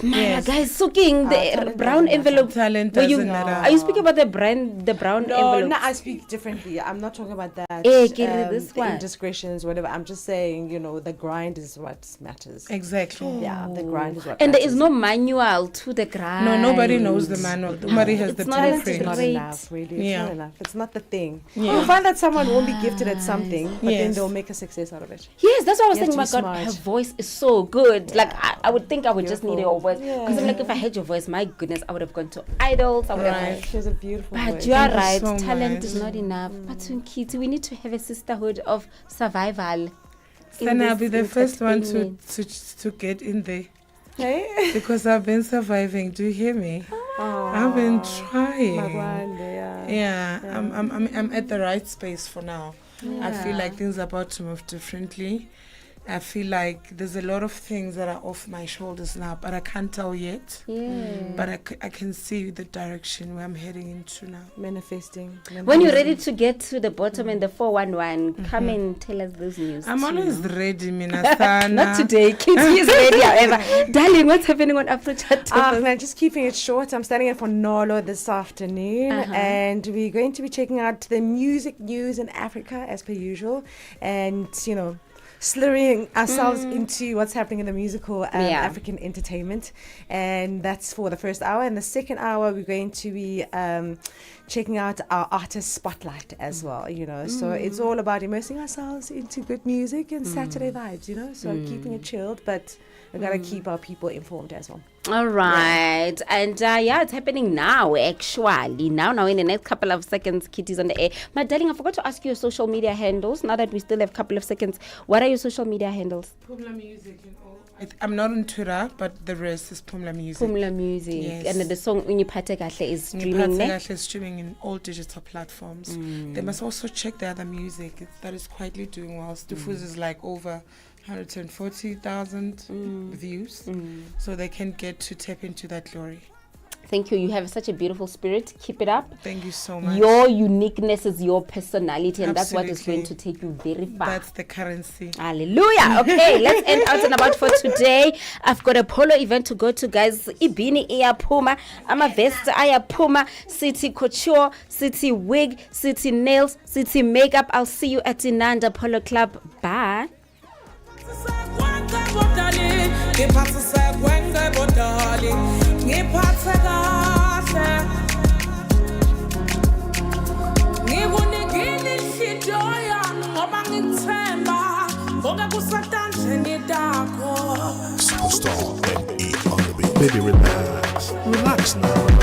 Speaker 2: Maya, guys, soaking the brown envelope.
Speaker 6: Talent doesn't matter.
Speaker 2: Are you speaking about the brown envelope?
Speaker 8: No, I speak differently. I'm not talking about that.
Speaker 2: This one.
Speaker 8: Indiscretions, whatever. I'm just saying, the grind is what matters.
Speaker 6: Exactly.
Speaker 8: Yeah, the grind is what
Speaker 2: and
Speaker 8: matters.
Speaker 2: there is no manual to the grind.
Speaker 6: No, nobody knows the manual. Nobody has the
Speaker 8: talent
Speaker 6: blueprint.
Speaker 8: is not enough, really. It's not enough. It's not the thing.
Speaker 6: Yeah.
Speaker 8: You'll find that someone won't be gifted at something, but then they'll make a success out of it.
Speaker 2: Yes, that's what I was
Speaker 8: You have
Speaker 2: thinking.
Speaker 8: to
Speaker 2: My
Speaker 8: be
Speaker 2: God,
Speaker 8: smart.
Speaker 2: her voice is so good.
Speaker 8: Yeah.
Speaker 2: Like I would think I would just need your voice.
Speaker 8: Yeah.
Speaker 2: Because I'm like, if I had your voice, my goodness, I would have gone to Idols. I would have.
Speaker 8: She has a beautiful
Speaker 2: But
Speaker 8: voice.
Speaker 2: you are
Speaker 6: Thank you
Speaker 2: right.
Speaker 6: so
Speaker 2: Talent
Speaker 6: much.
Speaker 2: is not enough. But Kitty, we need to have a sisterhood of survival.
Speaker 6: Then I'll be the first one
Speaker 2: entertainment.
Speaker 6: to get in there.
Speaker 8: Hey?
Speaker 6: Because I've been surviving. Do you hear me? I've been trying. I'm at the right space for now. I feel like things are about to move differently. I feel like there's a lot of things that are off my shoulders now, but I can't tell yet. But I can see the direction where I'm heading into now.
Speaker 8: Manifesting.
Speaker 2: When you're ready to get to the bottom and the 411, come and tell us this news.
Speaker 6: I'm
Speaker 2: too.
Speaker 6: always ready, Minasana.
Speaker 2: Not today. Kitty is ready, however. Darling, what's happening on Africa?
Speaker 8: Man, just keeping it short. I'm starting at Nolo this afternoon, and we're going to be checking out the music news in Africa as per usual, and slurring ourselves into what's happening in the musical African entertainment. And that's for the first hour. And the second hour, we're going to be checking out our artist spotlight as well, So it's all about immersing ourselves into good music and Saturday vibes, So keeping it chilled, but we got to keep our people informed as well.
Speaker 2: All right. And it's happening now, actually. Now, in the next couple of seconds, Kitty's on the air. My darling, I forgot to ask you your social media handles. Now that we still have a couple of seconds, what are your social media handles?
Speaker 6: Pumla Music and all. I'm not on Twitter, but the rest is Pumla Music.
Speaker 2: Pumla Music.
Speaker 6: Yes.
Speaker 2: And the song Unipate Kahle is streaming
Speaker 6: is streaming in all digital platforms. They must also check the other music that is quietly doing well. Stufuz is like over 140,000 views, so they can get to tap into that glory.
Speaker 2: Thank you. You have such a beautiful spirit. Keep it up.
Speaker 6: Thank you so much.
Speaker 2: Your uniqueness is your personality, and
Speaker 6: Absolutely.
Speaker 2: that's what is going to take you very far.
Speaker 6: That's the currency.
Speaker 2: Hallelujah. Okay, let's end out and about for today. I've got a polo event to go to, guys. Ibini iya puma, ama vest iya puma, city couture, city wig, city nails, city makeup. I'll see you at Inanda Polo Club. Bye.
Speaker 9: Superstar M.E. on the beat. Baby, relax now.